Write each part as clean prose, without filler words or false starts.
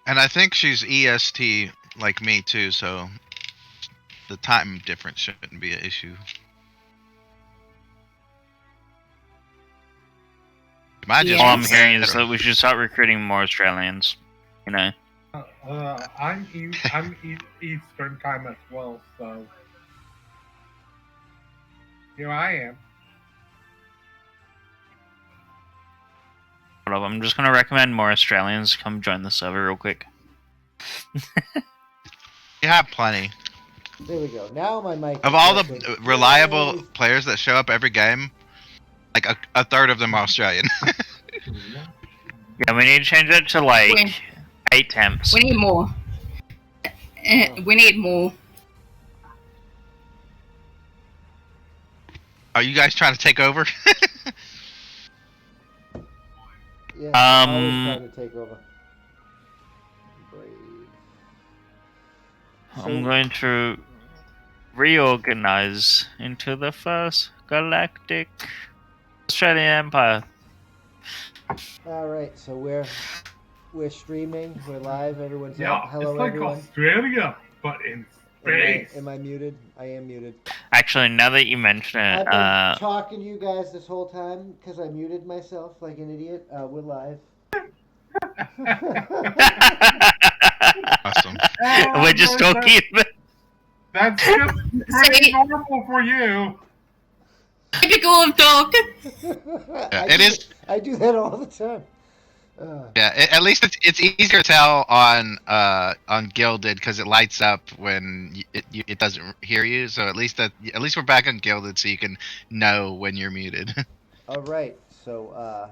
And I think she's EST like me too, so the time difference shouldn't be an issue. All I'm hearing is that we should start recruiting more Australians. You know. I'm Eastern time as well, so here I am. I'm just gonna recommend more Australians come join the server real quick. You have plenty. There we go. Now my mic. Of all the reliable players that show up every game, like a third of them are Australian. Yeah, we need to change it to like 8 temps. We need more. We need more. Are you guys trying to take over? Yeah, I'm always trying to take over. Brave. I'm going to reorganize into the first galactic Australian Empire. All right, so we're streaming, we're live, everyone's Yeah, up. Hello, it's like everyone. Australia, but in space. Am I muted? I am muted. Actually, now that you mention it, I've been talking to you guys this whole time because I muted myself like an idiot. We're live. Awesome. We're just talking. That's just pretty normal for you. Typical of Doc. Yeah, it is. I do that all the time. Yeah, at least it's easier to tell on Gilded because it lights up when it doesn't hear you. So at least we're back on Gilded, so you can know when you're muted. All right, so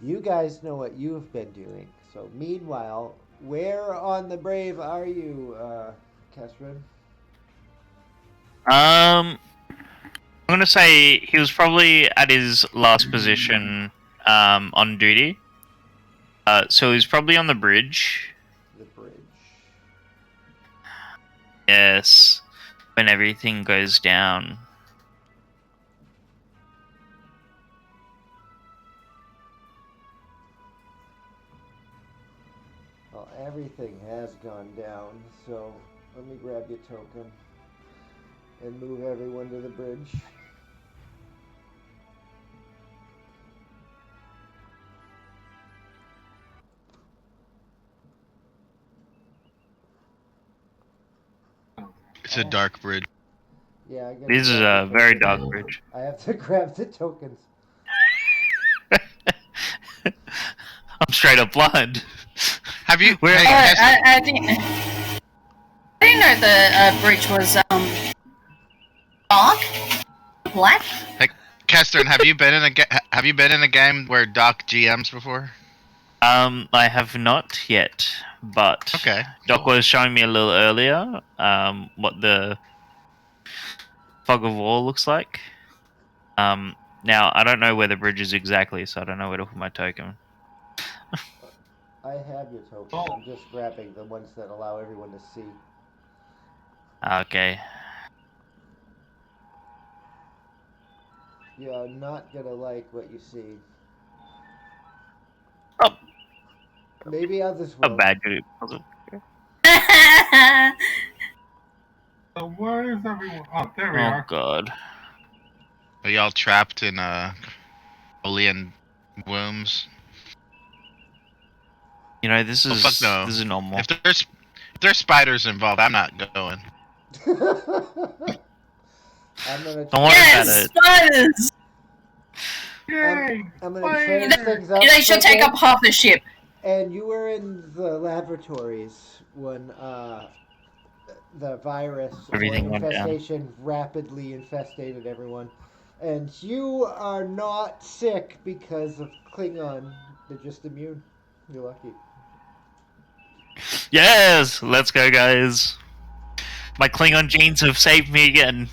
you guys know what you've been doing. So meanwhile, where on the Brave are you, Catherine? I'm gonna say he was probably at his last position on duty. So he's probably on the bridge. The bridge. Yes, when everything goes down. Well, everything has gone down, so let me grab your token and move everyone to the bridge. It's a dark bridge. Yeah, This is a very dark bridge. I have to grab the tokens. I'm straight up blind. Have you? Where? I didn't know the bridge was dark, black. Hey, Kestern, have you been in a game where Doc GMs before? I have not yet, but Okay. Doc was showing me a little earlier what the fog of war looks like. Now I don't know where the bridge is exactly, so I don't know where to put my token. I have your tokens. I'm just grabbing the ones that allow everyone to see. Okay. You're not gonna like what you see. Oh. Maybe others will. A bad dude. So where is everyone? Oh, there we are. Oh god. Are y'all trapped in Olean wombs? You know, this is fuck no. This is normal. If there's spiders involved, I'm not going. I'm gonna. Don't worry about it. Spiders! Yay! I'm gonna change things up. They should take up half the ship. And you were in the laboratories when the virus Everything or went down. infestation rapidly infested everyone. And you are not sick because of Klingon. They're just immune. You're lucky. Yes! Let's go, guys. My Klingon genes have saved me again.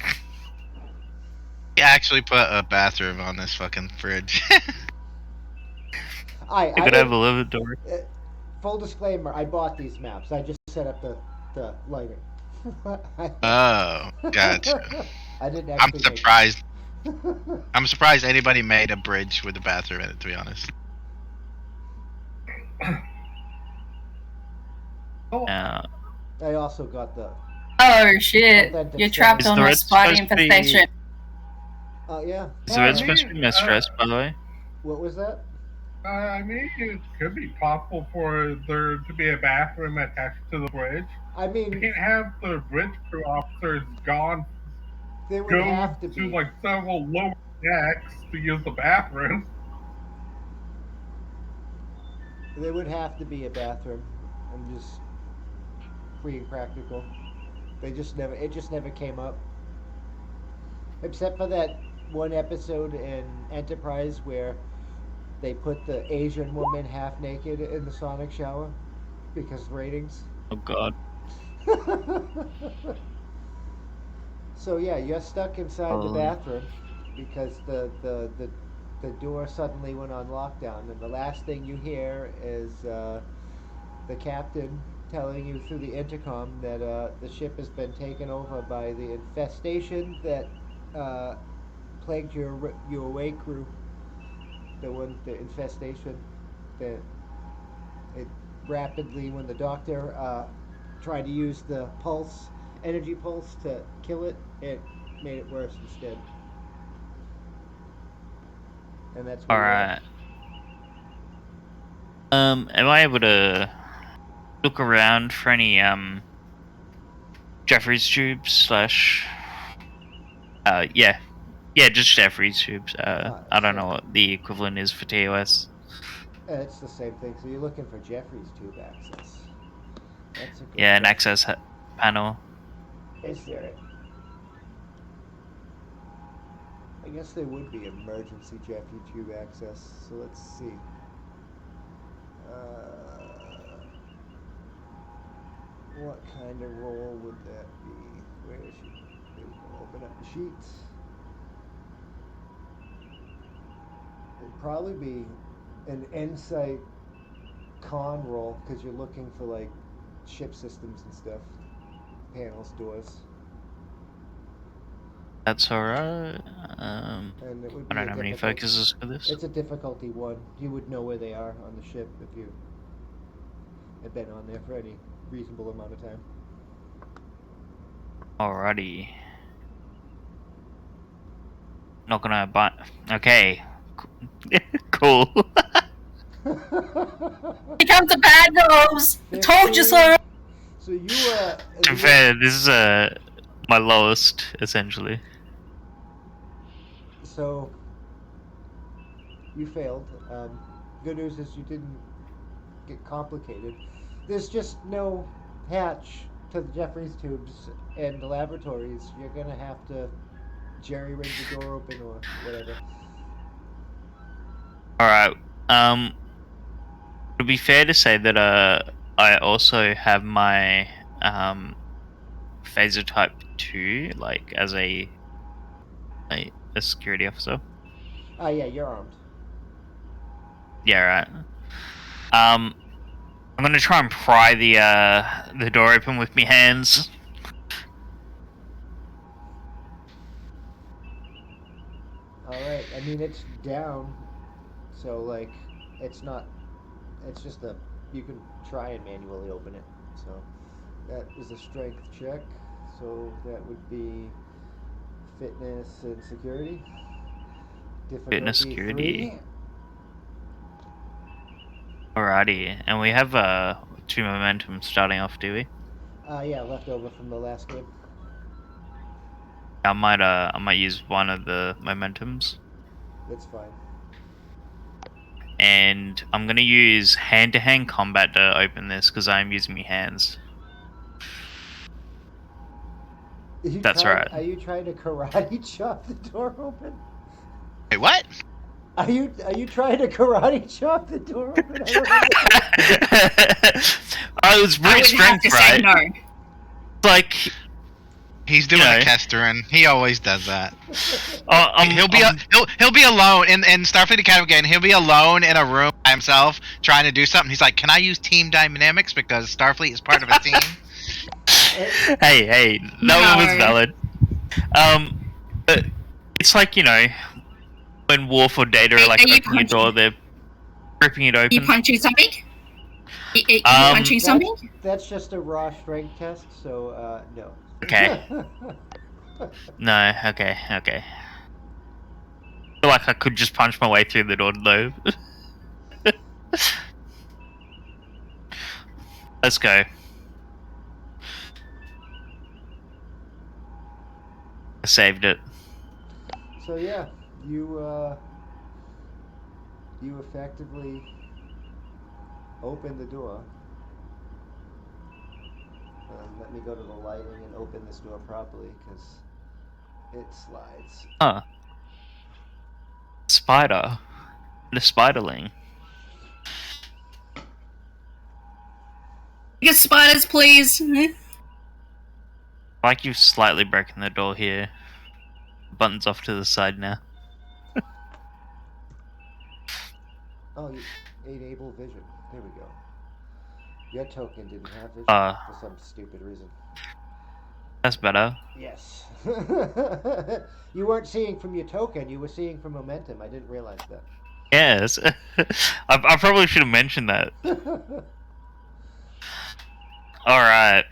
He actually put a bathroom on this fucking fridge. I could have a lavatory. Full disclaimer, I bought these maps. I just set up the lighting. Oh, gotcha. I didn't I'm actually surprised. I'm surprised anybody made a bridge with a bathroom in it, to be honest. Oh, I also got the. Oh shit! Authentic You're trapped sound. Is on the a red spider supposed to be- infestation. Yeah. Is the red supposed to be mistress, by the way? What was that? I mean, it could be possible for there to be a bathroom attached to the bridge. I You mean, can't have the bridge crew officers there would go have to to be. like several lower decks to use the bathroom. There would have to be a bathroom. I'm just being practical. They just never. It just never came up. Except for that one episode in Enterprise where they put the Asian woman half naked in the Sonic shower because ratings. Oh god. So yeah, you're stuck inside the Holy. bathroom because the door suddenly went on lockdown, and the last thing you hear is the captain telling you through the intercom that the ship has been taken over by the infestation that plagued your away crew. The infestation that it rapidly, when the doctor tried to use the energy pulse to kill it, it made it worse instead. And that's where Alright. Am I able to look around for any Jeffrey's tubes slash yeah, just Jeffrey's tubes. I don't so know what the equivalent is for TOS. it's the same thing. So you're looking for Jeffrey's tube access. That's a good Yeah, an question. access panel. Is there? I guess there would be emergency Jeffrey tube access. So let's see. What kind of role would that be? Where is she? There we go. Open up the sheets. It'd probably be an insight con roll because you're looking for like ship systems and stuff, panels, doors, That's alright. and it would I be don't a have any difficult. focuses for this. It's a difficulty one. You would know where they are on the ship if you had been on there for any reasonable amount of time. Alrighty. Not gonna buy. Okay. Cool. Here comes the bad news! I told you so! So you To be fair, this is my lowest, essentially. So you failed. Good news is you didn't get complicated. There's just no hatch to the Jeffrey's tubes and the laboratories. You're gonna have to jerry rig the door open or whatever. Alright. It'd be fair to say that I also have my phaser type 2, like as a security officer. Yeah, you're armed. Yeah, right. I'm gonna try and pry the door open with my hands. Alright, I mean it's down, so like it's not, it's just you can try and manually open it. So that is a strength check, so that would be fitness and security. Difficulty Fitness, security. 3. Alrighty, and we have 2 momentum starting off, do we? Yeah, left over from the last game. I might use one of the momentums, That's fine. and I'm gonna use hand-to-hand combat to open this because I'm using my hands. That's right. Are you trying to karate chop the door open? Wait, what? Are you trying to karate chop the door open? I was brute strength, right? No. Like He's doing You know. a Kesterin. He always does that. he'll He'll be alone in Starfleet Academy again. He'll be alone in a room by himself trying to do something. He's like, "Can I use team dynamics because Starfleet is part of a team?" hey, that one was valid. But it's like, you know, when Worf or Data are like Are you opening a door, they're ripping it You open. punching something? You Um, punching something? That's just a raw strength test, so no. Okay. No, okay. I feel like I could just punch my way through the door, though. Let's go. I saved it. So yeah, you effectively open the door. Let me go to the lighting and open this door properly because it slides. Huh. Spider. The spiderling. Get spiders, please. Like you've slightly broken the door here. Button's off to the side now. Oh, you enable vision. There we go. Your token didn't have vision for some stupid reason. That's better. Yes. You weren't seeing from your token, you were seeing from momentum. I didn't realize that. Yes. I probably should have mentioned that. Alright.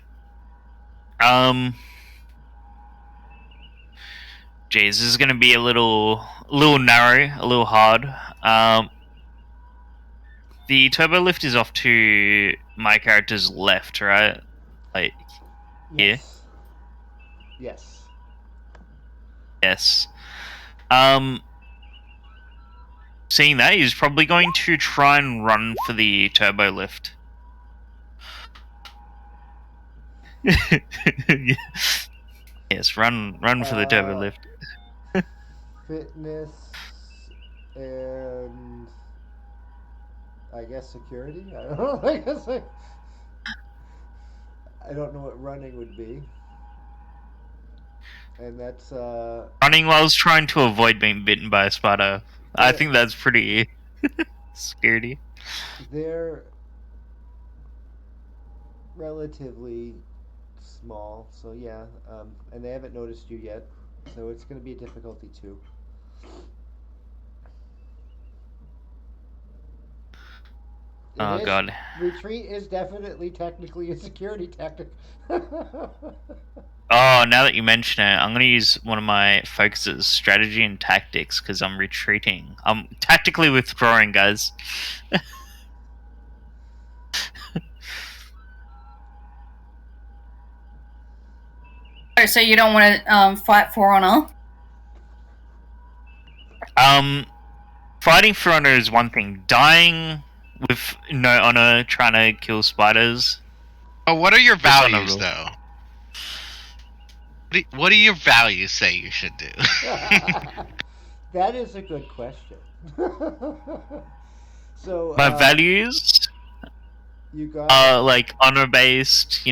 Geez, this is gonna be a little narrow, a little hard. The turbo lift is off to my character's left, right? Like here. Yes. Yes. Seeing that, he's probably going to try and run for the turbo lift. Yes, run for the turbo lift. Fitness and I guess security. I don't know. I don't know what running would be. And that's Running while trying to avoid being bitten by a spider. I think that's pretty scary. they're relatively small, so yeah, and they haven't noticed you yet, so it's going to be a difficulty 2. Oh god. Retreat is definitely technically a security tactic. Oh, now that you mention it, I'm going to use one of my focuses, strategy and tactics, because I'm retreating. I'm tactically withdrawing, guys. So you don't want to fight for honor? Fighting for honor is one thing. Dying with no honor, trying to kill spiders. Oh, what are your values, though? What do your values say you should do? That is a good question. So my values you got are like honor based,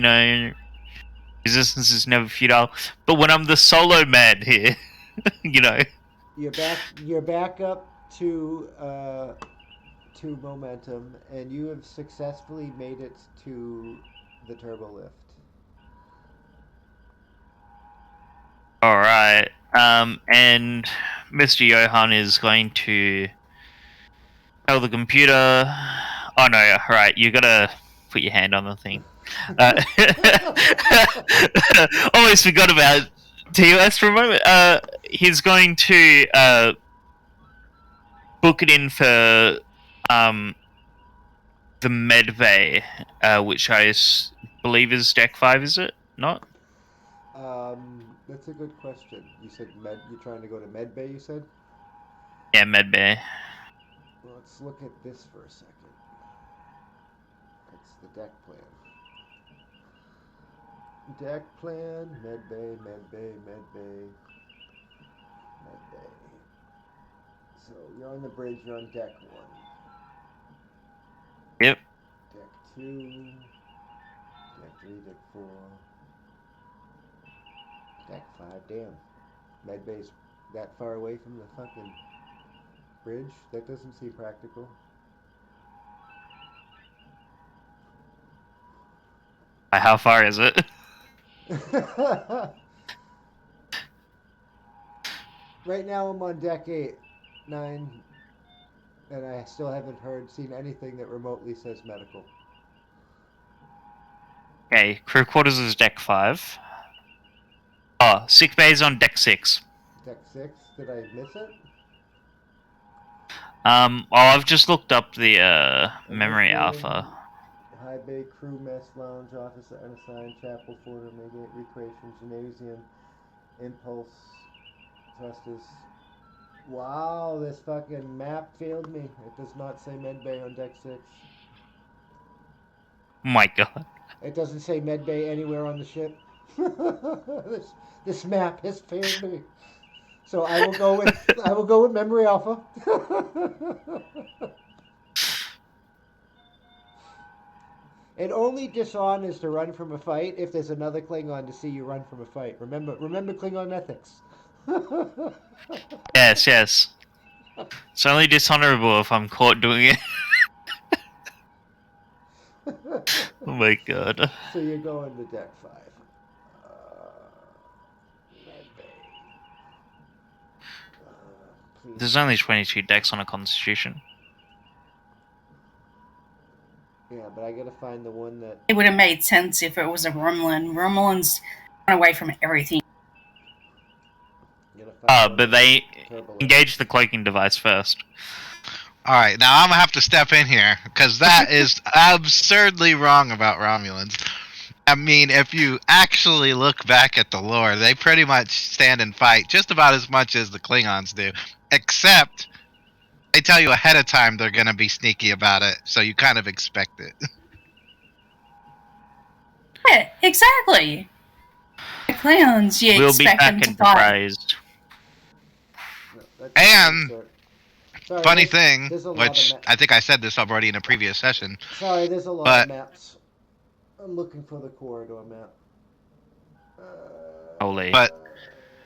resistance is never futile. But when I'm the solo man here, you're back up to momentum, and you have successfully made it to the turbo lift. All right. And Mr. Johan is going to tell the computer. Oh no! Right, you gotta put your hand on the thing. Almost forgot about TOS for a moment. He's going to book it in for the medbay, which I believe is deck 5. Is it not? That's a good question. You said you're trying to go to medbay. You said. Yeah, medbay. Let's look at this for a second. That's the deck plan. Deck plan, medbay, medbay, medbay, medbay. So you're on the bridge, you're on deck 1. Yep. Deck 2, deck 3, deck 4, deck 5, damn. Medbay's that far away from the fucking bridge? That doesn't seem practical. How far is it? Right now I'm on deck 9, and I still haven't seen anything that remotely says medical. Okay, crew quarters is deck 5. Oh, sick bay's on deck 6. Deck 6. Did I miss it? I've just looked up the memory Adrift alpha. High Bay Crew Mess Lounge Office Unassigned Chapel Forder Megate Recreation Gymnasium Impulse Thrusters. Wow, this fucking map failed me. It does not say medbay on deck 6. Oh my god. It doesn't say medbay anywhere on the ship. this map has failed me. So I will go with memory alpha. And only dishon is to run from a fight if there's another Klingon to see you run from a fight. Remember Klingon ethics. Yes, yes. It's only dishonorable if I'm caught doing it. Oh my god. So you're going to deck 5. Please. There's only 22 decks on a constitution. Yeah, but I gotta find the one that... It would have made sense if it was a Romulan. Romulans run away from everything. But they engage the cloaking device first. Alright, now I'm gonna have to step in here, because that is absurdly wrong about Romulans. I mean, if you actually look back at the lore, they pretty much stand and fight just about as much as the Klingons do. Except, they tell you ahead of time they're gonna be sneaky about it, so you kind of expect it. Yeah, exactly. The Klingons, you We'll be expect back them to and fight. praised. And Sorry, funny thing, there's a lot which of I think I said this already in a previous session. Sorry, there's a lot but of maps. I'm looking for the corridor map. Holy. But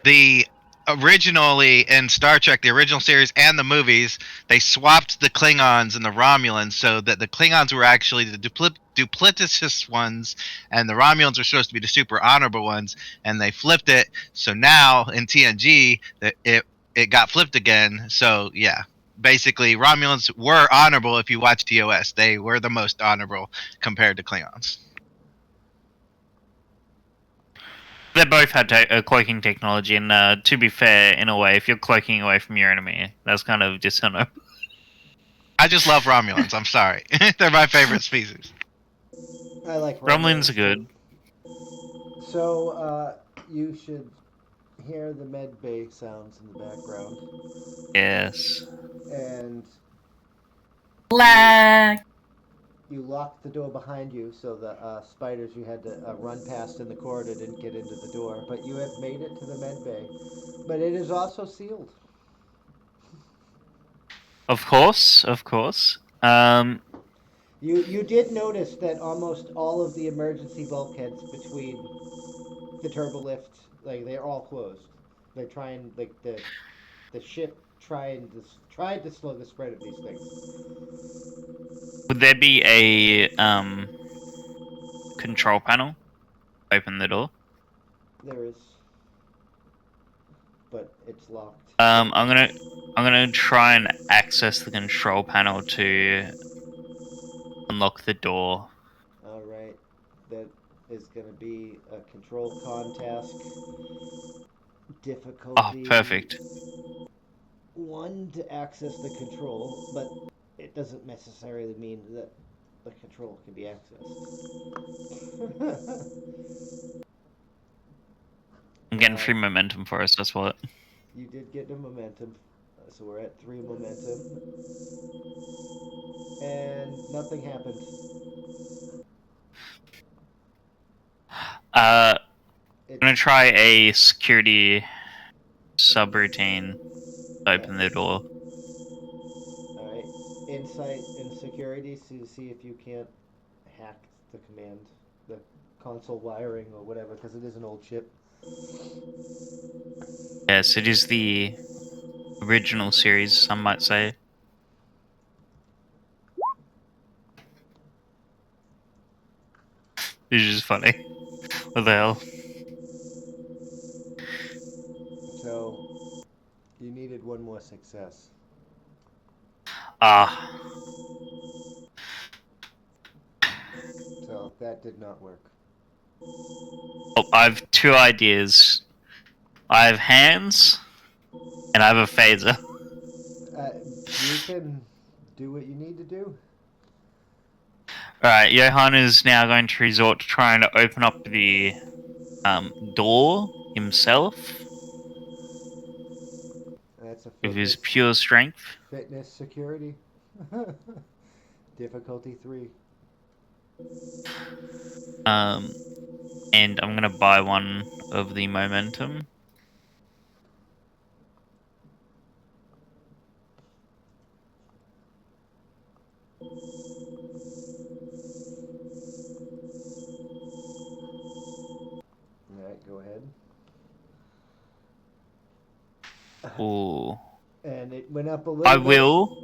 the originally in Star Trek, the original series and the movies, they swapped the Klingons and the Romulans so that the Klingons were actually the duplicitous ones and the Romulans were supposed to be the super honorable ones, and they flipped it. So now in TNG, it got flipped again. So yeah, basically Romulans were honorable. If you watch U.S., they were the most honorable compared to Klingons. They both had cloaking technology, and to be fair, in a way, if you're cloaking away from your enemy, that's kind of dishonorable. I just love Romulans. I'm sorry. They're my favorite species. I like Romulans are good. So, you should hear the med bay sounds in the background. Yes. And Black. you locked the door behind you, so the spiders you had to run past in the corridor didn't get into the door. But you have made it to the med bay. But it is also sealed. Of course, of course. You did notice that almost all of the emergency bulkheads between the turbolift, like, they're all closed. They're trying, like, the ship tried to slow the spread of these things. Would there be a control panel? Open the door. There is, but it's locked. I'm gonna try and access the control panel to unlock the door. All right, that is going to be a control con task. Difficulty. Oh, perfect. 1 to access the control, but it doesn't necessarily mean that the control can be accessed. I'm getting free momentum for us, that's what. You did get the momentum, so we're at 3 momentum. And nothing happened. I'm gonna try a security subroutine to open the door. Alright, insight and security to see if you can't hack the command, the console wiring or whatever, because it is an old chip. Yes, it is the original series, some might say. This is funny. What the hell? So, you needed 1 more success. Ah. So, that did not work. Oh, I have two ideas. I have hands, and I have a phaser. You can do what you need to do. Alright, Johan is now going to resort to trying to open up the door himself That's a with his pure strength. fitness security. Difficulty 3. And I'm gonna buy one of the momentum. Alright, go ahead. Ooh. And it went up a little I bit. will.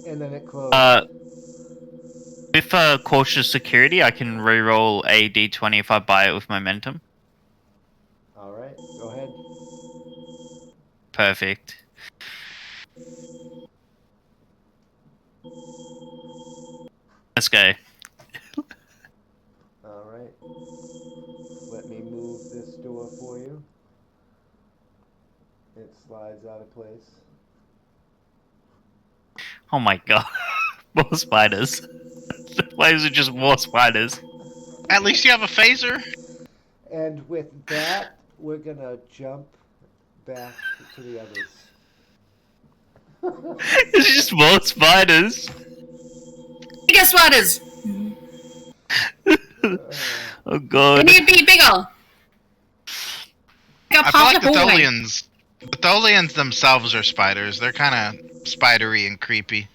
And then it closed. With cautious security, I can reroll a d20 if I buy it with momentum. Alright, go ahead. Perfect. Let's go. Alright. Let me move this door for you. It slides out of place. Oh my god. More spiders. Why is it just more spiders? At least you have a phaser. And with that, we're gonna jump back to the others. It's just more spiders. Bigger spiders. Oh god. They need to be bigger. Like I feel like half the hallway. the Tholians themselves are spiders. They're kind of spidery and creepy.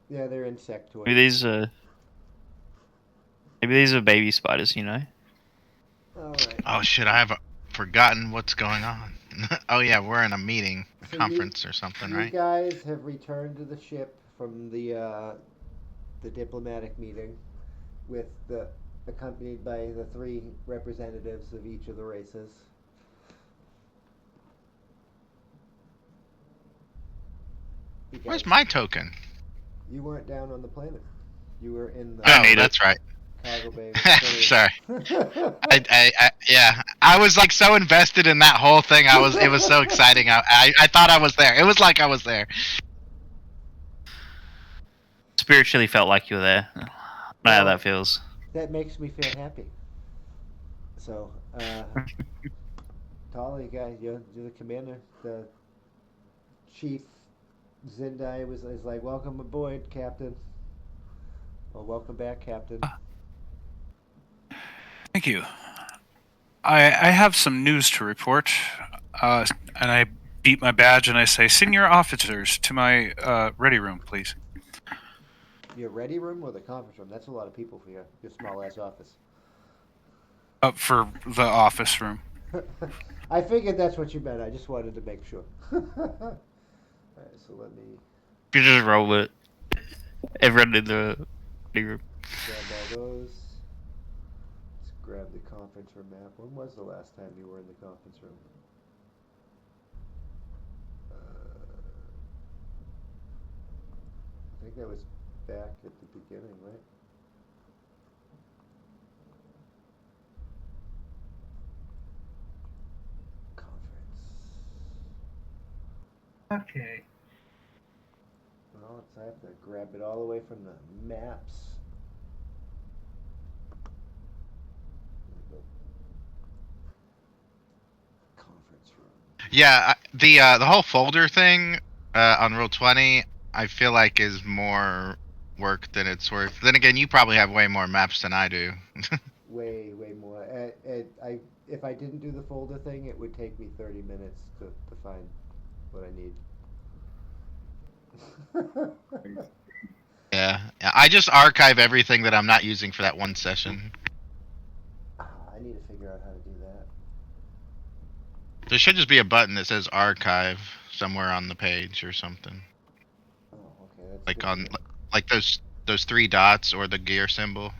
Yeah, they're insectoids. Maybe these are baby spiders, you know? Alright. Oh shit, I have forgotten what's going on. Oh yeah, we're in a meeting, a conference or something, right? You guys have returned to the ship from the diplomatic meeting with accompanied by the 3 representatives of each of the races. Where's my token? You weren't down on the planet. You were in the Don't need that's right. cargo bay. Sorry. Yeah. I was like so invested in that whole thing. It was so exciting. I thought I was there. It was like I was there. Spiritually felt like you were there. I know how that feels. That makes me feel happy. So, Tali, guy, you're the commander. The chief Zendai is like, welcome aboard, Captain. Well, welcome back, Captain. Thank you. I have some news to report, and I beat my badge and I say, "Senior officers to my ready room, please." Your ready room or the conference room? That's a lot of people for your small ass office. For the office room. I figured that's what you meant. I just wanted to make sure. Alright, so let me You just roll with it. Everyone in the ready room. grab all those. Let's grab the conference room map. When was the last time you were in the conference room? I think that was back at the beginning, right? Okay. Well, I have to grab it all the way from the maps. Conference room. Yeah, the whole folder thing on Roll20, I feel like is more work than it's worth. Then again, you probably have way more maps than I do. Way more. If I didn't do the folder thing, it would take me 30 minutes to find what I need. Yeah, I just archive everything that I'm not using for that one session. I need to figure out how to do that. There should just be a button that says archive somewhere on the page or something. Oh, okay. That's Like good on to know. like those 3 dots or the gear symbol,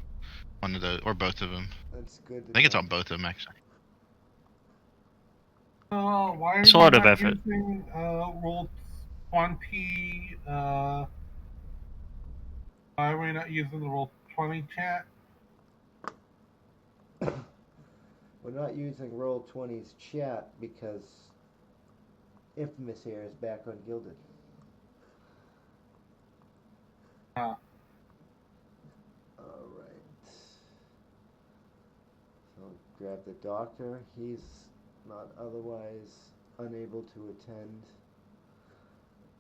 one of those or both of them. That's good to I think it's know. on both of them actually. Why are It's a you lot of not effort. using Roll20? Why are we not using the Roll20 chat? We're not using Roll20's chat because Infamous here is back on Gilded. Ah. Alright. So grab the doctor. He's not otherwise unable to attend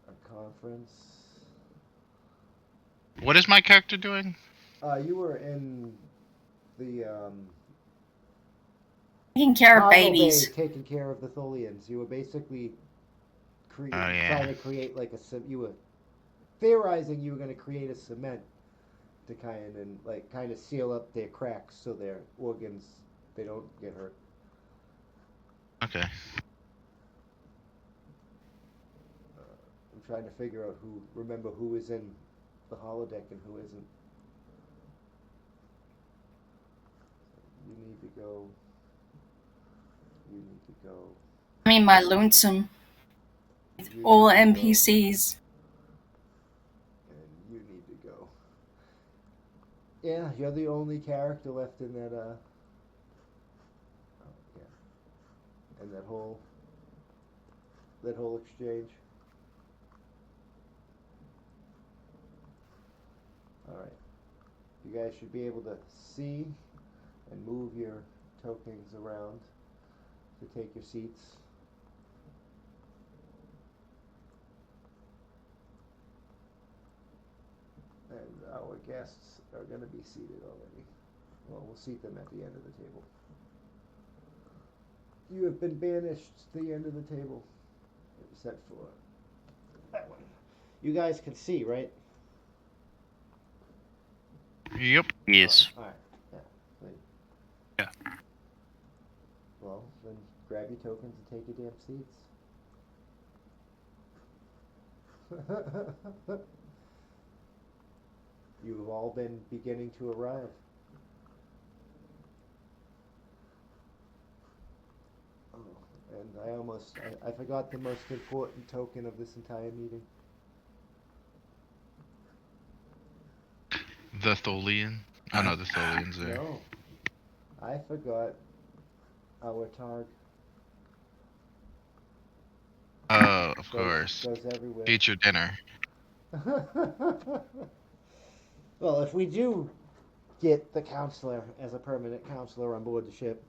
a conference. What is my character doing? You were in the Taking care of cargo bay babies. taking care of the Tholians. You were basically yeah. trying to create like you were theorizing you were going to create a cement to kind of seal up their cracks so their organs they don't get hurt. Okay. I'm trying to figure out remember who is in the holodeck and who isn't. You need to go. You need to go. I mean, my lonesome. You All need to go, NPCs. and you need to go. Yeah, you're the only character left in that. Yeah. And that whole exchange. All right. You guys should be able to see and move your tokens around to take your seats. And our guests are going to be seated already. Well, we'll seat them at the end of the table. You have been banished to the end of the table. Set for that one. You guys can see, right? Yep. Yes. Alright. Yeah. Yeah. Well, then grab your tokens and take your damn seats. You have all been beginning to arrive. Oh, and I forgot the most important token of this entire meeting. The Tholian. Oh no, the Tholian's there. No. I forgot our Targ. Oh, of course. Goes everywhere. Future dinner. Well, if we do get the counselor as a permanent counselor on board the ship,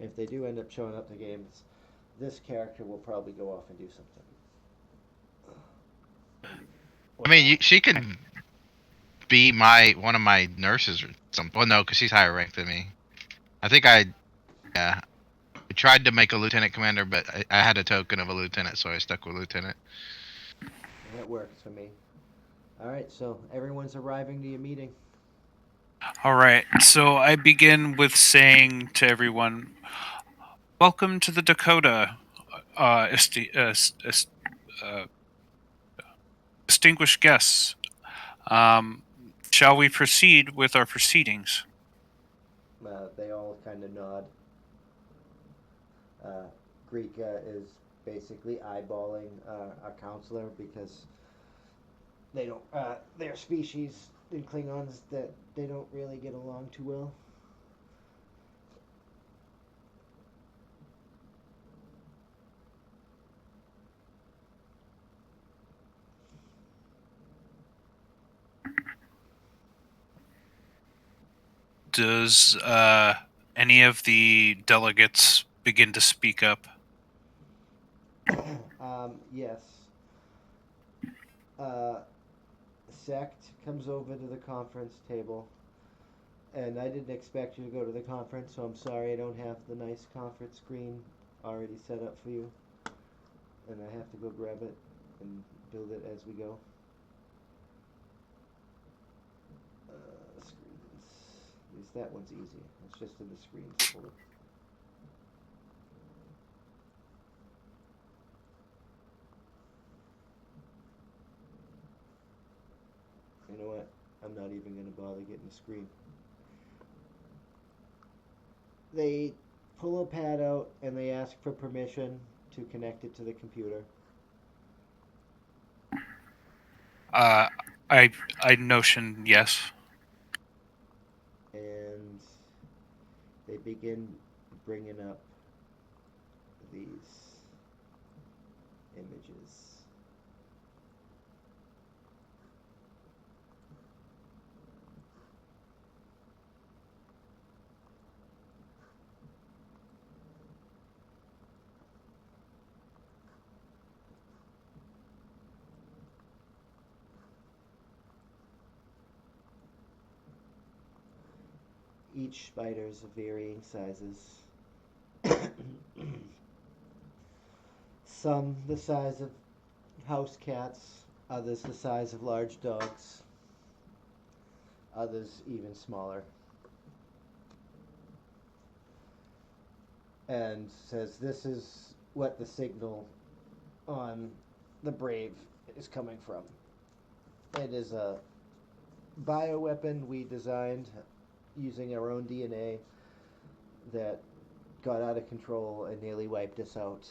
if they do end up showing up to games, this character will probably go off and do something. I mean, she can be one of my nurses or something. Well, no, because she's higher ranked than me. I think I tried to make a lieutenant commander, but I had a token of a lieutenant, so I stuck with lieutenant. That works for me. All right, so everyone's arriving to your meeting. All right, so I begin with saying to everyone, welcome to the Dakota, distinguished guests. Shall we proceed with our proceedings? They all kind of nod. Greek is basically eyeballing a counselor because they don't. Their species in Klingons that they don't really get along too well. Does any of the delegates begin to speak up? Yes. Sect comes over to the conference table, and I didn't expect you to go to the conference, so I'm sorry I don't have the nice conference screen already set up for you, and I have to go grab it and build it as we go. Screens. At least that one's easy. It's just in the screens folder. You know what? I'm not even going to bother getting a screen. They pull a pad out and they ask for permission to connect it to the computer. I notion yes. And They begin bringing up these images. Each spider's of varying sizes. Some the size of house cats, others the size of large dogs, others even smaller. And says this is what the signal on the Brave is coming from. It is a bioweapon we designed using our own DNA that got out of control and nearly wiped us out.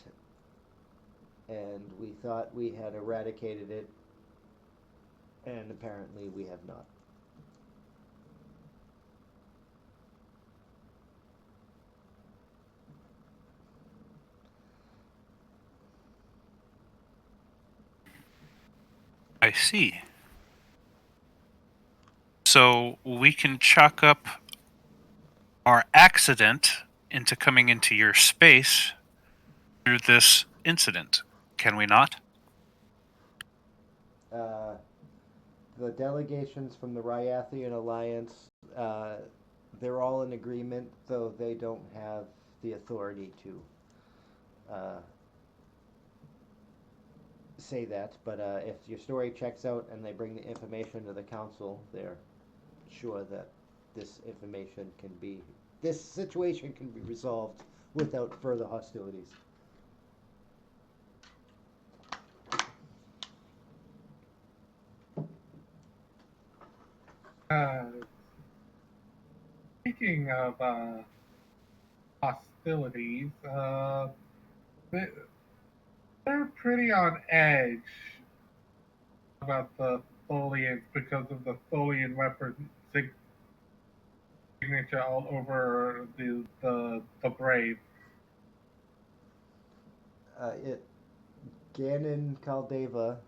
And we thought we had eradicated it, and apparently we have not. I see. So we can chalk up our accident into coming into your space through this incident, can we not? The delegations from the Ry'athian Alliance, they're all in agreement, though they don't have the authority to say that. But if your story checks out and they bring the information to the council, they're sure that this situation can be resolved without further hostilities. Uh, Speaking of hostilities, they're pretty on edge about the Tholians because of the Tholian weapon signature all over the Brave. Ganon Caldeva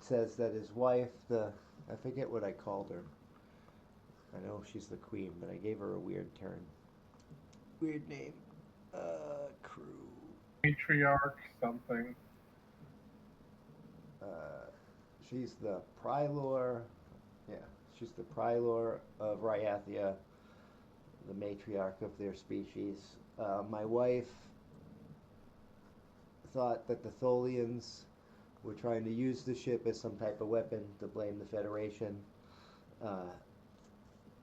says that his wife, I forget what I called her. I know she's the queen, but I gave her a weird name. Crew. Matriarch something. She's the Prylor. Yeah, she's the Prylor of Ry'athia, the matriarch of their species. My wife thought that the Tholians were trying to use the ship as some type of weapon to blame the Federation.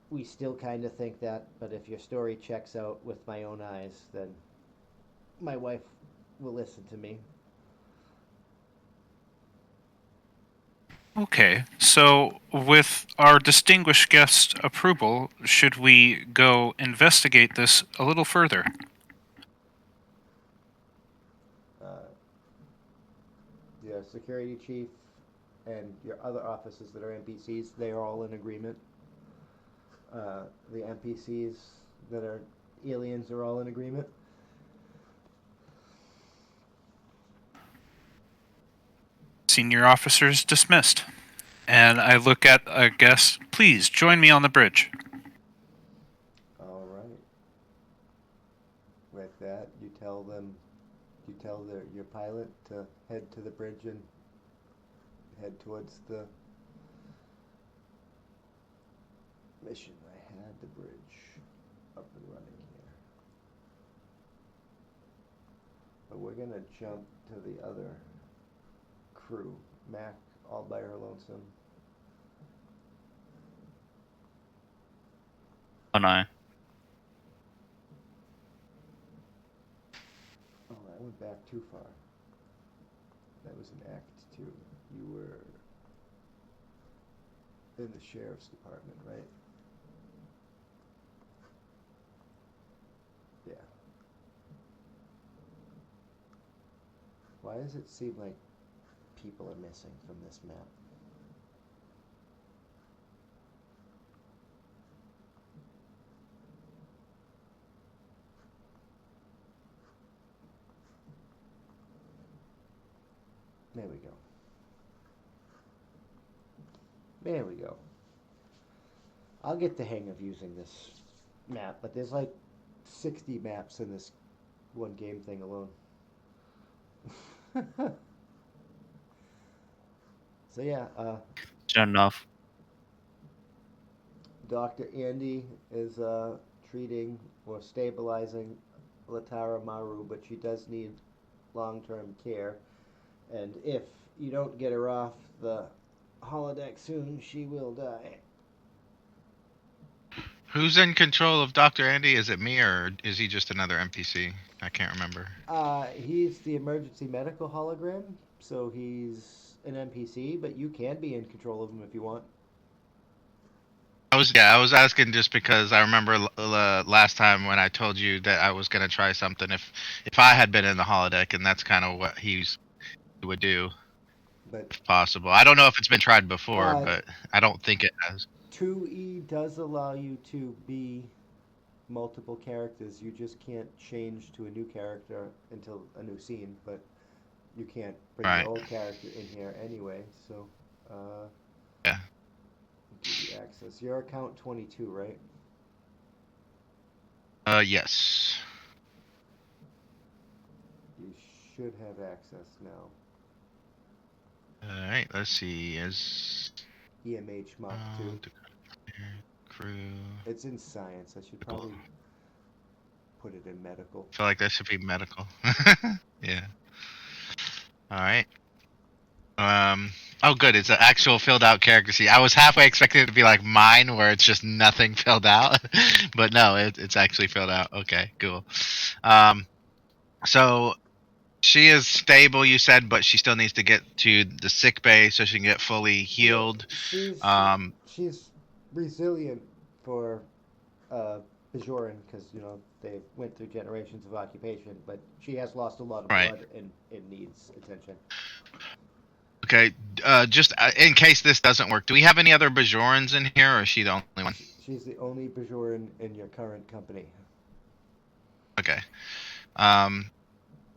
We still kind of think that, but if your story checks out with my own eyes, then my wife will listen to me. Okay, so with our distinguished guest's approval, should we go investigate this a little further? Your security chief and your other officers that are NPCs, they are all in agreement. The NPCs that are aliens are all in agreement. Senior officers dismissed. And I look at a guest. Please join me on the bridge. All right. With that, you tell your pilot to head to the bridge and head towards the mission. I had the bridge up and running here. But we're gonna jump to the other crew. Mac all by her lonesome. Oh no. Oh, I went back too far. That was in Act 2. You were in the sheriff's department, right? Yeah. Why does it seem like people are missing from this map? There we go. There we go. I'll get the hang of using this map, but there's like 60 maps in this one game thing alone. So yeah, Sure enough. Dr. Andy is treating or stabilizing Latara Meru, but she does need long-term care. And if you don't get her off the holodeck soon, she will die. Who's in control of Dr. Andy? Is it me or is he just another NPC? I can't remember. He's the emergency medical hologram, so he's an NPC, but you can be in control of him if you want. I was asking just because I remember last time when I told you that I was gonna try something if I had been in the holodeck, and that's kind of what he would do But if possible. I don't know if it's been tried before, Uh, but I don't think it has. 2E does allow you to be multiple characters. You just can't change to a new character until a new scene, but you can't bring Right. your old character in here anyway, so Yeah. give you access. Your account 22, right? Yes. You should have access now. All right. Let's see. Is EMH Mark 2. crew? It's in science. I should probably put it in medical. I feel like that should be medical. Yeah. All right. Oh, good. It's an actual filled out character sheet. I was halfway expecting it to be like mine, where it's just nothing filled out, but no, it's actually filled out. Okay, cool. So she is stable, you said, but she still needs to get to the sick bay so she can get fully healed. Yeah, she's resilient for Bajoran because they went through generations of occupation, but she has lost a lot of Right. blood and needs attention. Okay. Just in case this doesn't work, do we have any other Bajorans in here, or is she the only one? She's the only Bajoran in your current company. Okay.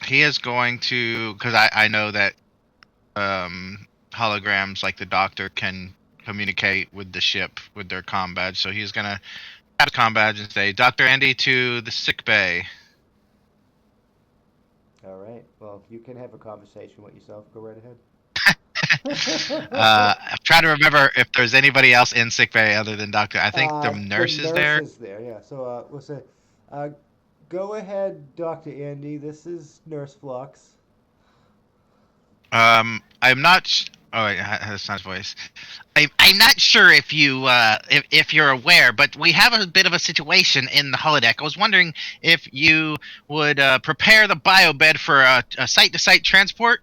He is going to, because I know that holograms like the Doctor can communicate with the ship with their comm badge, so he's gonna have a comm badge and say, "Dr. Andy to the sick bay." All right. Well, you can have a conversation with yourself. Go right ahead. I'm trying to remember if there's anybody else in sick bay other than Doctor. I think the nurse is there. Nurse is there. Yeah. So we'll say, go ahead, Dr. Andy. This is Nurse Phlox. I'm not. Oh, wait, that's not his voice. I'm not sure if if you're aware, but we have a bit of a situation in the holodeck. I was wondering if you would prepare the biobed for a site-to-site transport.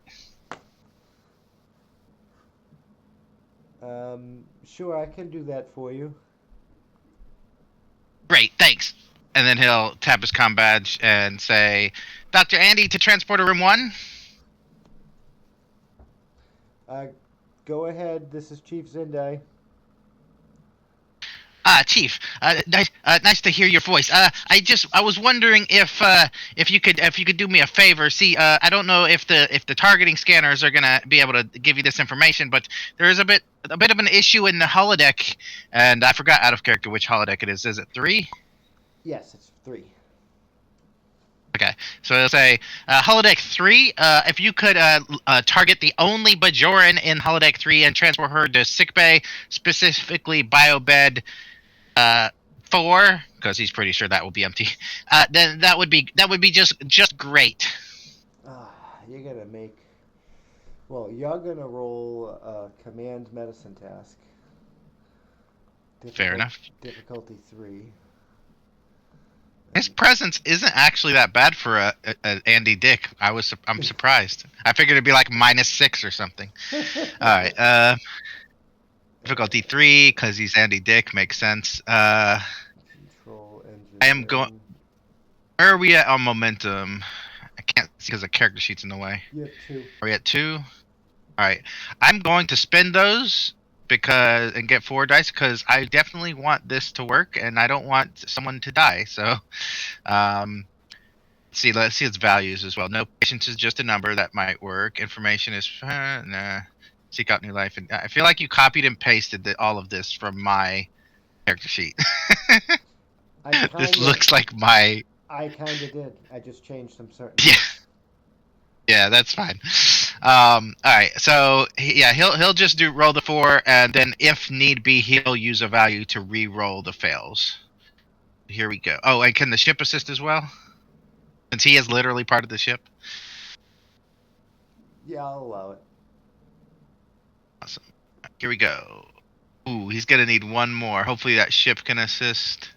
Sure, I can do that for you. Great, thanks. And then he'll tap his comm badge and say, "Dr. Andy to transporter room 1." Go ahead. This is Chief Zendai. Chief, nice to hear your voice. I was wondering if you could do me a favor. See, I don't know if the targeting scanners are gonna be able to give you this information, but there is a bit of an issue in the holodeck, and I forgot out of character which holodeck it is. Is it 3? Yes, it's 3. Okay, so it'll say holodeck 3. If you could target the only Bajoran in holodeck 3 and transport her to sickbay, specifically biobed 4, because he's pretty sure that will be empty. Then that would be just great. You're gonna make. Well, you're gonna roll a command medicine task. Fair enough. Difficulty 3. His presence isn't actually that bad for a Andy Dick. I'm surprised. I figured it'd be like -6 or something. All right. Difficulty 3 because he's Andy Dick makes sense. Control engine. I am going. Where are we at on momentum? I can't see because the character sheet's in the way. You're 2. Are we at 2? All right. I'm going to spend those and get 4 dice because I definitely want this to work and I don't want someone to die. So, see. Let's see its values as well. No patience is just a number that might work. Information is nah. Seek out new life, and I feel like you copied and pasted all of this from my character sheet. This looks like my. I kind of did. I just changed some certain Yeah. things. Yeah, that's fine. All right, so yeah, he'll just roll the 4, and then if need be, he'll use a value to re-roll the fails. Here we go. Oh, and can the ship assist as well? Since he is literally part of the ship. Yeah, I'll allow it. Awesome. Here we go. Ooh, he's gonna need one more. Hopefully that ship can assist.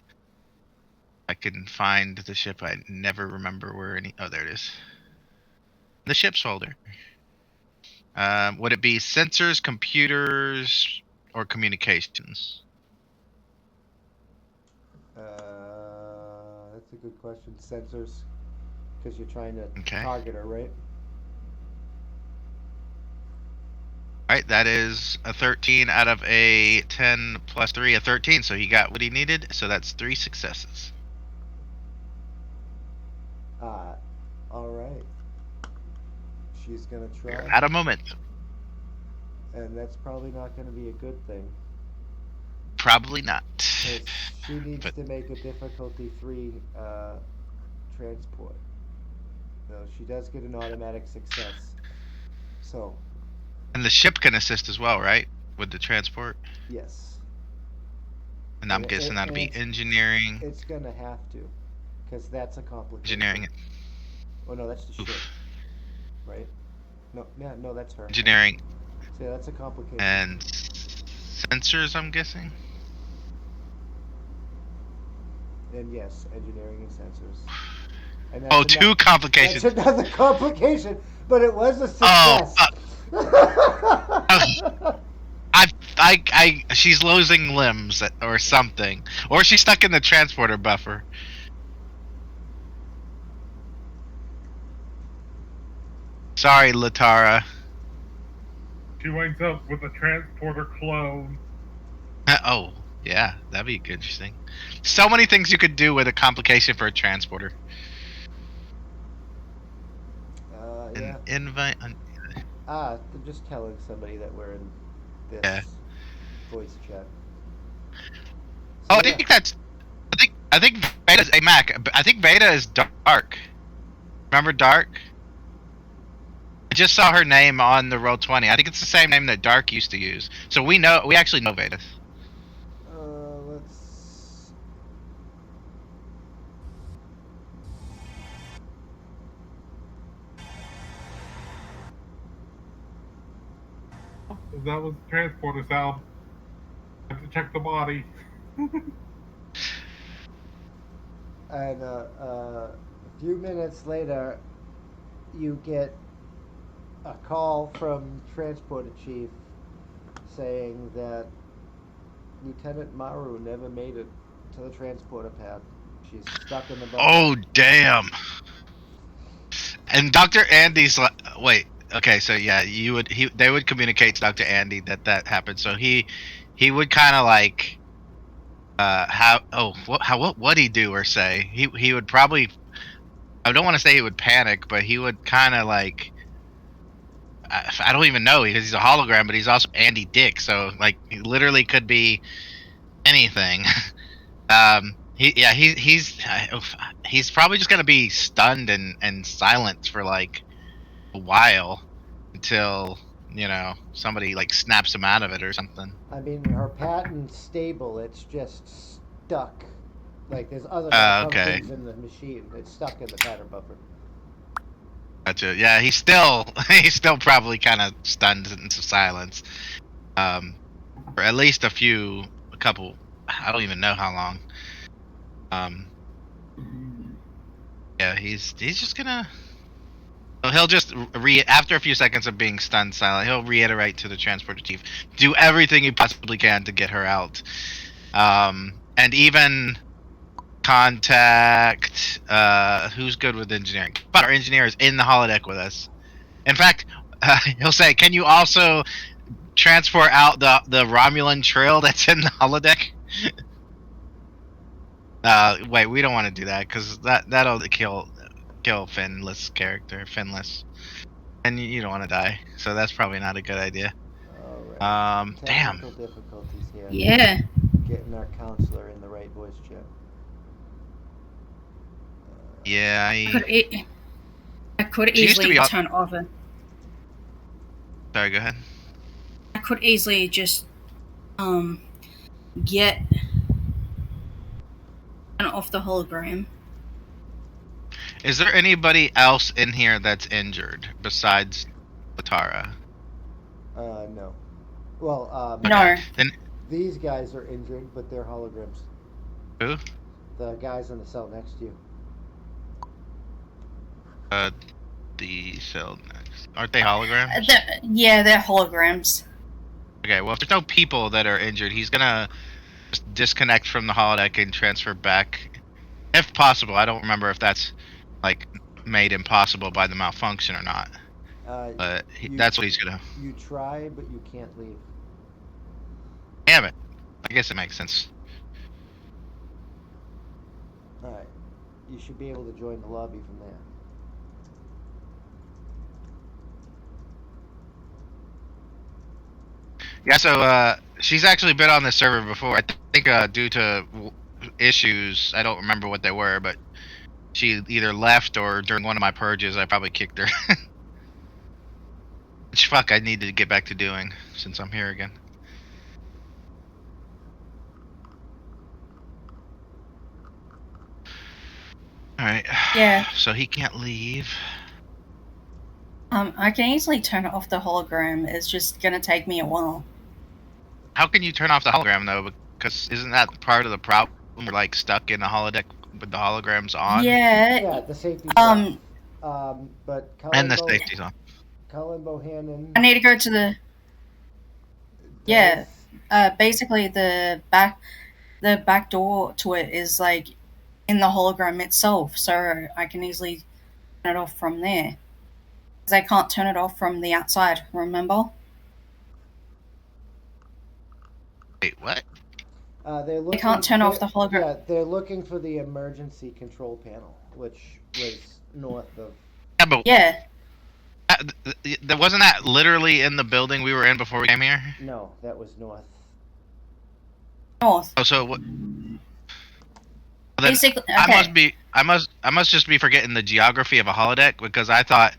I can find the ship. I never remember where any. Oh, there it is. The ship's folder. Would it be sensors, computers, or communications? That's a good question. Sensors, because you're trying to Okay. target her, right? All right, that is a 13 out of a 10 plus 3, a 13. So he got what he needed. So that's 3 successes. All right. She's gonna try. You're out of momentum. And that's probably not going to be a good thing. Probably not. Because she needs to make a difficulty 3 transport. No, she does get an automatic success. So. And the ship can assist as well, right? With the transport? Yes. And I'm guessing that'll be engineering. It's going to have to. Because that's a complication. Engineering. Oh, no, that's the ship. Right? No, yeah, no, that's her. Engineering. So yeah, that's a complication. And sensors, I'm guessing? And yes, engineering and sensors. And oh, 2 complications. That's another complication, but it was a success. She's losing limbs or something. Or she's stuck in the transporter buffer. Sorry, Latara. She wakes up with a transporter clone. Oh, yeah, that'd be interesting. So many things you could do with a complication for a transporter. Yeah. An invite. I'm just telling somebody that we're in this voice chat. So, I think that's. I think Beta's a Mac. I think Beta is Dark. Remember Dark? I just saw her name on the Roll20. I think it's the same name that Dark used to use. So we actually know Beta. Let's. That was the transporter sound. I have to check the body. And a few minutes later, you get a call from Transporter Chief saying that Lieutenant Meru never made it to the transporter pad. She's stuck in the buffer. Oh, damn. And Dr. Andy's like, wait, okay, so yeah, they would communicate to Dr. Andy that happened. So he would kind of like, what'd he do or say? He would probably, I don't want to say he would panic, but he would kind of like, I don't even know because he's a hologram, but he's also Andy Dick, so like he literally could be anything. He's probably just gonna be stunned and silent for like a while until somebody like snaps him out of it or something. I mean, her pattern's stable. It's just stuck. Like there's other malfunctions in the machine. It's stuck in the pattern buffer. Gotcha. Yeah, he's still probably kind of stunned into silence, for at least a couple. I don't even know how long. Yeah, he's just gonna. He'll just after a few seconds of being stunned silent, he'll reiterate to the transporter chief, do everything he possibly can to get her out, and even contact who's good with engineering. But our engineer is in the holodeck with us. In fact, he'll say, "Can you also transport out the Romulan trail that's in the holodeck?" Wait, we don't want to do that because that'll kill. kill Finless, and you don't want to die, so that's probably not a good idea. All right. Damn. Technical difficulties here. Yeah. Getting our counselor in the right voice chat. Yeah, I could She used to easily be turn off it. Sorry, go ahead. I could easily just get turn off the hologram. Is there anybody else in here that's injured besides Latara? No. Well, No. Then these guys are injured, but they're holograms. who? The guys in the cell next to you. The cell next. Aren't they holograms? Yeah, they're holograms. Okay, well, if there's no people that are injured, he's gonna just disconnect from the holodeck and transfer back, if possible. I don't remember if that's like made impossible by the malfunction or not, but that's what he's gonna. You try, but you can't leave. Damn it! I guess it makes sense. All right. You should be able to join the lobby from there. Yeah, so she's actually been on this server before. I think due to issues, I don't remember what they were, but she either left or during one of my purges, I probably kicked her. Which fuck, I need to get back to doing since I'm here again. All right. Yeah. So he can't leave. I can easily turn off the hologram. It's just gonna take me a while. How can you turn off the hologram though? Because isn't that part of the problem? We're like stuck in a holodeck with the holograms on. Yeah. The safeties. But And the safeties on. Cullen Bohannon. I need to go to the. Yeah. Basically, the back door to it is like in the hologram itself, so I can easily turn it off from there. Because I can't turn it off from the outside. Remember? Wait, what? They're looking, I can't turn off the hologram. Yeah, they're looking for the emergency control panel, which was north of. Yeah, but Yeah. Wasn't that literally in the building we were in before we came here? No, that was north. North. Oh, so what? Basically, okay. I must just be forgetting the geography of a holodeck, because I thought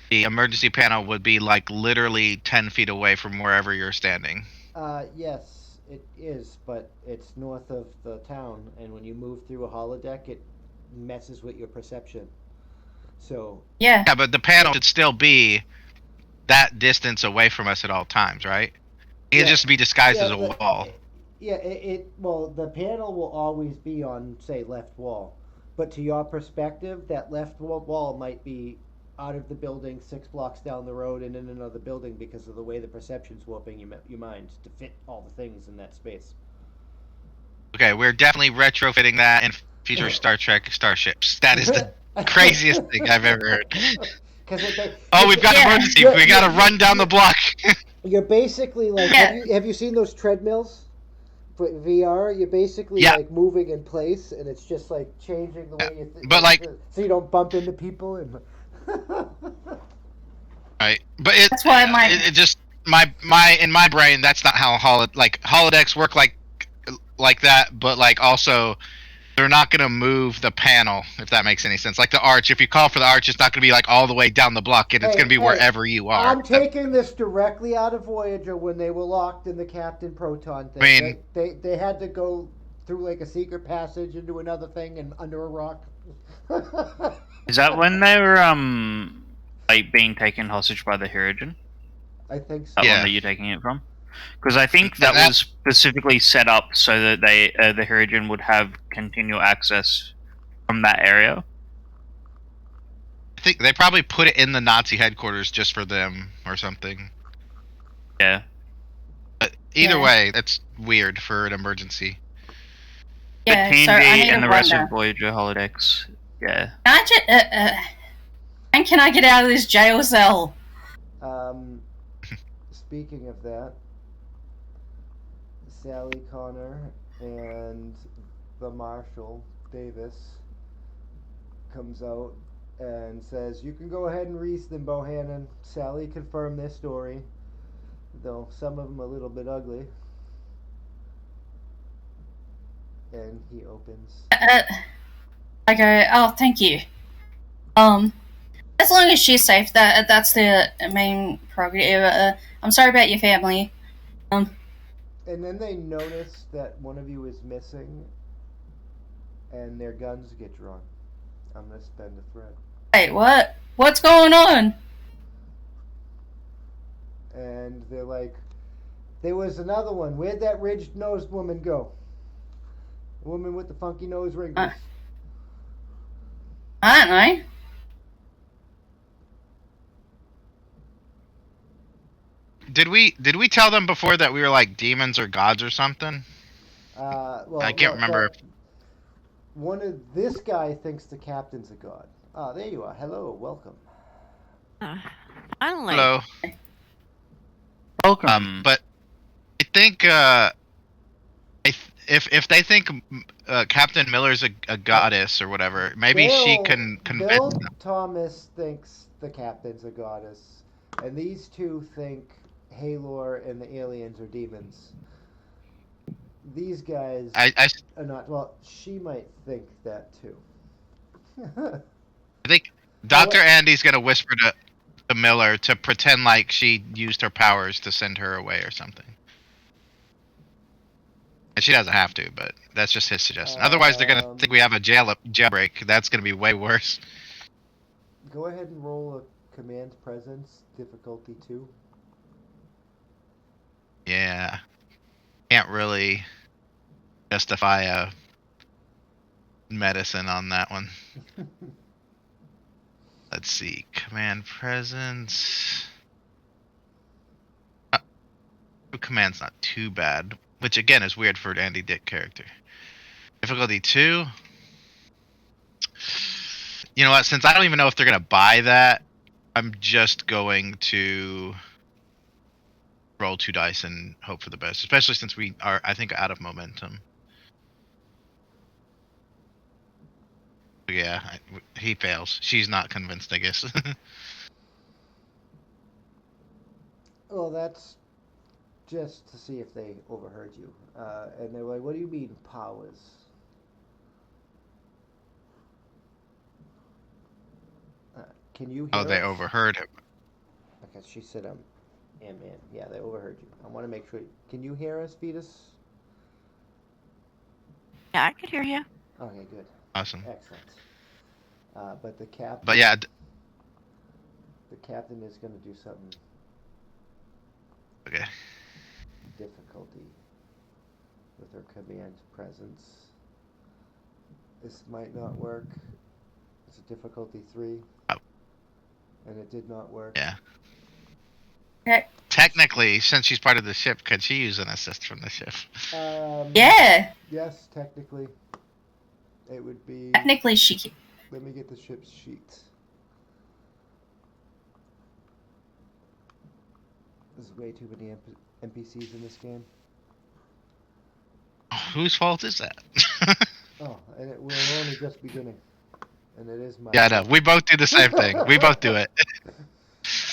the emergency panel would be like literally 10 feet away from wherever you're standing. Yes, it is, but it's north of the town, and when you move through a holodeck, it messes with your perception. So. Yeah. Yeah, but the panel should still be that distance away from us at all times, right? It could just be disguised as a wall. Yeah, well, the panel will always be on, say, left wall. But to your perspective, that left wall might be out of the building 6 blocks down the road and in another building because of the way the perception's warping your mind to fit all the things in that space. Okay, we're definitely retrofitting that in future Star Trek starships. That is the craziest thing I've ever heard. We've got emergency. We got to run down the block. You're basically like, have you seen those treadmills for VR? You're basically like moving in place, and it's just like changing the way you think. But like, so you don't bump into people. And right, but that's why it just in my brain, that's not how holodecks work like that. But like also, they're not going to move the panel, if that makes any sense. Like the arch, if you call for the arch, it's not going to be like all the way down the block, and it's going to be wherever you are. I'm taking this directly out of Voyager when they were locked in the Captain Proton thing. I mean, they had to go through like a secret passage into another thing and under a rock. Is that when they were like being taken hostage by the Hirogen? I think so. That one that you're taking it from? Because I think that was specifically set up so that the Hirogen would have continual access from that area. I think they probably put it in the Nazi headquarters just for them or something. Yeah. But either way, that's weird for an emergency. Yeah, the TNG so I need and to the rest wonder. of Voyager holodecks. Yeah. When can I get out of this jail cell? Speaking of that, Sally Connor and the Marshal Davis comes out and says, "You can go ahead and read them, Bohannon. Sally confirmed their story, though some of them a little bit ugly." And he opens. Okay. Oh, thank you. As long as she's safe, that's the main prerogative. I'm sorry about your family. And then they notice that one of you is missing, and their guns get drawn. I'm gonna spend a threat. Wait, what? What's going on? And they're like, "There was another one. Where'd that ridged-nosed woman go? The woman with the funky nose wrinkles." I don't know. Did we tell them before that we were like demons or gods or something? Well, I can't remember. This guy thinks the captain's a god. Ah, there you are. Hello, welcome. Finally. Hello. Welcome. But I think if they think Captain Miller's a goddess or whatever, maybe she can convince Bill them. Thomas thinks the captain's a goddess, and these two think Halor and the aliens are demons. These guys I are not. Well, she might think that too. think Dr. Andy's gonna whisper to Miller to pretend like she used her powers to send her away or something. And she doesn't have to, but that's just his suggestion. Otherwise, they're gonna think we have a jailbreak. That's gonna be way worse. Go ahead and roll a command presence, difficulty 2. Yeah, can't really justify a medicine on that one. Let's see, command presence. Command's not too bad, which again is weird for an Andy Dick character. Difficulty 2. You know what? Since I don't even know if they're gonna buy that, I'm just going to roll 2 dice and hope for the best. Especially since we are, I think, out of momentum. Yeah, he fails. She's not convinced, I guess. Well, that's just to see if they overheard you. And they're like, "What do you mean, powers?" Can you hear They us? overheard him. Because she said, in. Yeah, they overheard you. I want to make sure. Can you hear us, Fetus? Yeah, I could hear you. Okay, good. Awesome. Excellent. But the captain. But yeah. The captain is going to do something. Okay. Difficulty with her command presence. This might not work. It's a difficulty 3. Oh. And it did not work. Yeah. Okay. Technically, since she's part of the ship, could she use an assist from the ship? Yeah. Yes, technically. It would be. Technically, she can. Let me get the ship's sheet. There's way too many NPCs in this game. Whose fault is that? Oh, and we're only just beginning. And it is my. Yeah, I know. We both do the same thing. We both do it.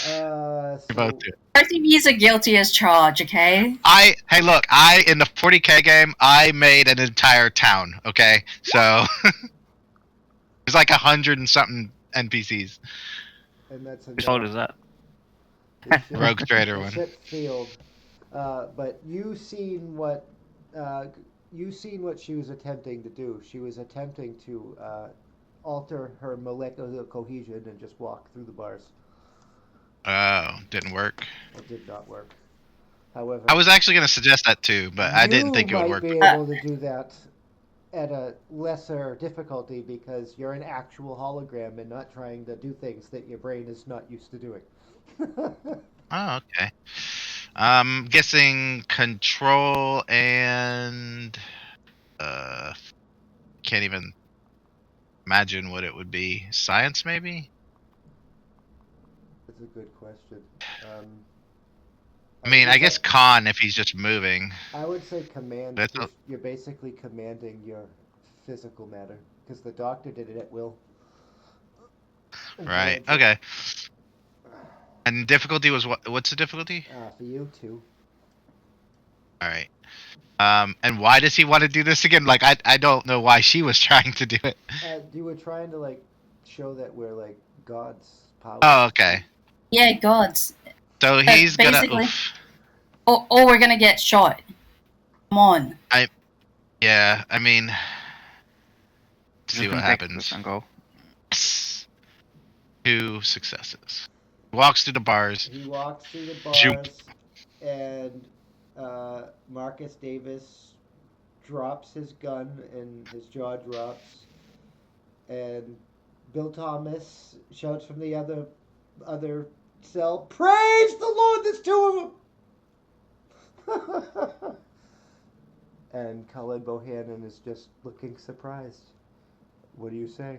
We both do it. Both of you are guilty as charged, okay? Hey, look, in the 40K game, I made an entire town, okay? So, there's like 100 and something NPCs. And that's Whose fault is that? Rogue Trader one. Ship field. But you seen what she was attempting to do. She was attempting to alter her molecular cohesion and just walk through the bars. Oh, didn't work. It did not work. However, I was actually going to suggest that too, but I didn't think it would work. You might be able to do that at a lesser difficulty because you're an actual hologram and not trying to do things that your brain is not used to doing. Oh, okay. Guessing control and can't even imagine what it would be. Science, maybe? That's a good question. I mean, I guess con if he's just moving. I would say command. You're basically commanding your physical matter because the doctor did it at will. Right. Intelligence. Okay. And difficulty was what? What's the difficulty? For you, 2. All right. And why does he want to do this again? Like, I don't know why she was trying to do it. You were trying to, like, show that we're, like, gods' powers. Oh, okay. Yeah, gods. So he's gonna. basically- Oof. Or we're gonna get shot. Come on. Yeah. I mean, see Just what take this happens. and go. 2 successes. Walks through the bars. He walks through the Jump. bars, and Marcus Davis drops his gun, and his jaw drops. And Bill Thomas shouts from the other cell, "Praise the Lord! There's 2 of them!" And Cullen Bohannon is just looking surprised. What do you say?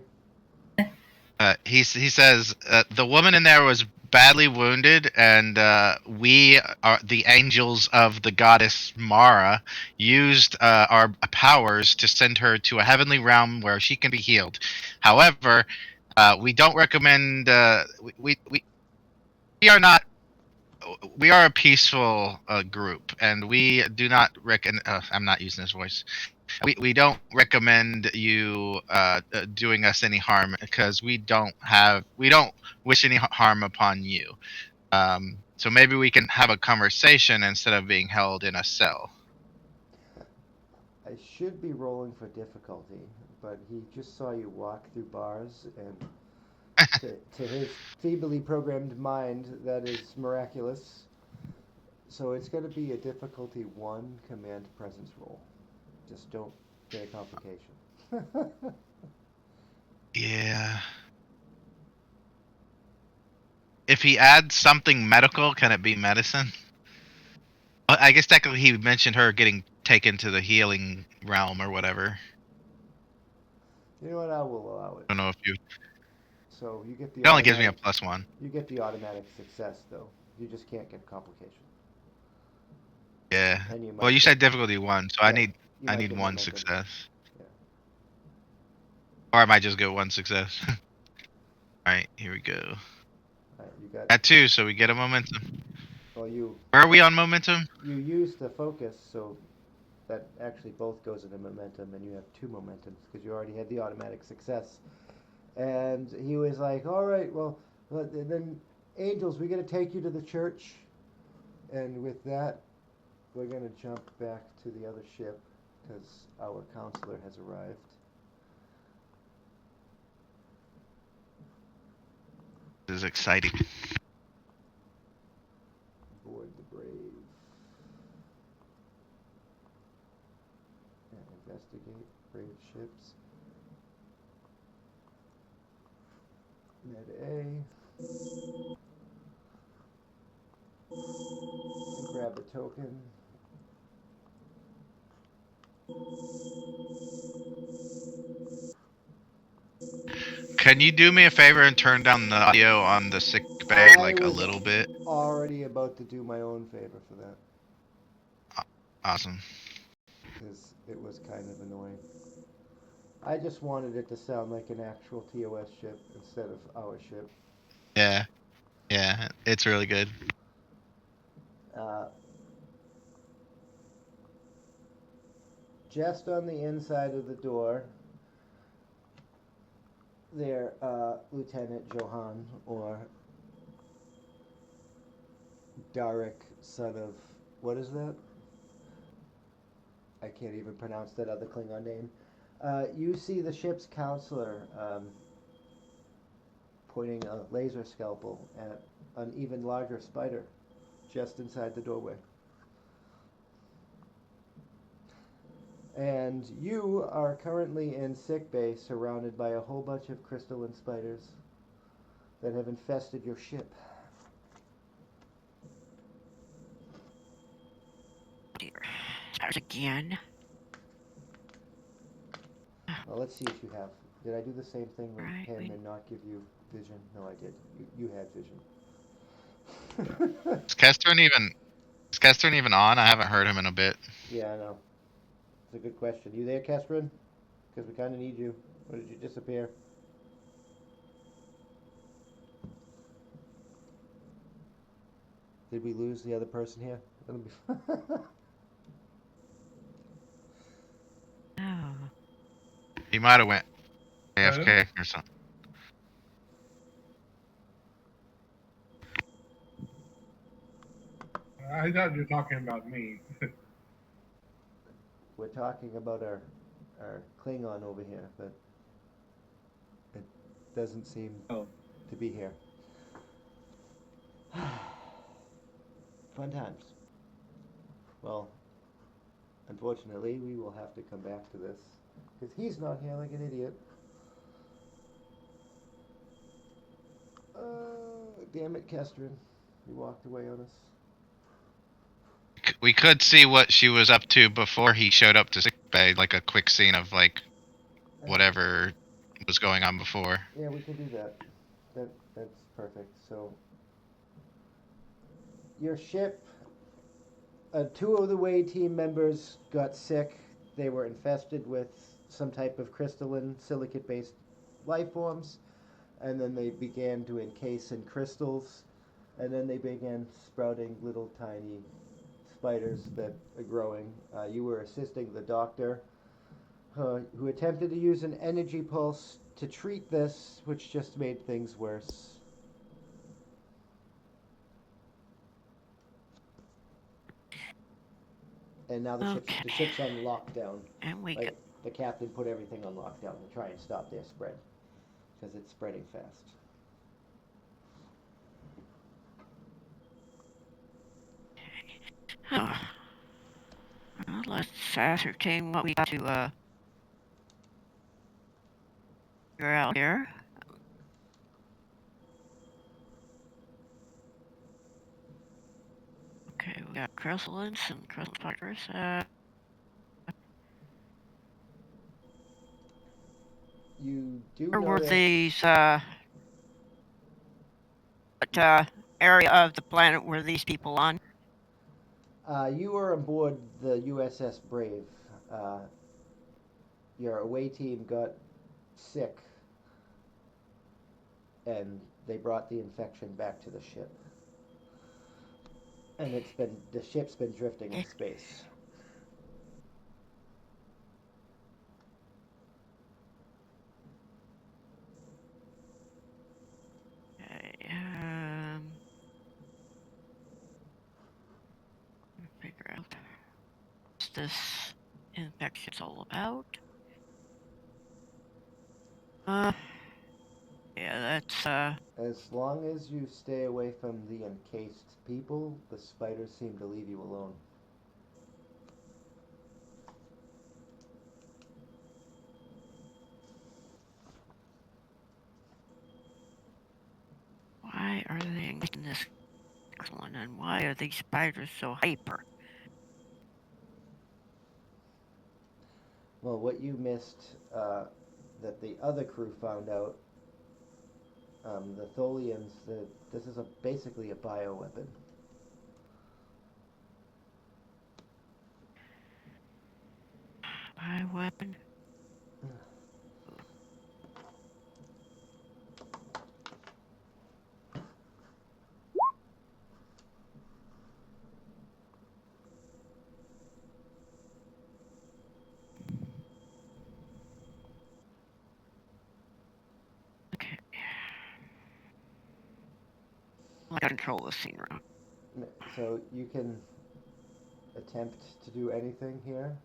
He says the woman in there was badly wounded, and we are the angels of the goddess Mara used our powers to send her to a heavenly realm where she can be healed. However, we don't recommend. We are not. We are a peaceful group, and we do not reckon. I'm not using this voice. We don't recommend you doing us any harm because we don't wish any harm upon you. So maybe we can have a conversation instead of being held in a cell. I should be rolling for difficulty, but he just saw you walk through bars, and to his feebly programmed mind, that is miraculous. So it's going to be a difficulty 1 command presence roll. Just don't get a complication. Yeah. If he adds something medical, can it be medicine? I guess technically he mentioned her getting taken to the healing realm or whatever. You know what? I will allow it. I don't know if you. So you get the It only gives me a automatic. +1. You get the automatic success, though. You just can't get complication. Yeah. And you might Well, you get, said difficulty 1, so Yeah, I you need might get 1 momentum. success. Yeah. Or I might just get 1 success. Alright, here we go. Alright, you got. At 2, so we get a momentum. Well, you Where are we on momentum? use the focus, so that actually both goes into momentum, and you have 2 momentums because you already had the automatic success. And he was like, "All right, well, then angels, we got to take you to the church." And with that, we're gonna jump back to the other ship because our counselor has arrived. This is exciting. Board the Brave. And investigate Brave ships. Med A. And grab a token. Can you do me a favor and turn down the audio on the sick bay like a little bit? Already about to do my own favor for that Awesome. because it was kind of annoying. I just wanted it to sound like an actual TOS ship instead of our ship. Yeah. Yeah, it's really good. Just on the inside of the door, there, Lieutenant Johan, or Darik, son of, what is that? I can't even pronounce that other Klingon name. You see the ship's counselor pointing a laser scalpel at an even larger spider just inside the doorway. And you are currently in sickbay, surrounded by a whole bunch of crystalline spiders that have infested your ship. Dear. Start again. Well, let's see if you have. Did I do the same thing with Right, him we- and not give you vision? No, I did. You had vision. Is Kestern even on? I haven't heard him in a bit. Yeah, I know. It's a good question. You there, Kestrin? Because we kind of need you. Or did you disappear? Did we lose the other person here? Oh. He might have went Pardon? AFK or something. I thought you were talking about me. We're talking about our Klingon over here, but it doesn't seem Oh. to be here. Fun times. Well, unfortunately, we will have to come back to this because he's not here like an idiot. Damn it, Kestrin. He walked away on us. We could see what she was up to before he showed up to sickbay, like a quick scene of like whatever was going on before. Yeah, we can do that. That's perfect. So, your ship, two of the Way team members got sick. They were infested with some type of crystalline silicate-based life forms, and then they began to encase in crystals, and then they began sprouting little tiny spiders that are growing. You were assisting the doctor, who attempted to use an energy pulse to treat this, which just made things worse. And now the ship's on lockdown. And we Like, the captain put everything on lockdown to try and stop their spread, because it's spreading fast. Huh. Well, let's ascertain what we got to figure out here. Okay, we got crystallines and crystal spiders. You do Where know were that these, what area of the planet were these people on? you were on board the U.S.S. Brave. Your away team got sick, and they brought the infection back to the ship. And the ship's been drifting in space. Okay, figure out what this infection's all about. Yeah, that's, As long as you stay away from the encased people, the spiders seem to leave you alone. why are they making this one, and why are these spiders so hyper? Well, what you missed, that the other crew found out, the Tholians, that this is basically a bioweapon. Bioweapon? Okay. I gotta control this scene room. So you can attempt to do anything here.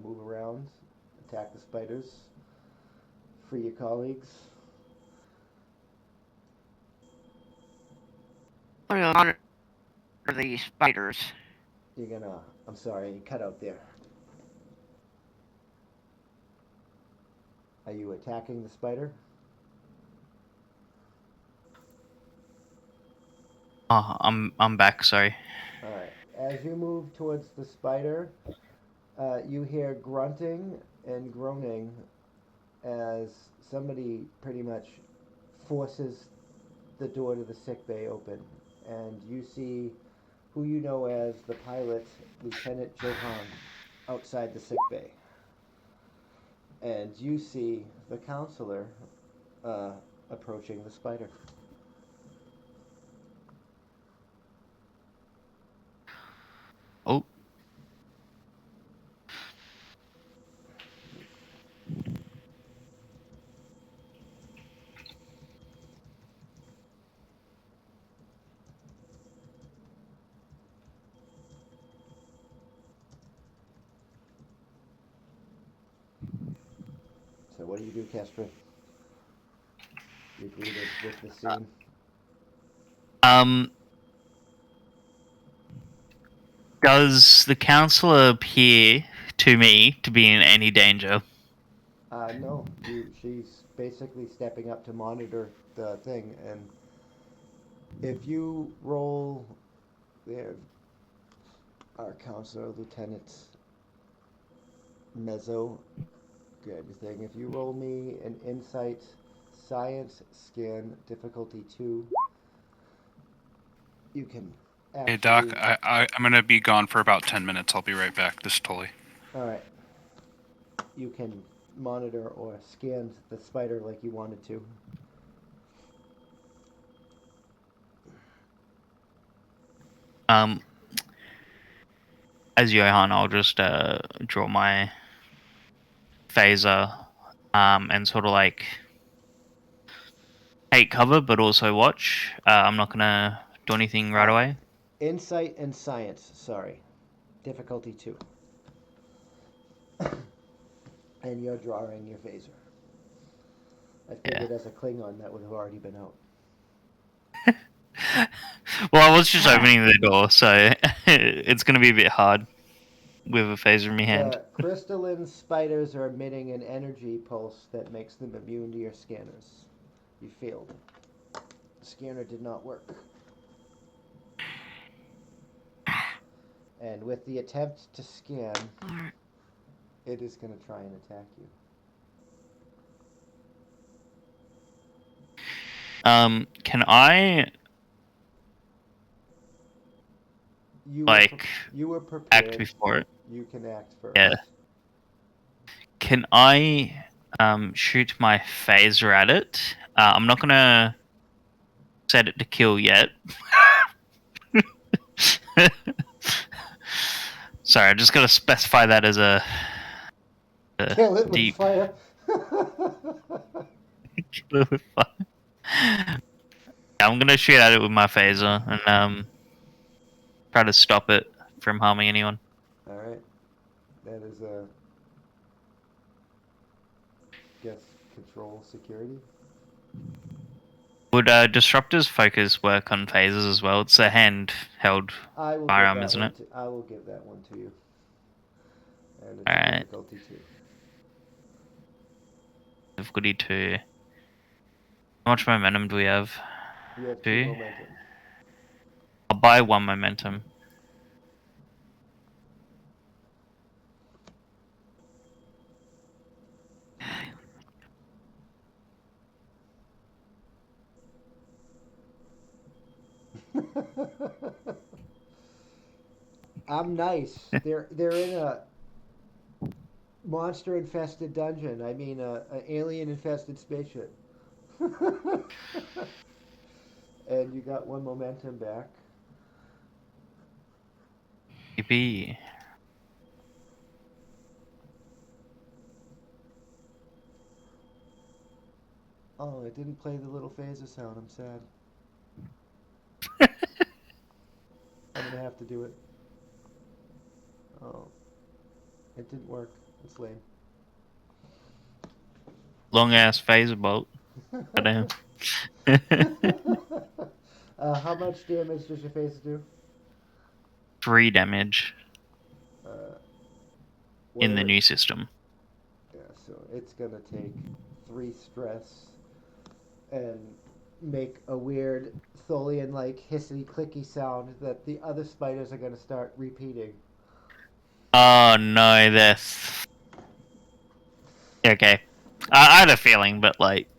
Move around, attack the spiders, free your colleagues. I'm gonna monitor these spiders. I'm sorry, you cut out there. Are you attacking the spider? I'm back. Sorry. Alright. As you move towards the spider, you hear grunting and groaning as somebody pretty much forces the door to the sickbay open. And you see who you know as the pilot, Lieutenant Johan, outside the sickbay. And you see the counselor approaching the spider. what do you do, Kestra? You agree with the scene? Does the counselor appear to me to be in any danger? No. She's basically stepping up to monitor the thing, and if you roll there, our counselor, Lieutenant Mezzo, good thing. If you roll me an insight, science scan difficulty 2, you can actually. Hey, Doc, I'm going to be gone for about 10 minutes. I'll be right back. This is Tully. All right. You can monitor or scan the spider like you wanted to. As Johan, I'll just draw my phaser and sort of like take cover, but also watch. I'm not gonna do anything right away. Insight and science, sorry. Difficulty 2. And you're drawing your phaser. I figured as a Klingon that would have already been out. Well, I was just opening the door, so it's gonna be a bit hard with a phaser in my hand. The crystalline spiders are emitting an energy pulse that makes them immune to your scanners. You failed. The scanner did not work. And with the attempt to scan, it is going to try and attack you. Can I you were prepared. act before it? You can act first. Yeah. Can I shoot my phaser at it? I'm not gonna set it to kill yet. Sorry, I just gotta specify that as a Kill it deep. with fire. Kill it with fire. I'm gonna shoot at it with my phaser and try to stop it from harming anyone. All right, that is guess control security. Would disruptor's focus work on phasers as well? It's a handheld firearm, isn't it? I will give that one to you. And it's Alright. difficulty 2. Difficulty 2. How much momentum do we have? You have 2 momentum. I'll buy 1 momentum. I'm nice. They're in a monster infested dungeon. I mean, an alien infested spaceship. And you got 1 momentum back. Yippee. Oh, it didn't play the little phaser sound. I'm sad. I'm gonna have to do it. Oh, it didn't work. It's lame. Long ass phaser bolt. Goddamn. How much damage does your phaser do? 3 damage in the new system. Yeah, so it's gonna take 3 stress and make a weird Tholian-like hissy clicky sound that the other spiders are gonna start repeating. Oh no, this. Okay. I had a feeling, but like.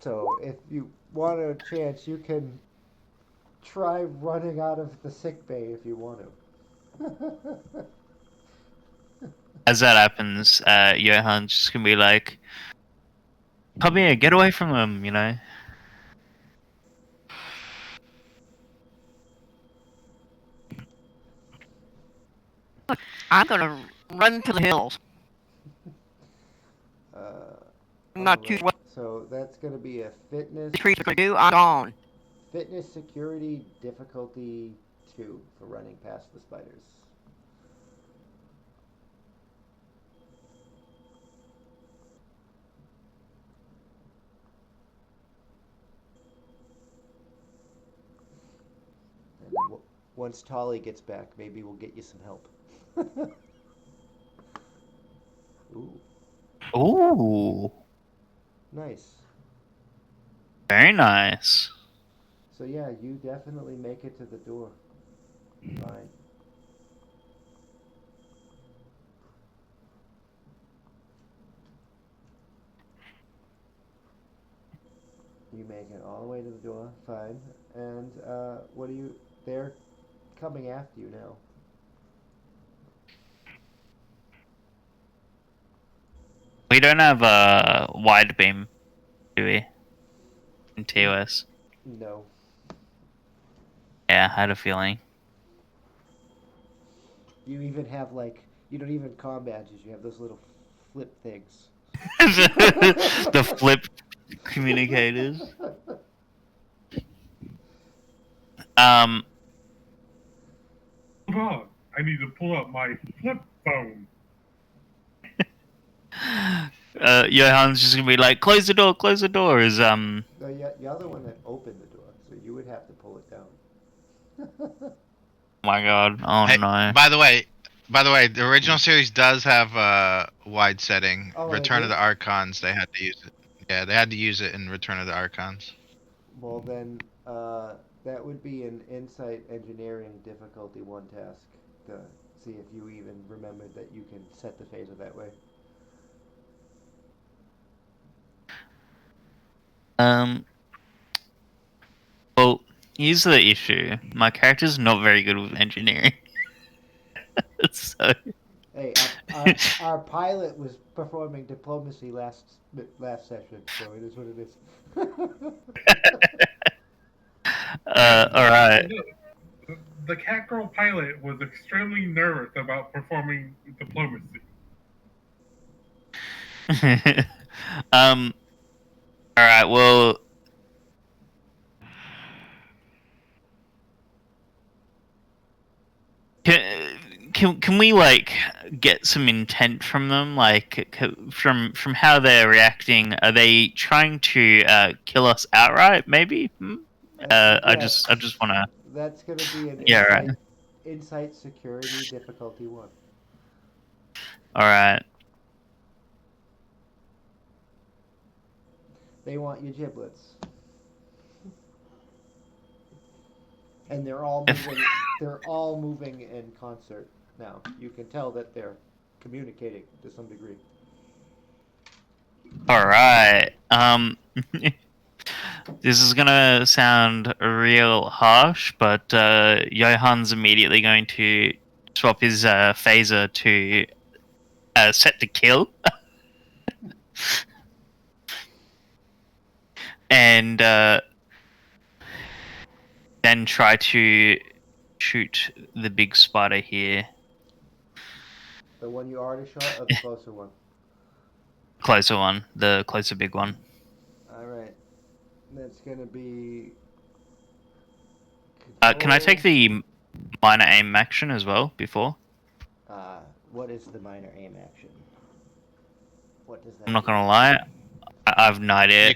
So if you want a chance, you can try running out of the sick bay if you want to. As that happens, Johan's just gonna be like, "Come here, get away from them," you know. I'm gonna run to the hills. I'm not too what So that's going to be a fitness. the trees are gonna do. I'm gone. Fitness security difficulty 2 for running past the spiders. once Tolly gets back, maybe we'll get you some help. Ooh, Ooh, nice. very nice. So yeah, you definitely make it to the door. Fine. You make it all the way to the door. Fine. And what do you? They're coming after you now. We don't have a wide beam, do we? In TOS. No. Yeah, I had a feeling. You even have like you don't even comm badges. You have those little flip things. The flip communicators. Hold on. I need to pull up my flip phone. Johan's just gonna be like, close the door, close the door. Is No, you're the one that opened the door, so you would have to pull it down. oh my god, oh Hey, no. by the way, the original series does have a wide setting. Oh, it Return of the did? Archons, they had to use it. Yeah, they had to use it in Return of the Archons. Well, then that would be an insight engineering difficulty 1 task to see if you even remembered that you can set the phaser that way. Well, here's the issue. My character's not very good with engineering. So Hey, our pilot was performing diplomacy last session, so it is what it is. alright. The Catgirl pilot was extremely nervous about performing diplomacy. Alright, well, can we like get some intent from them, like from how they're reacting? Are they trying to kill us outright? Maybe. I Yes, just want to. that's gonna be an Yeah. Right. insight security difficulty 1. All right. They want your giblets, and they're all moving. They're all moving in concert now. You can tell that they're communicating to some degree. All right. This is gonna sound real harsh, but Johan's immediately going to swap his phaser to set to kill, and then try to shoot the big spider here. The one you already shot, or the closer one? Closer one, the closer big one. All right, that's gonna be. Can I take the minor aim action as well before? What is the minor aim action? What does that? I'm not do? gonna lie, I have no idea.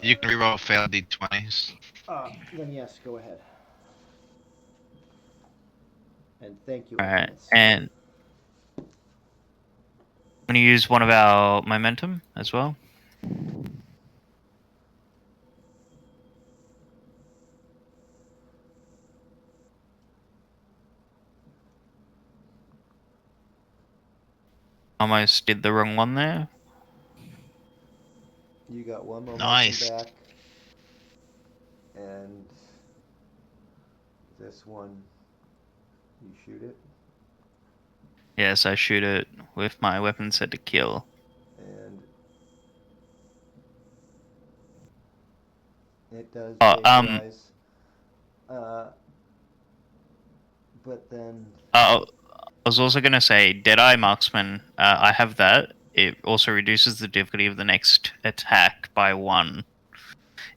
You can reroll failed d20s. Then yes, go ahead. And thank you, Alright, Alliance. and I'm gonna use one of our momentum as well. Almost did the wrong one there. You got one momentum Nice. back, and this one, you shoot it, Yes, I shoot it with my weapon set to kill. and it does Oh, vaporize. But then I was also gonna say Deadeye Marksman. I have that. It also reduces the difficulty of the next attack by 1,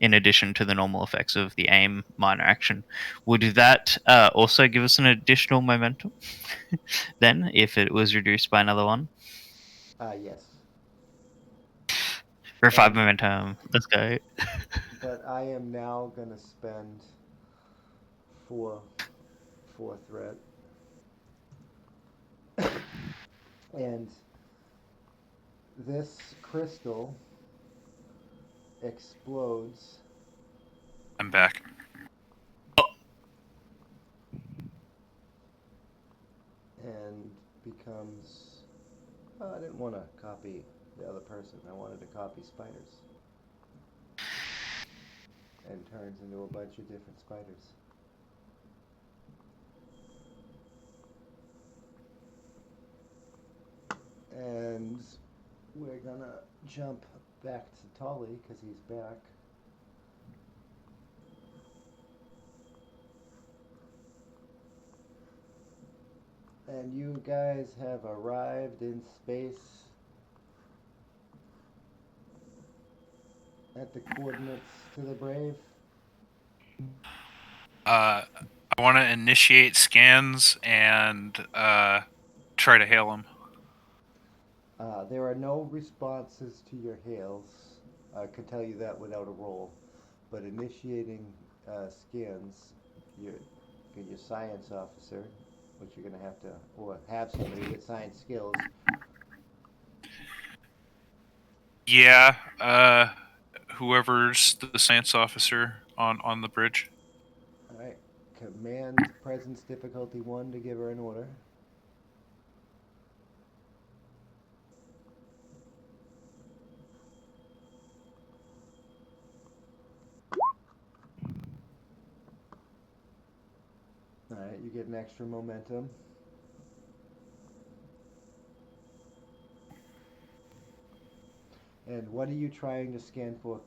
in addition to the normal effects of the aim minor action. Would that also give us an additional momentum? Then, if it was reduced by another 1? yes. For 5 And- momentum, let's go. But I am now gonna spend 4 4 threat. And this crystal explodes. I'm back. And becomes... Oh, I didn't want to copy the other person. I wanted to copy spiders. And turns into a bunch of different spiders. And we're gonna jump back to Tully because he's back. And you guys have arrived in space at the coordinates to the Brave. I want to initiate scans and try to hail him. There are no responses to your hails. I can tell you that without a roll. But initiating scans, your science officer, which you're going to have to, or have somebody with science skills. Yeah, whoever's the science officer on the bridge. All right. Command presence difficulty 1 to give her an order. All right, you get an extra momentum. And what are you trying to scan for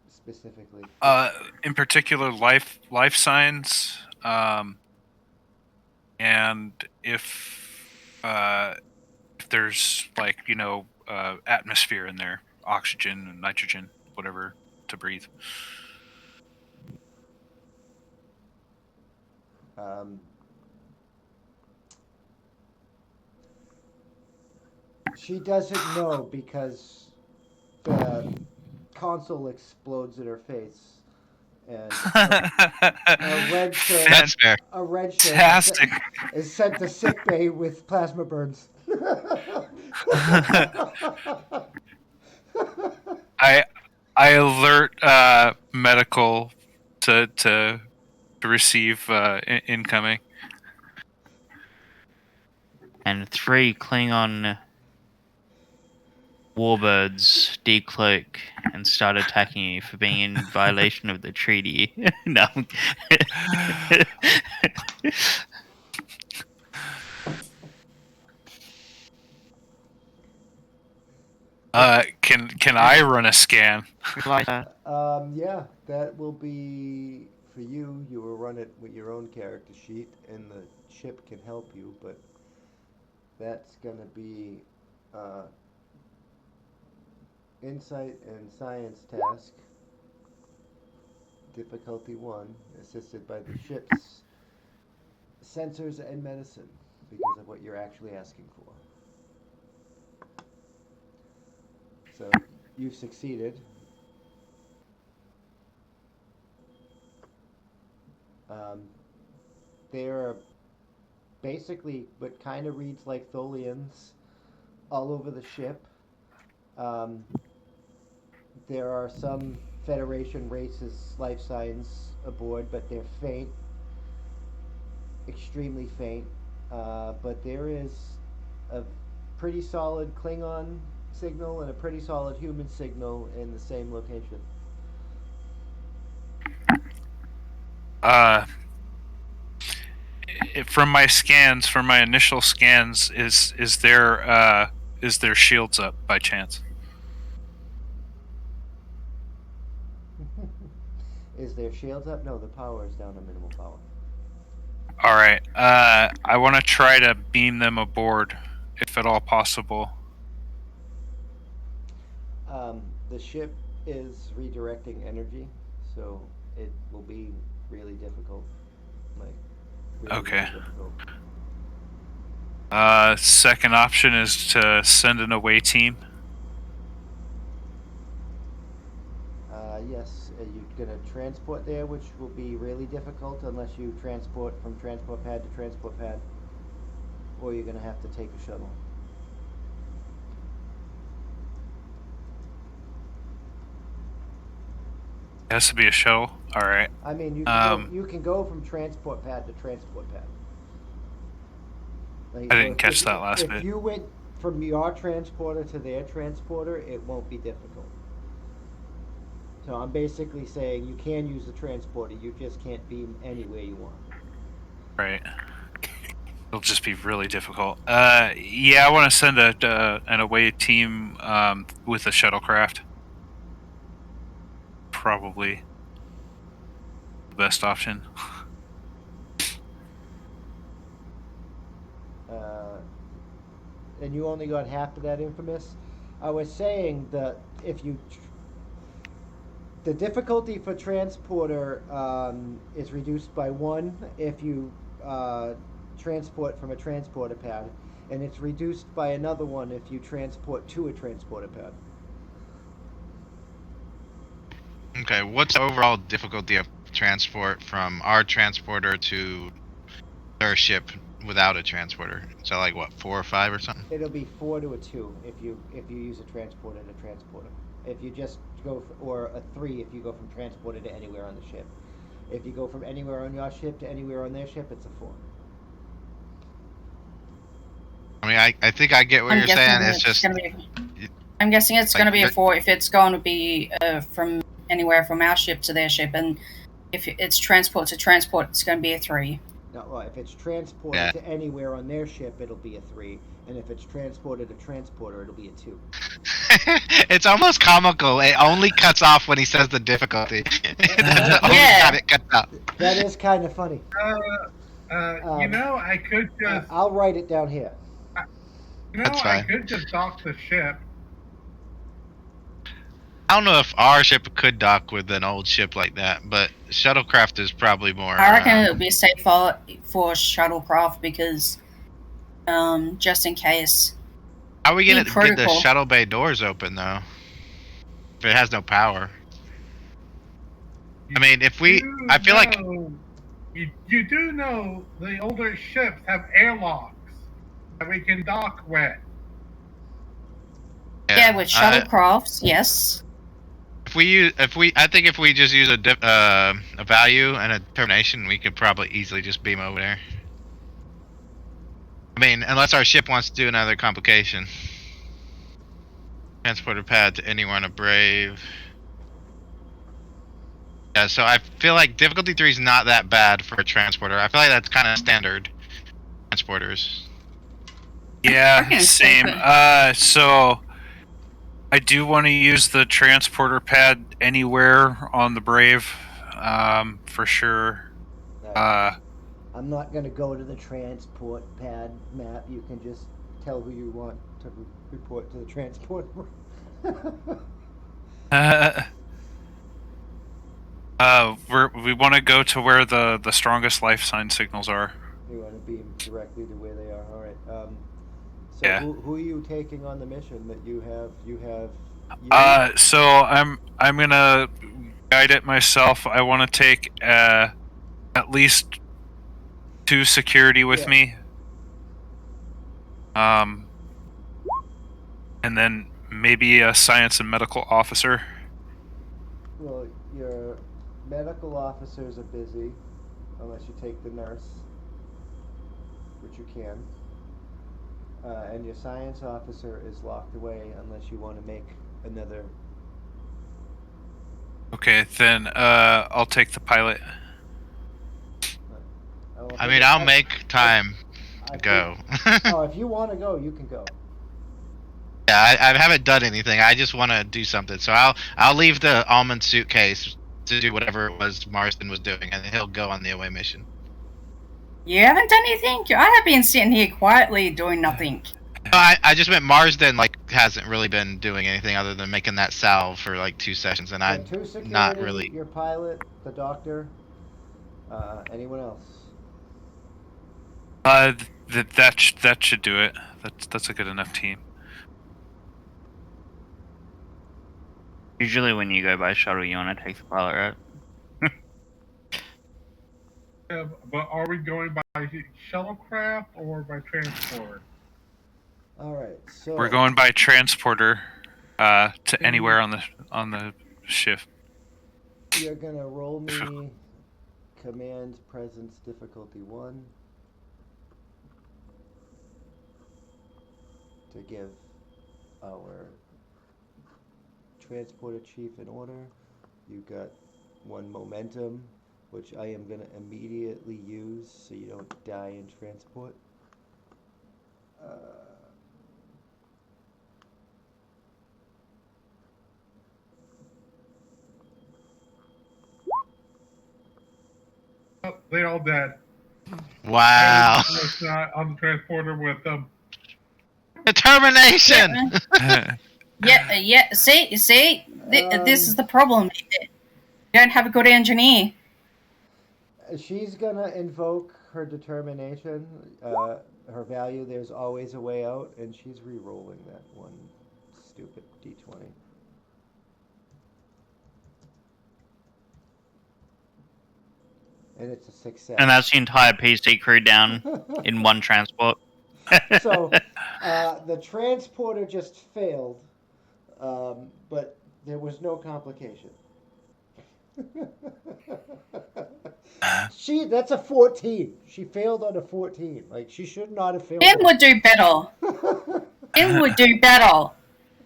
specifically? In particular, life signs, and if there's like atmosphere in there, oxygen and nitrogen, whatever to breathe. She doesn't know because the console explodes in her face, and a red shirt. That's fair. A red shirt Fantastic. is sent to sickbay with plasma burns. I alert medical to receive incoming. And 3 Klingon warbirds decloak and start attacking you for being in violation of the treaty. No. Can I run a scan? Yeah, that will be for you. You will run it with your own character sheet, and the ship can help you, but that's going to be insight and science task, difficulty 1, assisted by the ship's sensors and medicine because of what you're actually asking for. So you've succeeded. There are basically what kind of reads like Tholians all over the ship. There are some Federation races life signs aboard, but they're faint, extremely faint. But there is a pretty solid Klingon signal and a pretty solid human signal in the same location. From my scans, from my initial scans, is there shields up by chance? Is there shields up? No, the power is down to minimal power. All right. I want to try to beam them aboard, if at all possible. The ship is redirecting energy, so it will be really difficult. Okay. Really difficult. Second option is to send an away team. Yes, Are you gonna transport there, which will be really difficult unless you transport from transport pad to transport pad, or you're gonna have to take a shuttle? It has to be a shuttle. All right. I mean, you can go from transport pad to transport pad. Like, I so didn't catch that last if bit. you went from your transporter to their transporter, it won't be difficult. So I'm basically saying you can use the transporter, you just can't beam anywhere you want. Right. It'll just be really difficult. Yeah, I want to send an away team with a shuttlecraft. Probably the best option. And you only got half of that, Infamous. I was saying that if you the difficulty for transporter is reduced by 1 if you transport from a transporter pad, and it's reduced by another 1 if you transport to a transporter pad. Okay, what's the overall difficulty of transport from our transporter to their ship without a transporter? So like what, 4 or 5 or something? It'll be 4 to a 2 if you use a transporter to transporter. If you just go or a 3 if you go from transporter to anywhere on the ship. If you go from anywhere on your ship to anywhere on their ship, it's a 4. I mean, I think I get what you're saying. It's just I'm guessing it's like, going to be a 4 if it's going to be from anywhere from our ship to their ship, and if it's transport to transport, it's going to be a 3. No, well, if it's transported to anywhere on their ship, it'll be a 3, and if it's transported to transporter, it'll be a 2. it's almost comical. It only cuts off when he says the difficulty. That's the only time it cuts out. That is kind of funny. I could just. I'll write it down here. That's fine. I could just dock the ship. I don't know if our ship could dock with an old ship like that, but shuttlecraft is probably more. I reckon it'll be safer for shuttlecraft because, just in case. How are we gonna get the shuttle bay doors open though? If it has no power. I mean, if we, I feel like you do know the older ships have airlocks that we can dock with. Yeah, with shuttlecrafts, yes. I think if we just use a value and a determination, we could probably easily just beam over there. I mean, unless our ship wants to do another complication. Transporter pad to anywhere on a Brave. Yeah, so I feel like difficulty 3 is not that bad for a transporter. I feel like that's kind of standard transporters. Yeah, same. So I do want to use the transporter pad anywhere on the Brave, for sure. I'm not going to go to the transport pad map. You can just tell who you want to report to the transport. We want to go to where the strongest life sign signals are. You want to beam directly to where they are. All right. So yeah. Who are you taking on the mission that you have? So I'm gonna guide it myself. I want to take at least 2 security with me. And then maybe a science and medical officer. Well, your medical officers are busy, unless you take the nurse, which you can. And your science officer is locked away unless you want to make another. Okay, then I'll take the pilot. I mean, I'll make time to go. If you want to go, you can go. Yeah, I haven't done anything. I just want to do something. So I'll leave the almond suitcase to do whatever it was Marston was doing, and he'll go on the away mission. You haven't done anything? I have been sitting here quietly doing nothing. No, I just meant Marsden hasn't really been doing anything other than making that salve for 2 sessions, and I'm not really. Your pilot, the doctor, anyone else? That should do it. That's a good enough team. Usually when you go by shuttle, you want to take the pilot route. But are we going by shuttlecraft or by transport? All right, so We're going by transporter to anywhere on the ship. you're gonna roll me command presence difficulty 1 to give our transporter chief an order. You got 1 momentum, which I am gonna immediately use so you don't die in transport. Oh, they all dead. Wow. Was not on the transporter with them. Determination. Yeah. See, this is the problem. You don't have a good engineer. She's gonna invoke her determination, her value. There's always a way out, and she's re-rolling that one stupid d20. And it's a success. And that's the entire PC crew down in one transport. So the transporter just failed, but there was no complication. That's a 14. She failed on a 14. Like, she should not have failed. Tim would do better. Tim would do better.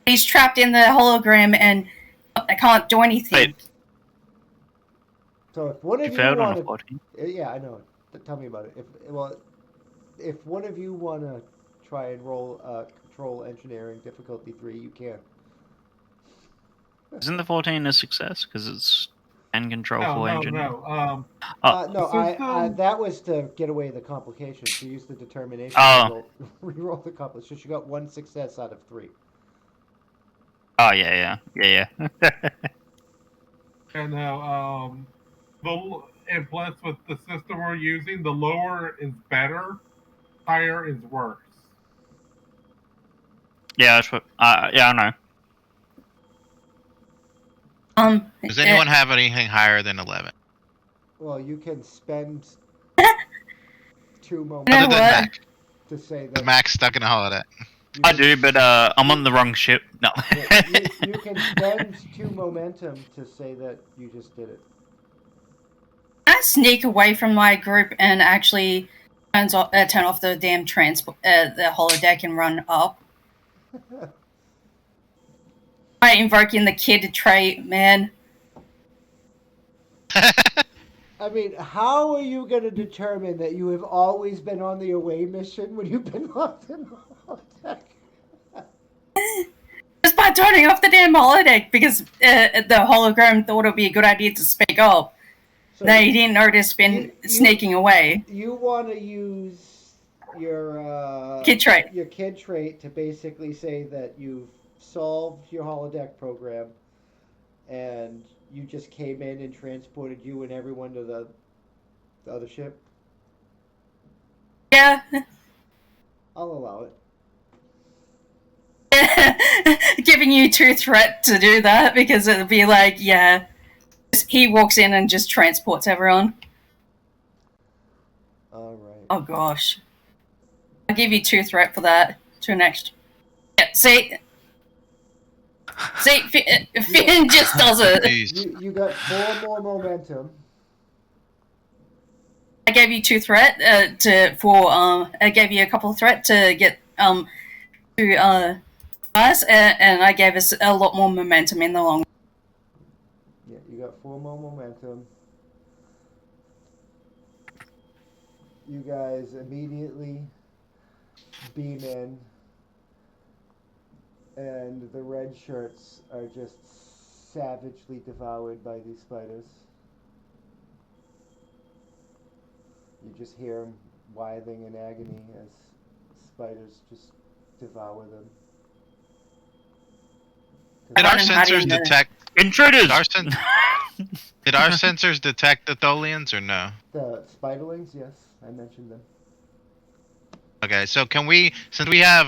He's trapped in the hologram and I can't do anything. Wait. So if one of You you failed on a want 14. yeah, I know. Tell me about it. If one of you want to try and roll control engineering difficulty 3, you can. Isn't the 14 a success? Because it's and control for engineer. No. No, that was to get away the complications. She used the determination to re-roll the complications. So she got 1 success out of 3. Oh, yeah. And and plus with the system we're using, the lower is better, higher is worse. Yeah, that's what. Yeah, I know. Does anyone have anything higher than 11? Well, you can spend 2 know moments Mac. to say The that. Mac's stuck in a holodeck. I do, but I'm on the wrong ship. No. You can spend 2 momentum to say that you just did it. I sneak away from my group and actually turn off the damn the holodeck and run up. By invoking the kid trait, man. I mean, how are you going to determine that you have always been on the away mission when you've been locked in the holodeck? Just by turning off the damn holodeck, because the hologram thought it would be a good idea to speak up. So they didn't notice been sneaking away. You want to use your kid trait. Your kid trait to basically say that you've solved your holodeck program, and you just came in and transported you and everyone to the other ship. Yeah. I'll allow it. Giving you 2 threat to do that, because it'll be like, yeah, he walks in and just transports everyone. All right. Oh gosh, I'll give you 2 threat for that. 2 next. Yeah, see, Finn just does it. You got 4 more momentum. I gave you 2 threat I gave you a couple of threat to get to us, and I gave us a lot more momentum in the long run. Yeah, you got 4 more momentum. You guys immediately beam in, and the red shirts are just savagely devoured by these spiders. You just hear them writhing in agony as spiders just devour them. Did our sensors detect intruders? Did our sensors detect the Tholians or no? The spiderlings, yes, I mentioned them. Okay, so can we, since we have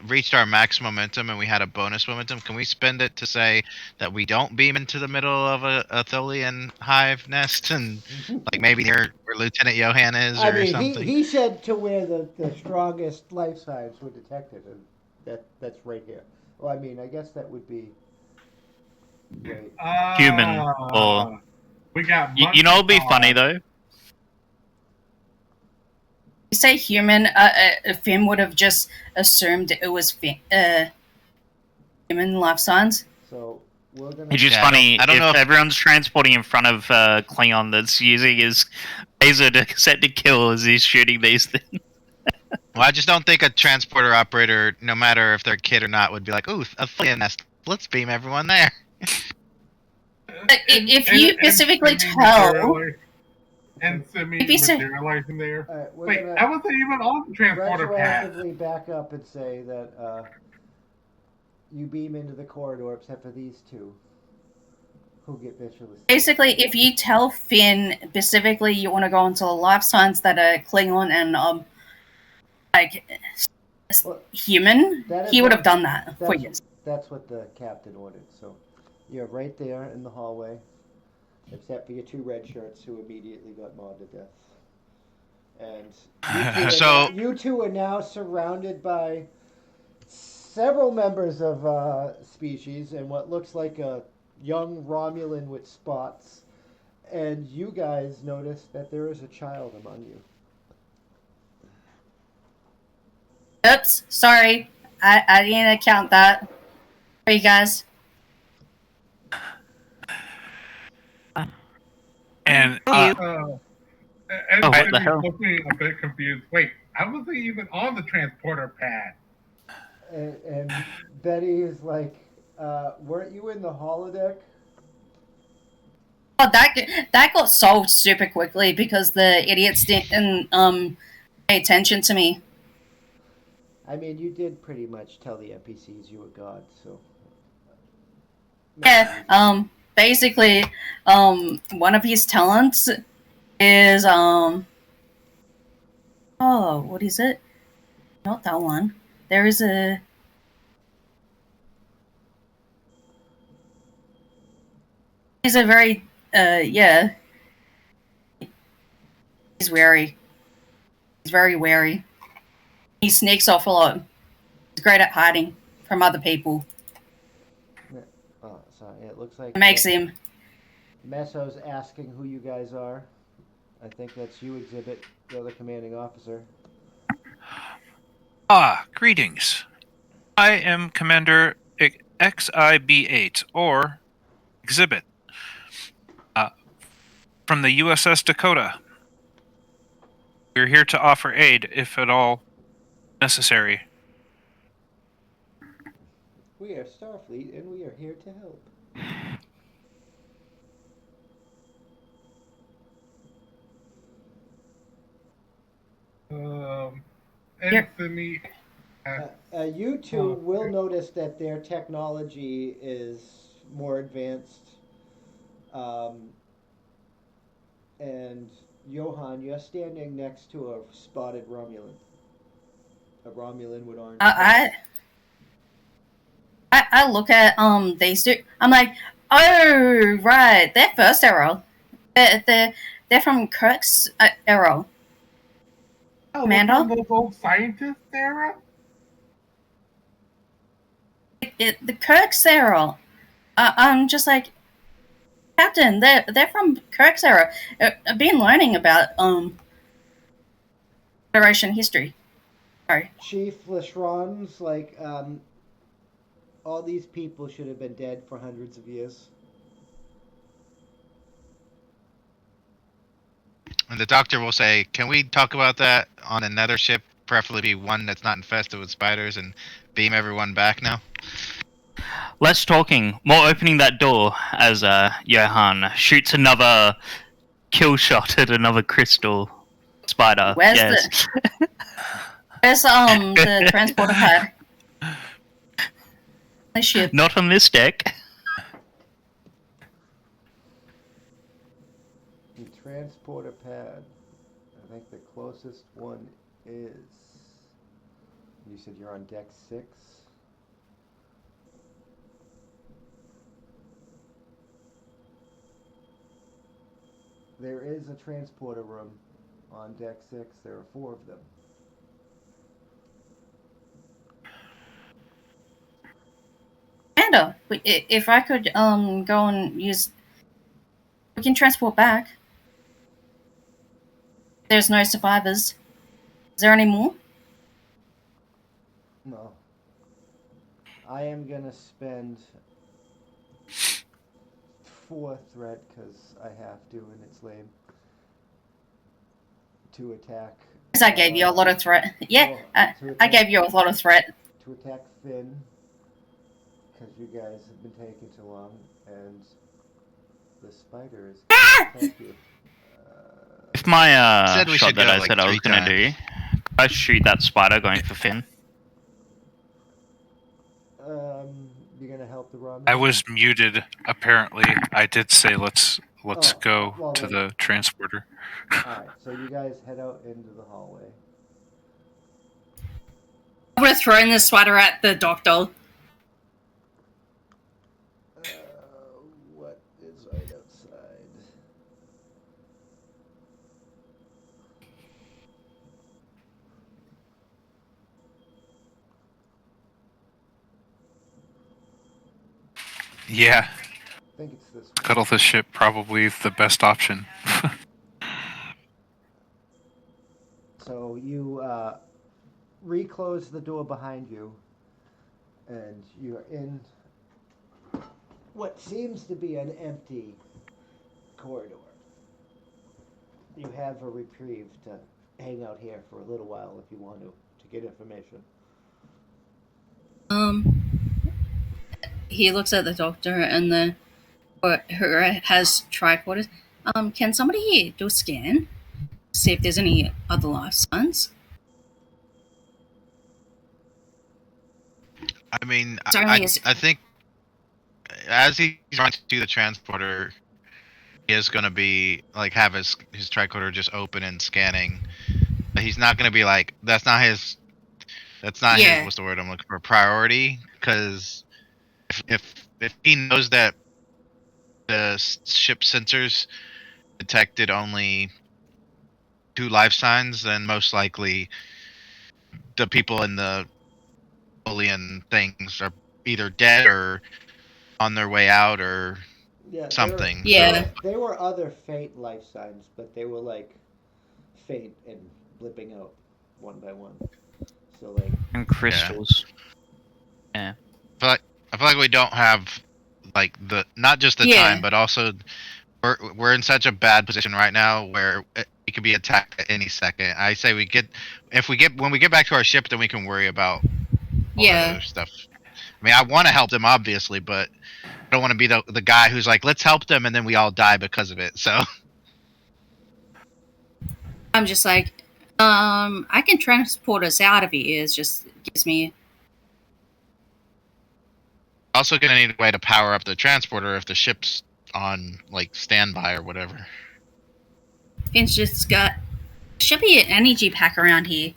reached our max momentum and we had a bonus momentum, can we spend it to say that we don't beam into the middle of a Tholian hive nest and like maybe near where Lieutenant Johan is I or mean, something? he said to where the strongest life signs were detected, and that's right here. Well, I mean, I guess that would be right. Human, or We got you know, it'd be funny though. You say human, Finn would have just assumed it was human life signs. So we're gonna. It's just Yeah, funny I don't if know if- everyone's transporting in front of Klingon that's using his laser to set to kill as he's shooting these things. Well, I just don't think a transporter operator, no matter if they're a kid or not, would be like, "Ooh, a Tholian nest. Let's beam everyone there." If you specifically tell, and semi If you say- materializing there. All right, we're Wait, gonna I wasn't even on the transporter pad. retroactively back up and say that you beam into the corridor except for these two who get visually. basically, if you tell Finn specifically you want to go into the life signs that are Klingon and like Well, human, that is he would what- have done that for you. That's what the captain ordered. So you're right there in the hallway, except for your two red shirts who immediately got mauled to death. And So- you two are now surrounded by several members of species and what looks like a young Romulan with spots. And you guys notice that there is a child among you. Oops, sorry, I didn't account that for you guys. And And Oh, what the Sydney's hell? looking a bit confused. Wait, I wasn't even on the transporter pad. And Betty is like, weren't you in the holodeck? Oh, that got solved super quickly because the idiots didn't pay attention to me. I mean, you did pretty much tell the NPCs you were God, so. Yeah, basically, one of his talents is, oh, what is it? Not that one. There is a, he's a very, yeah. He's wary. He's very wary. He sneaks off a lot. He's great at hiding from other people. Oh, sorry. It looks like It makes him. Messo's asking who you guys are. I think that's you, Exhibit, the other commanding officer. greetings. I am Commander XIB8, or Exhibit, from the U.S.S. Dakota. We're here to offer aid, if at all necessary. We are Starfleet, and we are here to help. And Sydney. You two will notice that their technology is more advanced. And Johan, you're standing next to a spotted Romulan. A Romulan with orange. I look at these two. I'm like, oh right, they're first arrow. They're from Kirk's arrow. Oh, Amanda? those old scientists era? The Kirk's arrow. I'm just like, Captain. They're from Kirk's arrow. I've been learning about Federation history. Sorry. Chief Leshron's like, all these people should have been dead for hundreds of years. And the doctor will say, "Can we talk about that on another ship, preferably one that's not infested with spiders, and beam everyone back now?" Less talking, more opening that door as Johan shoots another kill shot at another crystal spider. Where's yes. the transporter pad? The ship. Not on this deck. The transporter pad. I think the closest one is You said you're on deck 6. There is a transporter room on deck 6. There are 4 of them. Amanda, if I could go and use, we can transport back. There's no survivors. Is there any more? No. I am gonna spend 4 threat because I have to, and it's lame. To attack. Because I gave you a lot of threat. Yeah, I gave you a lot of threat. To attack Finn, because you guys have been taking too long, and the spider is going to attack you. If my Said we shot should that go, I like, said I was 3 gonna do, I shoot that spider going for Finn. You're gonna help the Romulan? I was muted. Apparently, I did say let's Oh, go well to then. the transporter. Alright, so you guys head out into the hallway. I'm gonna throw in the spider at the doctor. What is right outside? Yeah, I think it's this one. cuddle the ship probably the best option. So you reclose the door behind you, and you're in what seems to be an empty corridor. You have a reprieve to hang out here for a little while if you want to get information. He looks at the doctor and who has tricorders. Can somebody here do a scan? See if there's any other life signs? I mean, Certainly I think as he's trying to do the transporter, he is going to be like have his tricorder just open and scanning. He's not going to be like that's not his Yeah. what's the word I'm looking for, priority, because if he knows that the ship sensors detected only 2 life signs, then most likely the people in the alien things are either dead or on their way out or something. There were other faint life signs, but they were like faint and blipping out one by one. So like And crystals. Yeah. I feel like we don't have like not just the time, but also we're in such a bad position right now where we could be attacked at any second. I say when we get back to our ship, then we can worry about all that other stuff. I mean, I want to help them obviously, but I don't want to be the guy who's like, let's help them, and then we all die because of it. So I'm just like, I can transport us out of here. It just gives me. also gonna need a way to power up the transporter if the ship's on like standby or whatever. Finn's just got should be an energy pack around here.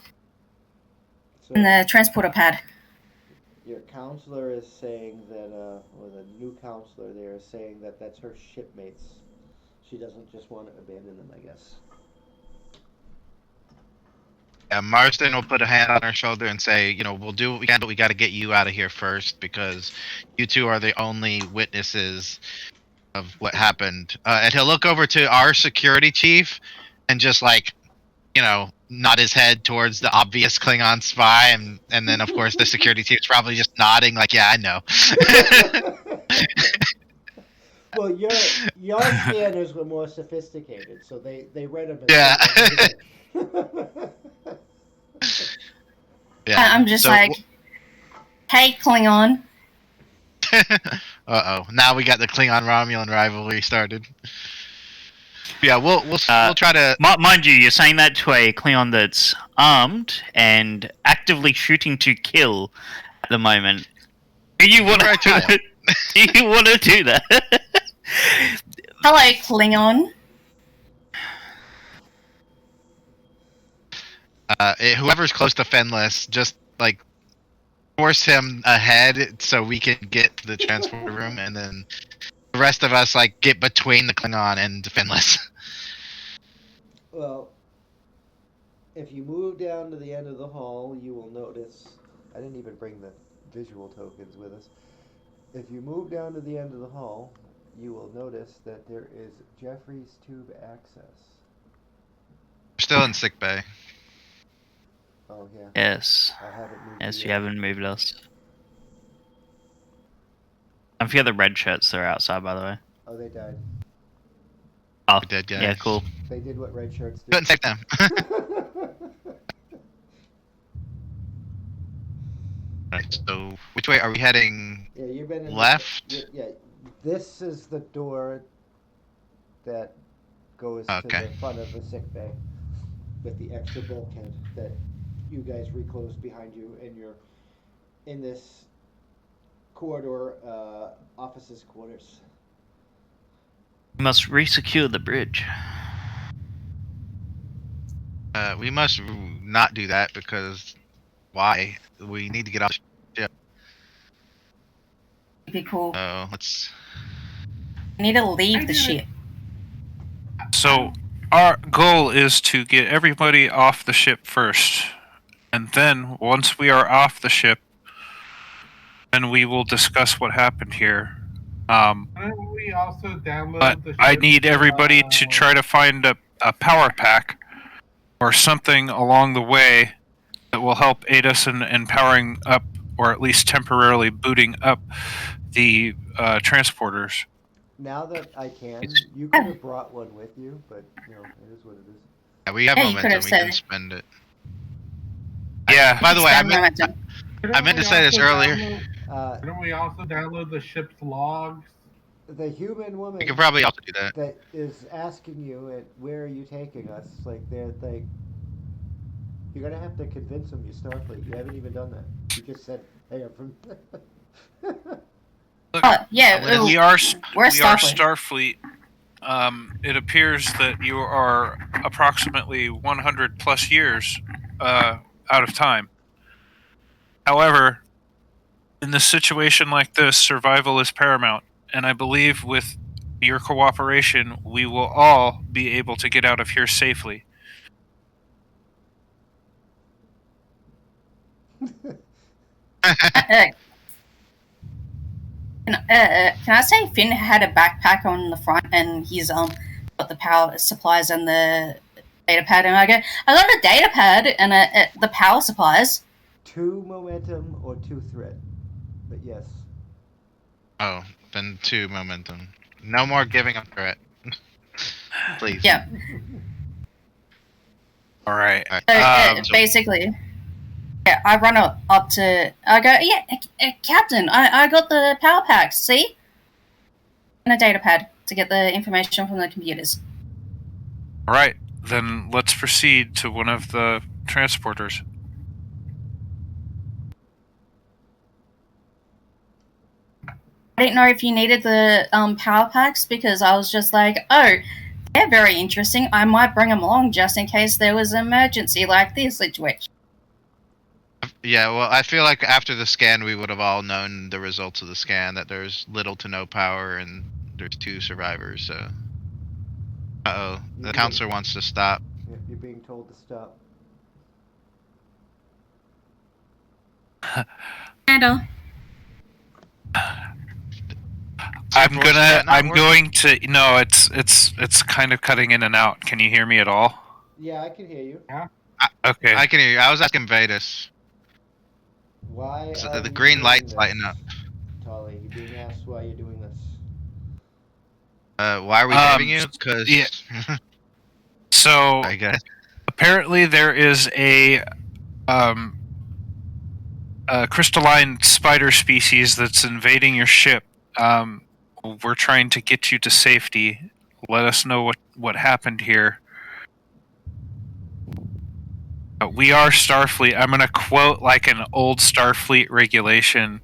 So in the transporter pad. Your counselor is saying that, or the new counselor there is saying that that's her shipmates. She doesn't just want to abandon them, I guess. Yeah, Marston will put a hand on her shoulder and say, we'll do what we can, but we got to get you out of here first because you two are the only witnesses of what happened. And he'll look over to our security chief and just like, nod his head towards the obvious Klingon spy, and then of course the security chief's probably just nodding like, yeah, I know. Well, your scanners were more sophisticated, so they read them. Yeah. Yeah. I'm just hey, Klingon. Now we got the Klingon Romulan rivalry started. Yeah, we'll try to. Mind you, you're saying that to a Klingon that's armed and actively shooting to kill at the moment. Do you want to? Do you want to do that? Hello, Klingon. Whoever's close to Fenless, just like force him ahead so we can get to the transporter room, and then the rest of us like get between the Klingon and the Finless. Well, if you move down to the end of the hall, you will notice. I didn't even bring the visual tokens with us. If you move down to the end of the hall, you will notice that there is Jeffrey's tube access. We're still in sick bay. Oh yeah. Yes. I haven't moved Yes, you you yet. haven't moved us. Don't forget the red shirts that are outside, by the way. Oh, they died. Oh, We're dead guys. yeah, cool. They did what red shirts do. Couldn't save them. Alright, so which way are we heading? Yeah, you've been in Left? yeah, this is the door that goes Okay. to the front of the sick bay with the extra bulkhead that you guys reclosed behind you, and you're in this corridor, officers' quarters. We must re-secure the bridge. We must not do that because why? We need to get off the ship. It'd be cool. Let's. We need to leave the ship. So our goal is to get everybody off the ship first, and then once we are off the ship, then we will discuss what happened here. Didn't we also download But the I ship, need everybody to try to find a power pack or something along the way that will help aid us in powering up, or at least temporarily booting up the transporters. Now that I can, you could have brought one with you, but you know, it is what it is. Yeah, we have Yeah, you could momentum. have We said can it. spend it. Yeah. By the way, I Spend meant momentum. to say this earlier. Didn't we also download the ship's logs? The human woman We could probably also do that. that is asking you, where are you taking us? Like, they're like, you're gonna have to convince them you're Starfleet. You haven't even done that. You just said, "Hey, I'm from." Oh, yeah, We are we're Starfleet. It appears that you are approximately 100 plus years out of time. However, in a situation like this, survival is paramount, and I believe with your cooperation, we will all be able to get out of here safely. Can I say Finn had a backpack on the front and he's got the power supplies and the data pad, and I got a data pad and the power supplies. 2 momentum or 2 threat, but yes. Oh, then 2 momentum. No more giving up threat. Please. Yeah. All right. So basically, yeah, I run up to. I go, yeah, Captain, I got the power packs. See, and a data pad to get the information from the computers. All right. Then let's proceed to one of the transporters. I didn't know if you needed the power packs because I was just like, oh, they're very interesting. I might bring them along just in case there was an emergency like this situation. Yeah, well, I feel like after the scan, we would have all known the results of the scan, that there's little to no power and there's 2 survivors, so. Uh-oh, the counselor wants to stop. Yep, you're being told to stop. Randall. I'm going to. No, it's kind of cutting in and out. Can you hear me at all? Yeah, I can hear you. Okay. I can hear you. I was asking Vedas. Why So are the you green doing light's this, lighting up. Tolly, you're being asked why you're doing this. Why are we saving you? Because. Yeah. So I guess. apparently there is a crystalline spider species that's invading your ship. We're trying to get you to safety. Let us know what happened here. We are Starfleet. I'm going to quote like an old Starfleet regulation,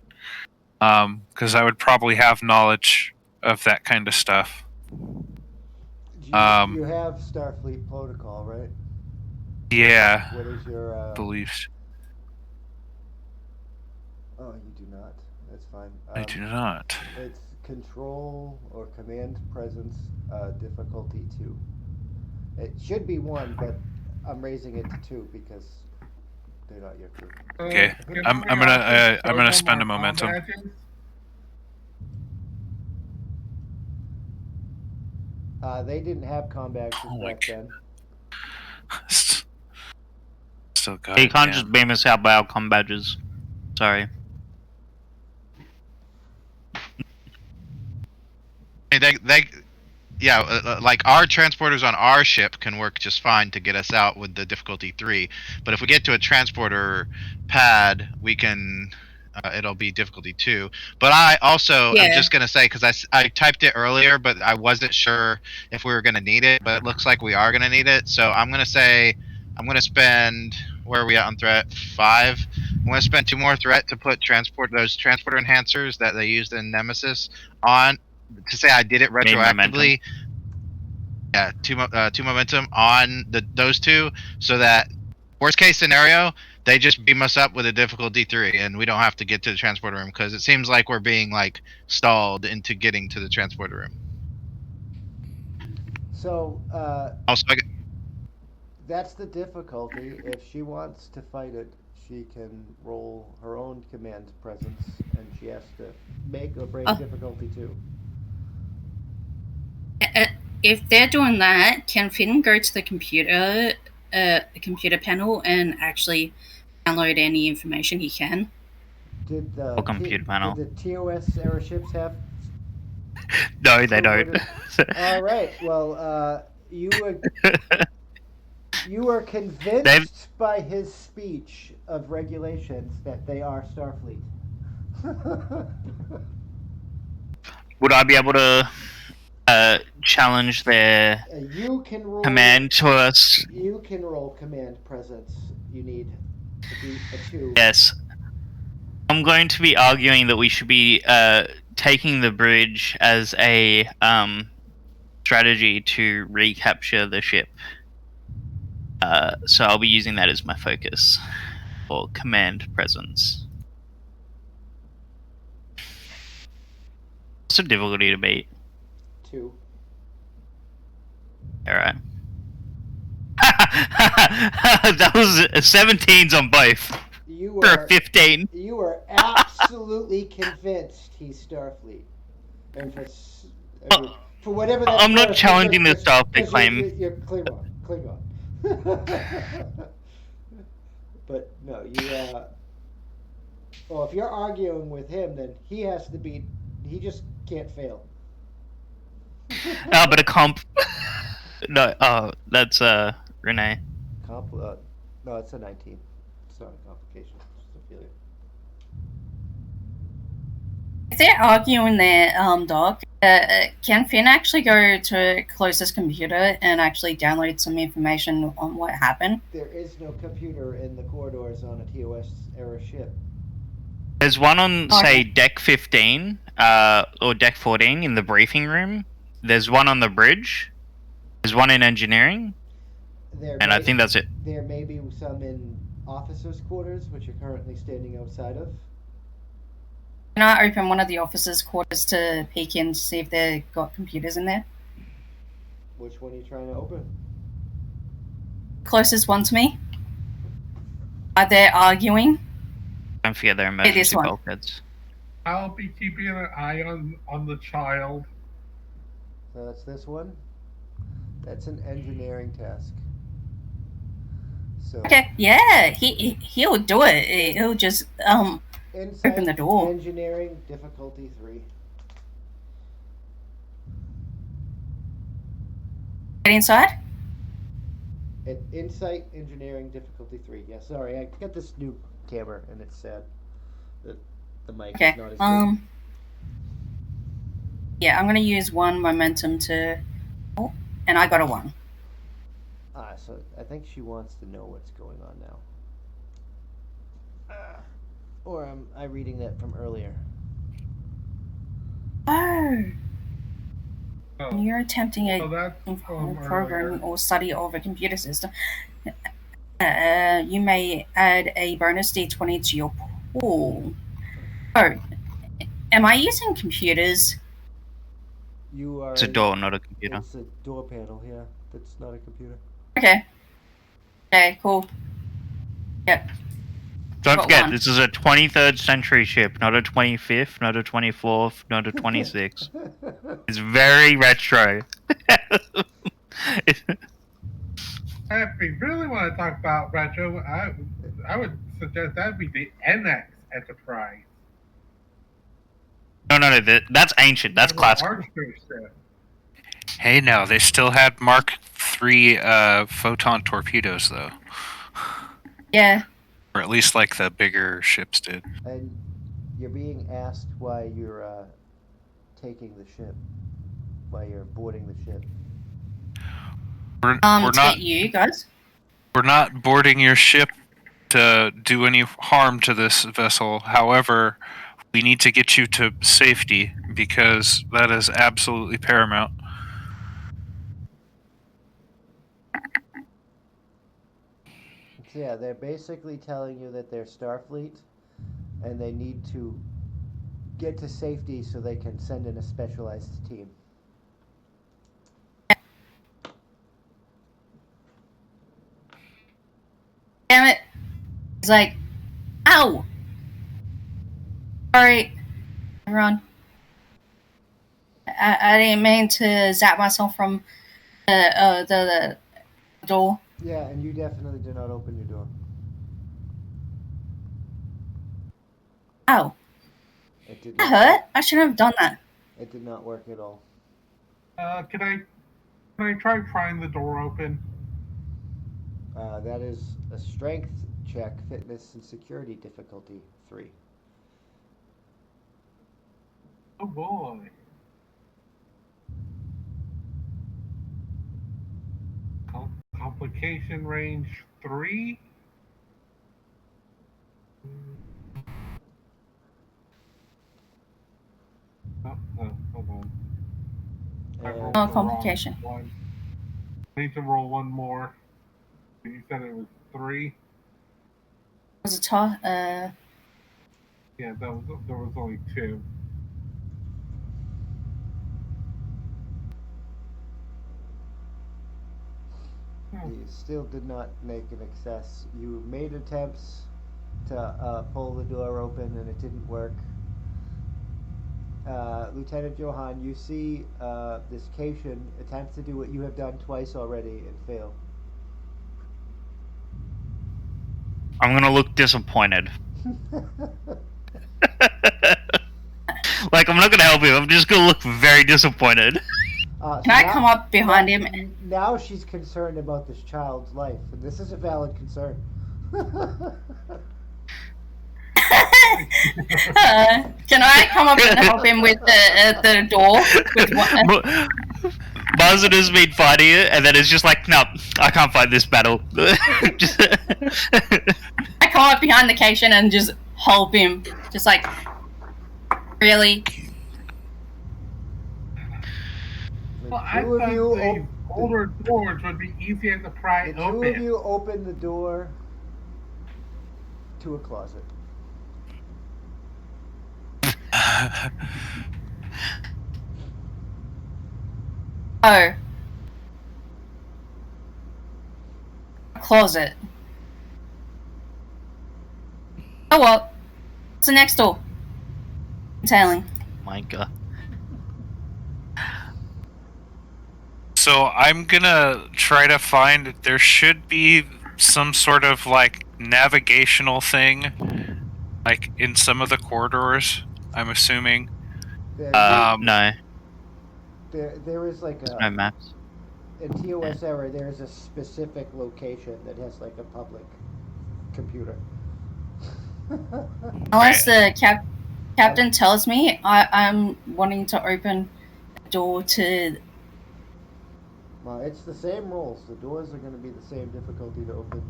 because I would probably have knowledge of that kind of stuff. You have Starfleet protocol, right? Yeah. What is your beliefs? Oh, you do not. That's fine. I do not. It's control or command presence, difficulty 2. It should be 1, but I'm raising it to 2 because they're not your crew. Okay, Can I'm we gonna also I'm show gonna them spend a our comm momentum. badges? They didn't have comm badges Oh my back then. Still got You it. can't just beam us out by our comm badges. Sorry. I mean, like our transporters on our ship can work just fine to get us out with the difficulty 3, but if we get to a transporter pad, we can. It'll be difficulty 2. But I also am Yeah. just gonna say because I typed it earlier, but I wasn't sure if we were gonna need it. But it looks like we are gonna need it. So I'm gonna say I'm gonna spend. Where are we at on threat 5? I'm gonna spend 2 more threat to put those transporter enhancers that they used in Nemesis on to say I did it Gain momentum. retroactively. Yeah, two momentum on those two, so that worst case scenario, they just beam us up with a difficulty 3, and we don't have to get to the transporter room because it seems like we're being like stalled into getting to the transporter room. So, Also, that's the difficulty. If she wants to fight it, she can roll her own command presence, and she has to make or break Oh. difficulty 2. If they're doing that, can Finn go to the computer panel and actually download any information he can? Did Or computer panel. did the TOS era ships have? No, they don't. All right. Well, you were convinced by his speech of regulations that they are Starfleet. Would I be able to challenge their You can roll command to us? You can roll command presence. You need to beat a 2. Yes. I'm going to be arguing that we should be taking the bridge as a strategy to recapture the ship. So I'll be using that as my focus for command presence. What's the difficulty to beat? 2. Alright. That was 17s on both. You For are a 15. You are absolutely convinced he's Starfleet, and for whatever that's I'm not worth, challenging the because Starfleet claim. You're Klingon. But no, well, if you're arguing with him, then he has to be. He just can't fail. But a comp. No, that's Renee. No, it's a 19. It's not a complication. It's just a failure. If they're arguing there, Doc, can Finn actually go to closest computer and actually download some information on what happened? There is no computer in the corridors on a TOS era ship. There's one on, say, deck 15 or deck 14 in the briefing room. There's one on the bridge. There's one in engineering. I think that's it. There may be some in officers' quarters, which you're currently standing outside of. Can I open one of the officers' quarters to peek in to see if they've got computers in there? Which one are you trying to open? Closest one to me. Are they arguing? Don't forget their emergency bulkheads. I'll be keeping an eye on the child. So that's this one. That's an engineering task. So okay, yeah, he'll do it. He'll just open the door. Engineering difficulty 3. Get inside. Insight engineering difficulty 3. Yeah, sorry, I got this new camera and it's sad that the mic is not as good. Yeah, I'm gonna use 1 momentum to. Oh, and I got a 1. So I think she wants to know what's going on now. Or am I reading that from earlier? Oh. When you're attempting a programming or study of a computer system, you may add a bonus d20 to your pool. Oh, am I using computers? You are. It's a door, not a computer. It's a door panel. Yeah, that's not a computer. Okay. Okay, cool. Yep. Don't Got forget, one. this is a 23rd century ship, not a 25th, not a 24th, not a 26th. It's very retro. If we really want to talk about retro, I would suggest that'd be the NX Enterprise. No, that's ancient. That's The classical. Archer ship. Hey, now they still had Mark III photon torpedoes, though, Yeah. or at least like the bigger ships did. And you're being asked why you're taking the ship, why you're boarding the ship. We're To not get you guys. we're not boarding your ship to do any harm to this vessel. However, we need to get you to safety because that is absolutely paramount. So yeah, they're basically telling you that they're Starfleet, and they need to get to safety so they can send in a specialized team. Damn it. He's like, ow! Sorry, everyone. I didn't mean to zap myself from the door. Yeah, and you definitely did not open your door. Ow. It did That not. hurt. I shouldn't have done that. It did not work at all. Can I try prying the door open? That is a strength check, fitness, and security difficulty 3. Oh boy. Complication range 3. Oh, hold on. I rolled And No the complication. wrong one. I need to roll one more. You said it was 3. Was it tough? Yeah, there was only 2. you still did not make an excess. You made attempts to pull the door open, and it didn't work. Lieutenant Johan, you see this Cation attempts to do what you have done twice already and fail. I'm gonna look disappointed. Like, I'm not gonna help him. I'm just gonna look very disappointed. Can I come up behind him? Now she's concerned about this child's life, and this is a valid concern. Can I come up and help him with the door? With Buzzard has been fighting it, and then it's just like, no, I can't fight this battle. Just- I come up behind the Cation and just help him. Just like, really? Well, I thought the older doors would be easier to pry The open. two of you open the door to a closet. Oh. A closet. Oh well. What's the next door? Entailing. My God. So I'm gonna try to find. There should be some sort of like navigational thing, like in some of the corridors. I'm assuming. No, There is like there's a no maps. in TOS error. There is a specific location that has like a public computer. Unless the captain tells me, I'm wanting to open a door to. Well, it's the same rules. The doors are going to be the same difficulty to open.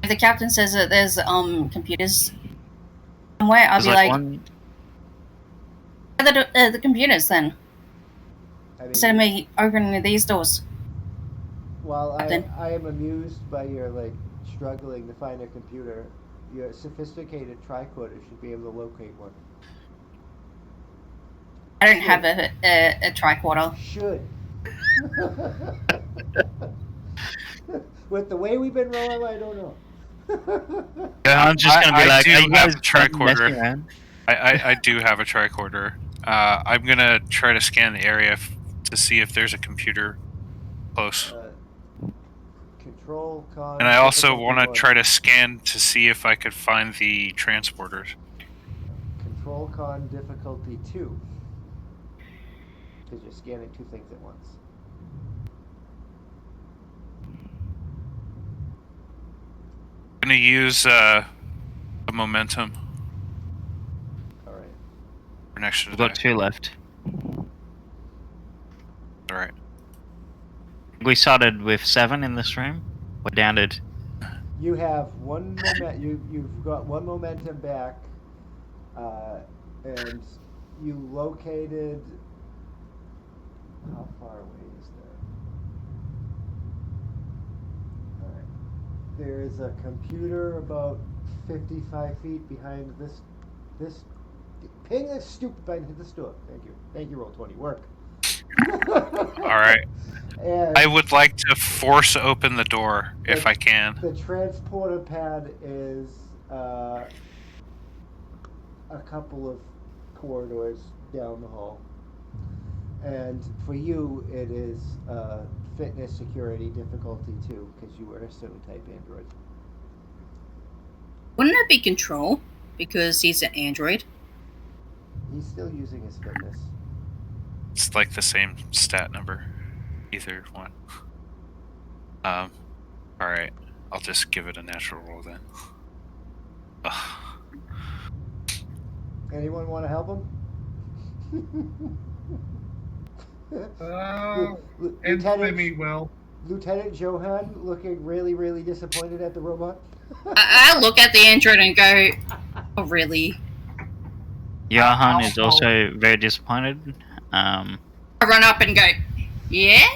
If the captain says that there's computers somewhere, I'll There's be like, one. the computers then. I mean, Instead of me opening these doors. while Captain. I am amused by your like struggling to find a computer, your sophisticated tricorder should be able to locate one. I don't have a tricorder. Should. With the way we've been rolling, I don't know. I'm just gonna be I like, do are you have guys a tricorder. messing around? I do have a tricorder. I'm gonna try to scan the area to see if there's a computer close. Control con. And I also difficulty want to 1. try to scan to see if I could find the transporters. Control con difficulty 2. Because you're scanning 2 things at once. I'm gonna use a momentum. All right. For next We've got 2 left. All right. We started with 7 in this room. We're down to. You have one you've got 1 momentum back, and you located. How far away is that? All right. There is a computer about 55 feet behind this. Ping this stupid button hit the door. Thank you. Roll 20. Work. All right. And I would like to force open the door if I can. The transporter pad is a couple of corridors down the hall. And for you, it is fitness security difficulty 2, because you are a stone type android. Wouldn't it be control? Because he's an android. He's still using his fitness. It's like the same stat number, either one. All right. I'll just give it a natural roll then. Ugh. Anyone want to help him? Lieutenant Johan looking really, really disappointed at the robot. I look at the android and go, "Oh, really?" Johan is also very disappointed. I run up and go, "Yeah."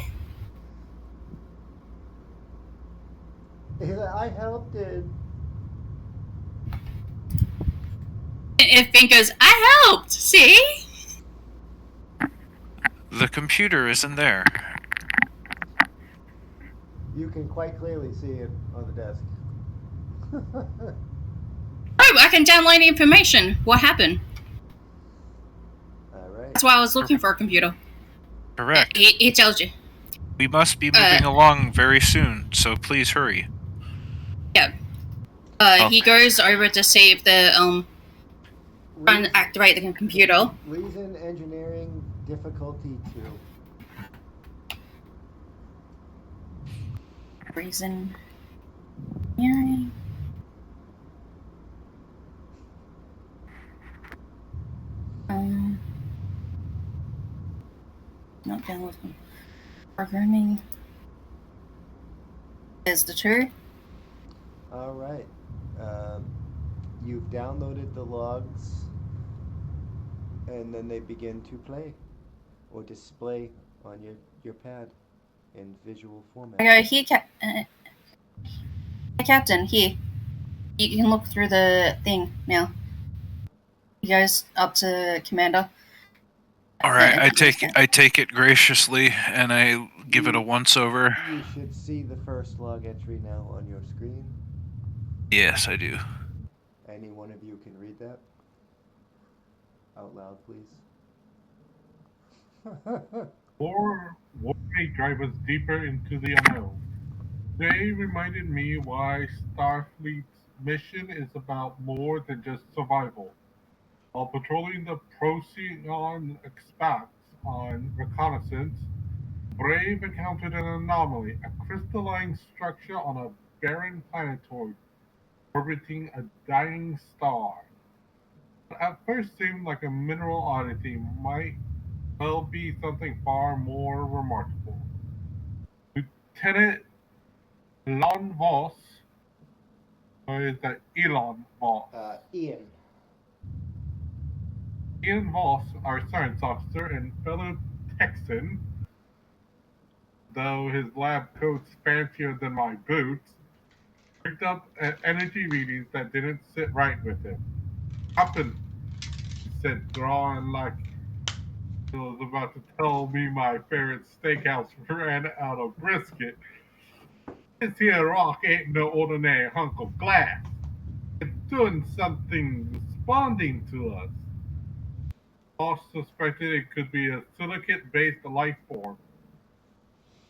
I helped it. And Finn goes, "I helped. See?" The computer isn't there. You can quite clearly see it on the desk. Oh, I can download the information. What happened? All right. That's why I was looking for a computer. Correct. He tells you. We must be moving along very soon, so please hurry. Yeah. He goes over to see if the trying to activate the computer. Reason engineering difficulty 2. Reason. Yeah. Not done with programming. Is the 2. All right. You've downloaded the logs, and then they begin to play or display on your pad in visual format. I go, here, hey, Captain, here. You can look through the thing now. He goes up to Commander. All right, I take it graciously, and I give it a once over. You should see the first log entry now on your screen. Yes, I do. Any one of you can read that out loud, please. Warmate drive us deeper into the unknown. They reminded me why Starfleet's mission is about more than just survival. While patrolling the Procyon expats on reconnaissance, Brave encountered an anomaly, a crystalline structure on a barren planetoid orbiting a dying star. What at first seemed like a mineral oddity might well be something far more remarkable. Lieutenant Elon Voss, or is that Elon Voss? Ian. Ian Voss, our science officer and fellow Texan, though his lab coat's fancier than my boots, picked up energy readings that didn't sit right with him. Happened, he said, drawing like he was about to tell me my favorite steakhouse ran out of brisket. This here rock ain't no ordinary hunk of glass. It's doing something, responding to us. Boss suspected it could be a silicate-based life form.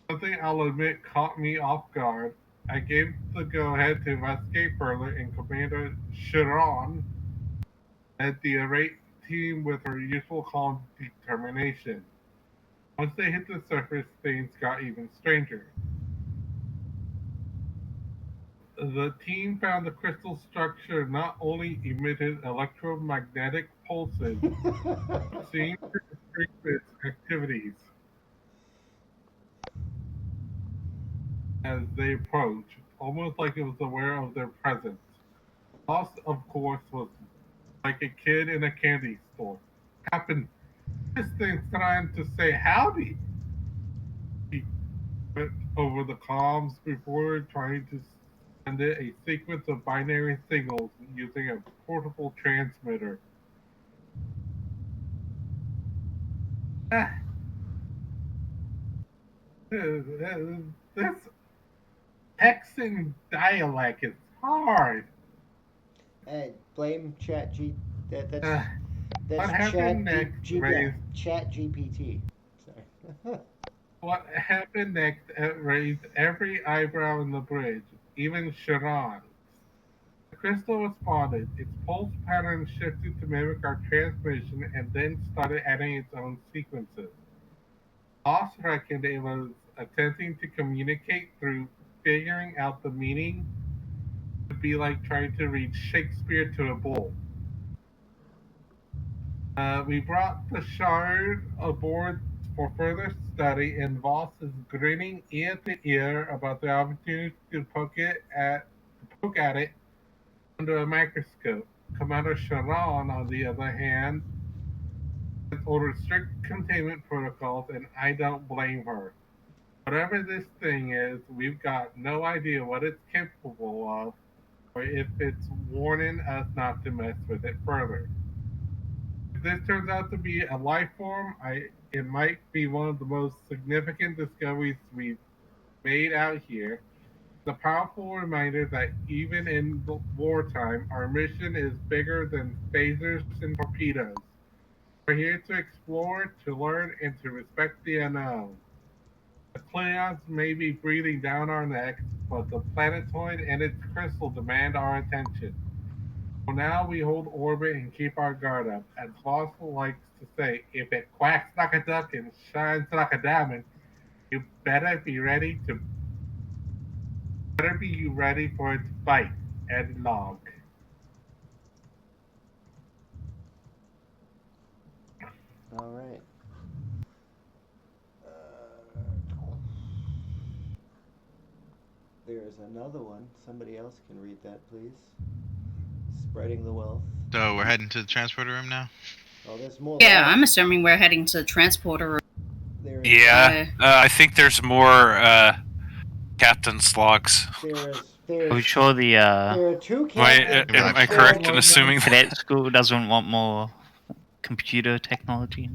Something I'll admit caught me off guard. I gave the go-ahead to investigate further, and Commander Sharon led the irate team with her usual calm determination. Once they hit the surface, things got even stranger. The team found the crystal structure not only emitted electromagnetic pulses, but seemed to restrict its activities as they approached, almost like it was aware of their presence. Lost, of course, was like a kid in a candy store. Happened, this thing's trying to say howdy. He went over the comms before trying to send it a sequence of binary signals using a portable transmitter. Ah, this Texan dialect is hard. Hey, blame that Uh, that's what happened next raised Chat GPT. Sorry. what happened next raised every eyebrow in the bridge, even Sharon's. The crystal responded. Its pulse pattern shifted to mimic our transmission and then started adding its own sequences. Boss reckoned it was attempting to communicate through figuring out the meaning would be like trying to read Shakespeare to a bull. We brought the shard aboard for further study, and Voss is grinning ear to ear about the opportunity to poke at it under a microscope. Commander Sharon, on the other hand, has ordered strict containment protocols, and I don't blame her. Whatever this thing is, we've got no idea what it's capable of, or if it's warning us not to mess with it further. If this turns out to be a life form, it might be one of the most significant discoveries we've made out here. It's a powerful reminder that even in wartime, our mission is bigger than phasers and torpedoes. We're here to explore, to learn, and to respect the unknown. The Klingons may be breathing down our necks, but the planetoid and its crystal demand our attention. So now we hold orbit and keep our guard up. As Fossil likes to say, if it quacks like a duck and shines like a diamond, you better be ready for its bite. Ed Log. All right. There's another one. Somebody else can read that, please. Spreading the wealth. So we're heading to the transporter room now. Oh, there's more. Yeah, left. I'm assuming we're heading to the transporter room. There is, Yeah, I think there's more captain's logs. There is. Are we sure the There are two captains. Am I correct in assuming cadet school doesn't want more computer technology?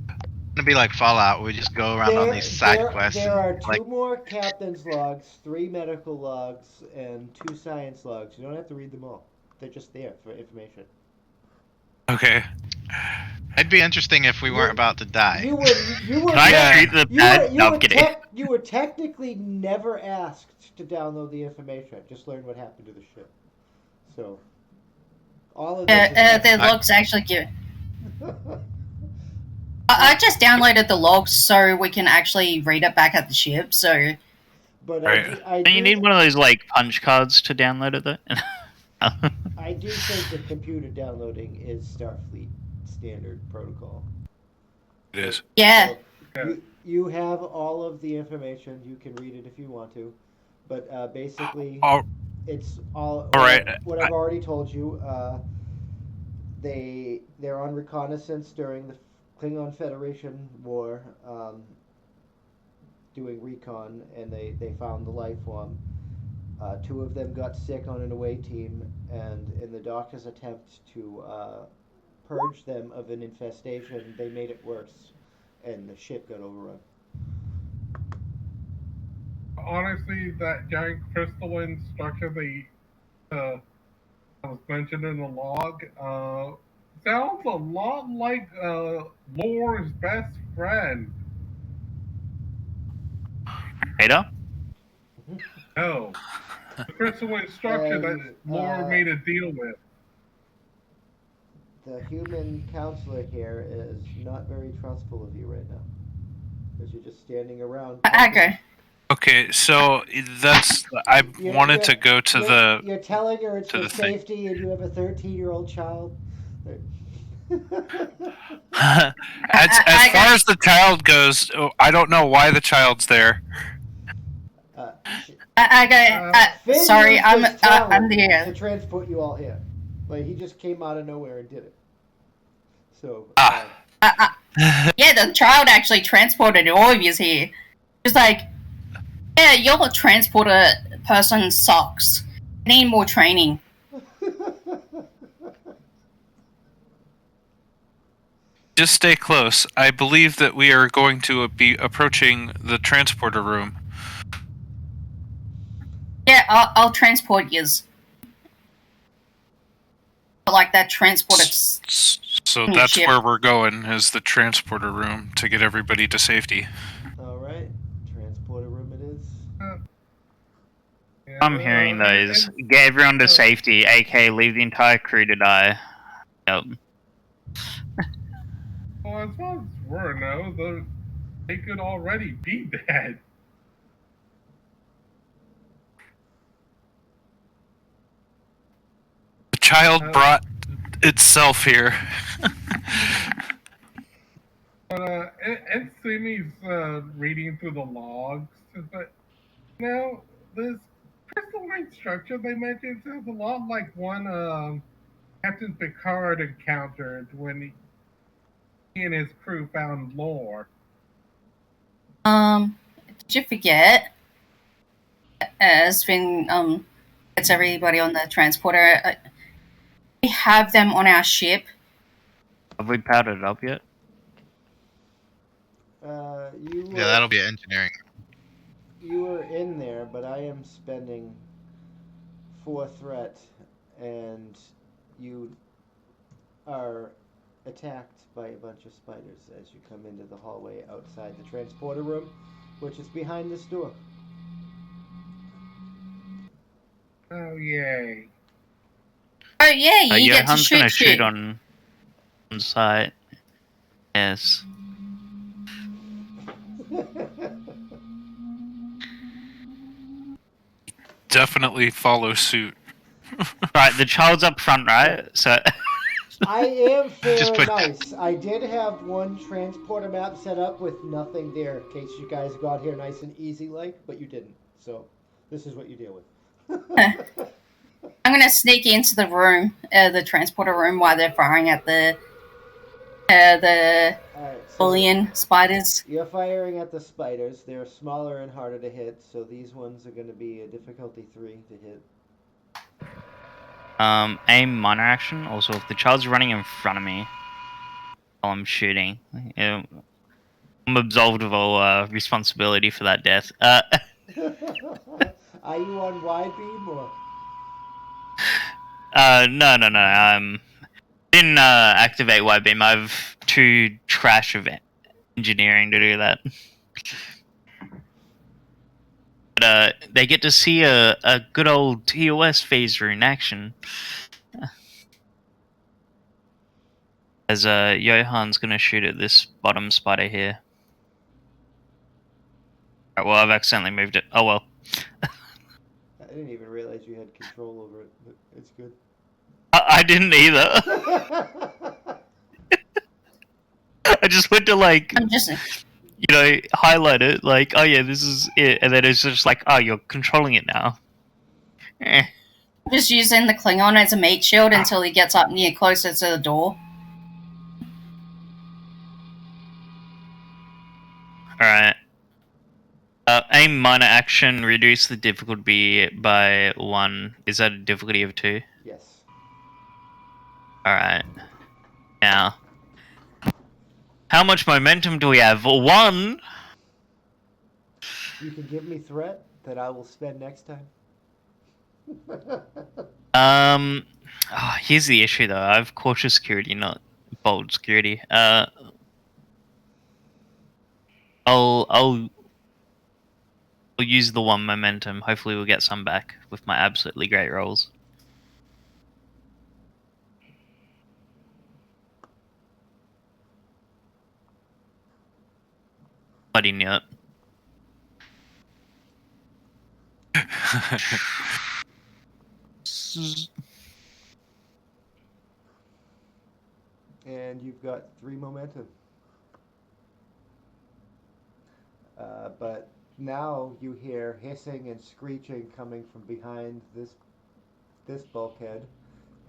It's gonna be like Fallout. We just go around on these side quests. There are like, two more captain's logs, 3 medical logs, and 2 science logs. You don't have to read them all. They're just there for information. Okay. it'd be interesting if we weren't about to die. You were Can I treat the bad? No, I'm kidding. You were technically never asked to download the information. Just learn what happened to the ship. So, all of this The logs actually give. I just downloaded the logs so we can actually read it back at the ship. So, but Right. And you need one of those like punch cards to download it, though. I do think that computer downloading is Starfleet standard protocol. It is. yeah. So you have all of the information. You can read it if you want to, but basically, it's all right. What I've already told you. They're on reconnaissance during the Klingon Federation War, doing recon, and they found the life form. Two of them got sick on an away team, and in the doctor's attempt to purge them of an infestation, they made it worse, and the ship got overrun. Honestly, that giant crystalline structure that was mentioned in the log sounds a lot like Lore's best friend. Ada? No, the crystalline structure that And Lore made a deal with. the human counselor here is not very trustful of you right now, because you're just standing around. Okay. Okay, so that's I wanted to go to the You're telling her it's to for the thing. safety, and you have a 13-year-old child. As far as the child goes, I don't know why the child's there. Finn Sorry, used I'm his talent the. to transport you all here. Like, he just came out of nowhere and did it. So. Yeah, the child actually transported all of you here. Just like, yeah, your transporter person sucks. Need more training. Just stay close. I believe that we are going to be approaching the transporter room. Yeah, I'll transport yous. Like that transporter. So that's ship. where we're going, is the transporter room, to get everybody to safety. Alright, transporter room it is. Yeah, I'm hearing those. Get everyone to safety, aka leave the entire crew to die. Yep. Well, as far as we're know, they could already be dead. The child brought itself here. But and Simi's reading through the logs, but now this crystalline structure they mentioned sounds a lot like one Captain Picard encountered when he and his crew found Lore. Did you forget? As Finn gets everybody on the transporter. We have them on our ship. Have we powdered it up yet? Yeah, that'll be engineering. You were in there, but I am spending 4 threat, and you are attacked by a bunch of spiders as you come into the hallway outside the transporter room, which is behind this door. Oh yay! Oh yeah, you get to Johan's gonna shoot shoot on site. Yes. Definitely follow suit. Right, the child's up front, right? So. I am fair and nice. I did have one transporter map set up with nothing there in case you guys got here nice and easy like, but you didn't. So this is what you deal with. I'm gonna sneak into the room, the transporter room, while they're firing at the bullion spiders. You're firing at the spiders. They're smaller and harder to hit, so these ones are going to be a difficulty 3 to hit. Aim minor action. Also, if the child's running in front of me while I'm shooting, I'm absolved of all responsibility for that death. Are you on wide beam or? No. Didn't activate wide beam. I've too trash of engineering to do that. But they get to see a good old TOS phaser in action. As Johan's gonna shoot at this bottom spider here. Right, well, I've accidentally moved it. Oh well. I didn't even realize you had control over it, but it's good. I didn't either. I just went to highlight it, like, oh yeah, this is it, and then it's just like, oh, you're controlling it now. Just using the Klingon as a meat shield until he gets up near closer to the door. Alright. Aim minor action, reduce the difficulty by 1. Is that a difficulty of 2? Yes. Alright. Now, how much momentum do we have? 1! You can give me threat that I will spend next time. Here's the issue though. I have cautious security, not bold security. I'll use the 1 momentum. Hopefully we'll get some back with my absolutely great rolls. Bloody knew it. And you've got 3 momentum. But now you hear hissing and screeching coming from behind this bulkhead,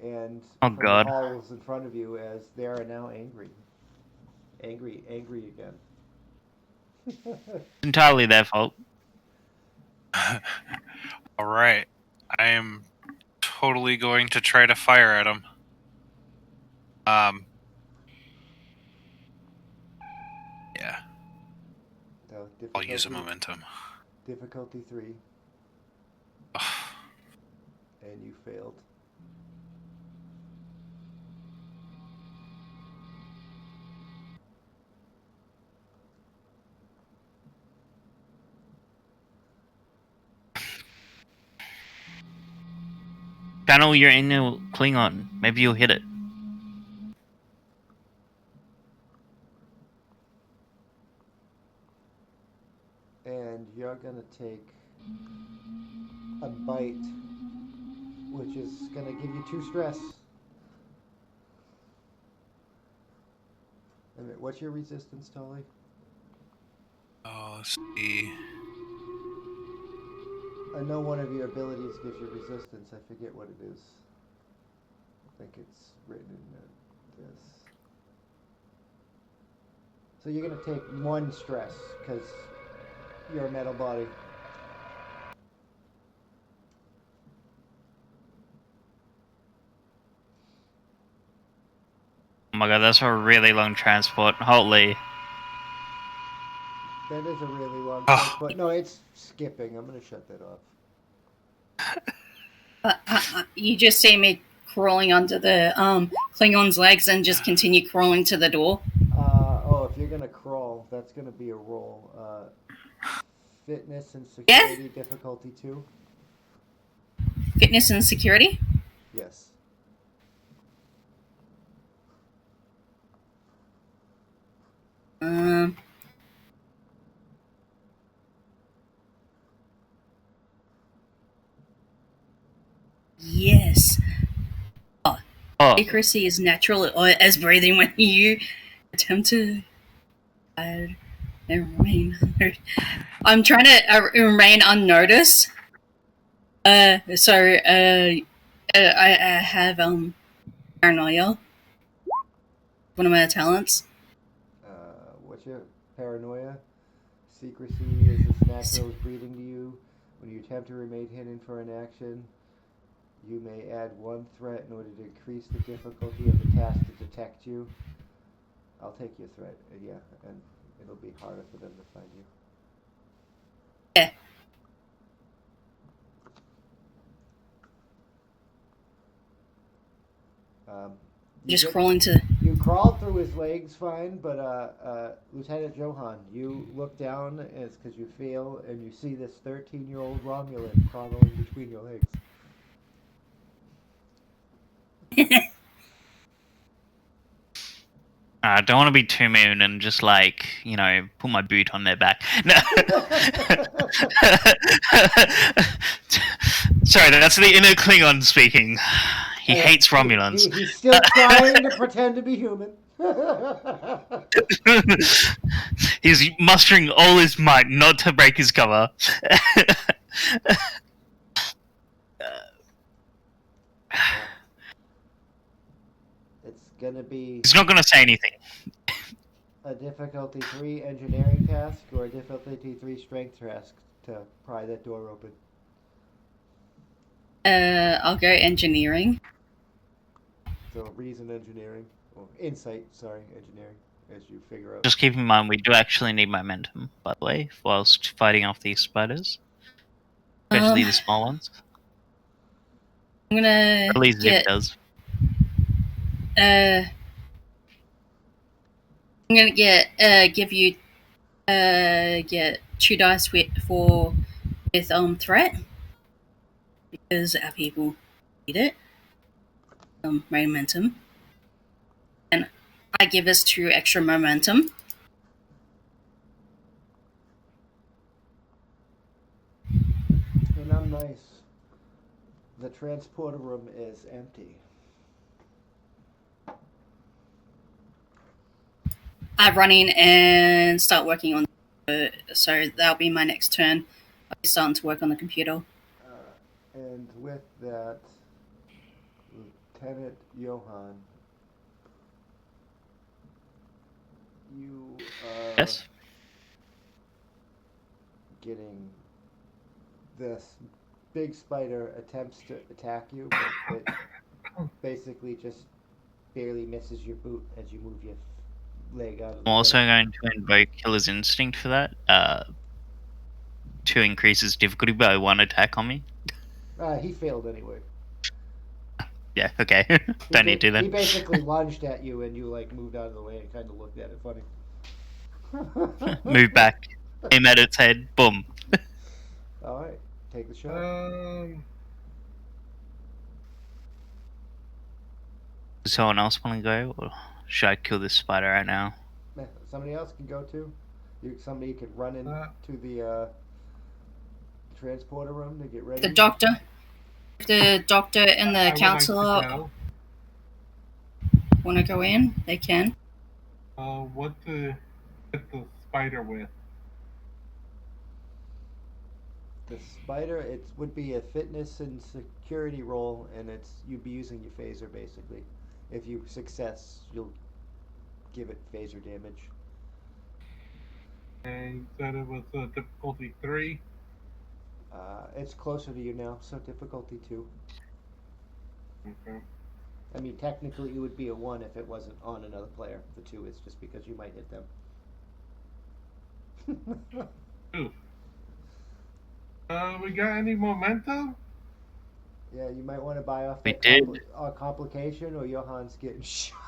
and Oh, from God. the halls in front of you, as they are now angry again. Entirely their fault. All right, I am totally going to try to fire at him. Yeah, So I'll use a momentum. Difficulty 3, and you failed. Channel your inner Klingon. Maybe you'll hit it. And you're gonna take a bite, which is gonna give you 2 stress. What's your resistance, Tolly? Oh, let's see. I know one of your abilities gives you resistance. I forget what it is. I think it's written in this. So you're going to take 1 stress because you're a metal body. Oh my god, that's a really long transport. Holy. That is a really long transport. No, it's skipping. I'm going to shut that off. You just see me crawling under the Klingon's legs and just continue crawling to the door. If you're going to crawl, that's going to be a roll. Fitness and security, difficulty 2. Fitness and security? Yes. Yes. Oh. Accuracy is natural as breathing when you attempt to remain. I'm trying to remain unnoticed. I have paranoia. One of my talents. What's your paranoia? Secrecy is as natural as breathing to you. When you attempt to remain hidden for an action, you may add 1 threat in order to increase the difficulty of the task to detect you. I'll take your threat, yeah, and it'll be harder for them to find you. Yeah. Crawling to... You crawled through his legs fine, but Lieutenant Johan, you look down, it's because you fail, and you see this 13-year-old Romulan crawling between your legs. I don't want to be too mean and just put my boot on their back. No. Sorry, that's the inner Klingon speaking. He hates Romulans. He's still trying to pretend to be human. He's mustering all his might not to break his cover. It's gonna be... He's not gonna say anything. a difficulty 3 engineering task or a difficulty 3 strength task to pry that door open? I'll go engineering. So reason engineering, or insight, sorry, engineering, as you figure out. Just keep in mind, we do actually need momentum, by the way, whilst fighting off these spiders. Especially the small ones. I'm gonna At least Zip get. does. I'm gonna give you get 2 dice with threat because our people need it. Momentum, and I give us 2 extra momentum. And I'm nice. The transporter room is empty. I run in and start working on. So that'll be my next turn. I'll be starting to work on the computer. And with that, Lieutenant Johann, you are Yes. getting this big spider attempts to attack you, but it basically just barely misses your boot as you move your leg out of the I'm also way. going to invoke Killer's Instinct for that, to increase his difficulty by 1 attack on me. He failed anyway. Yeah, okay. Don't need to then. He basically lunged at you and you like moved out of the way and kind of looked at it funny. Move back, aim at its head, boom. Alright, take the shot. Does someone else want to go, or should I kill this spider right now? Somebody else can go too. Somebody could run into the transporter room to get ready. The doctor and the counselor Like want to go in. They can. what to hit the spider with? The spider, it would be a fitness and security roll, and you'd be using your phaser basically. If you success, you'll give it phaser damage. And you said it was a difficulty 3. It's closer to you now, so difficulty 2. Okay. I mean, technically it would be a 1 if it wasn't on another player. The 2 is just because you might hit them. Oof. We got any momentum? Yeah, you might want to buy off We that did. complication, or Johann's getting shot.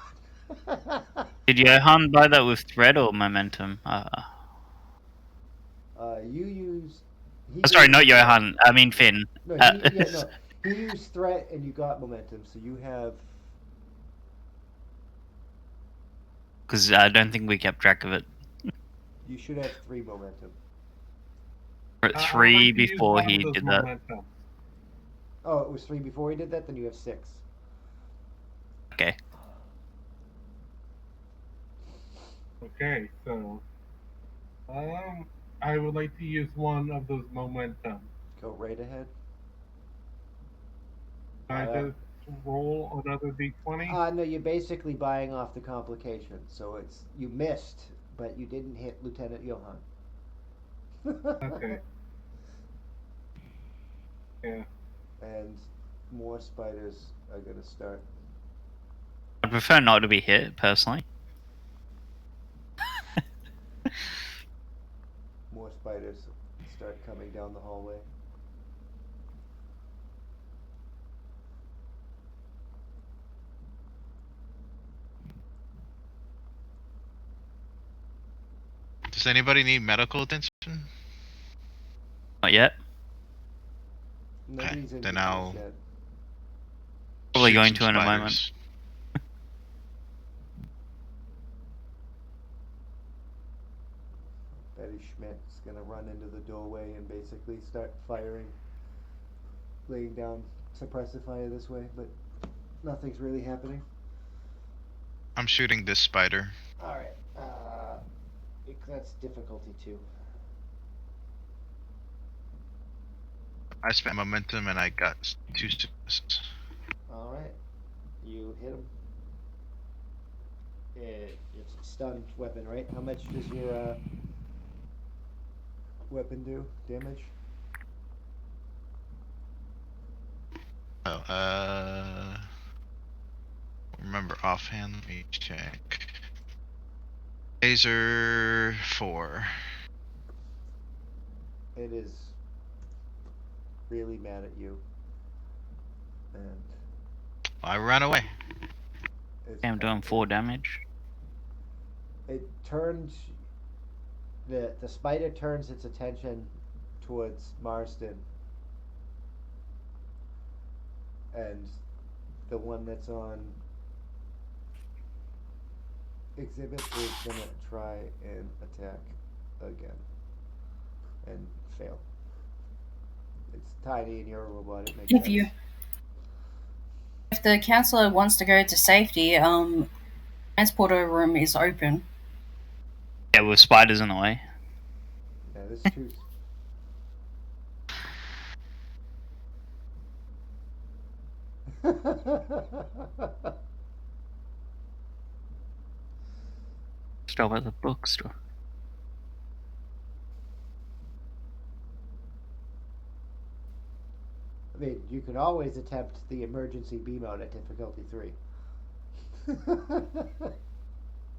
Did Johan buy that with threat or momentum? You use. Sorry, not Johan. I mean Finn. No, he used threat, and you got momentum, so you have. Because I don't think we kept track of it. You should have 3 momentum. 3 before he did that. Momentum. Oh, it was 3 before he did that. Then you have 6. Okay. Okay, so I would like to use 1 of those momentum. Go right ahead. Can I just roll another d20? No, you're basically buying off the complication. So you missed, but you didn't hit Lieutenant Johann. Okay. Yeah. And more spiders are gonna start. I'd prefer not to be hit, personally. More spiders start coming down the hallway. Does anybody need medical attention? Not yet. Nobody's in then business I'll yet. Probably shoot going some to in a spiders. moment. Betty Schmidt's gonna run into the doorway and basically start firing, laying down suppressive fire this way, but nothing's really happening. I'm shooting this spider. Alright, that's difficulty 2. I spent momentum and I got 2 successes. Alright, you hit him. It's a stunned weapon, right? How much does your weapon do damage? Oh, remember offhand. Let me check. Laser 4. It is really mad at you, and I run away. it's I'm doing 4 damage. It turns the spider turns its attention towards Marsden, and the one that's on exhibit is gonna try and attack again and fail. It's tiny and you're a robot. It makes If sense. if the counselor wants to go to safety, transporter room is open. Yeah, with spiders in the way. Yeah, this too. Stop at the bookstore. I mean, you can always attempt the emergency beam out at difficulty 3.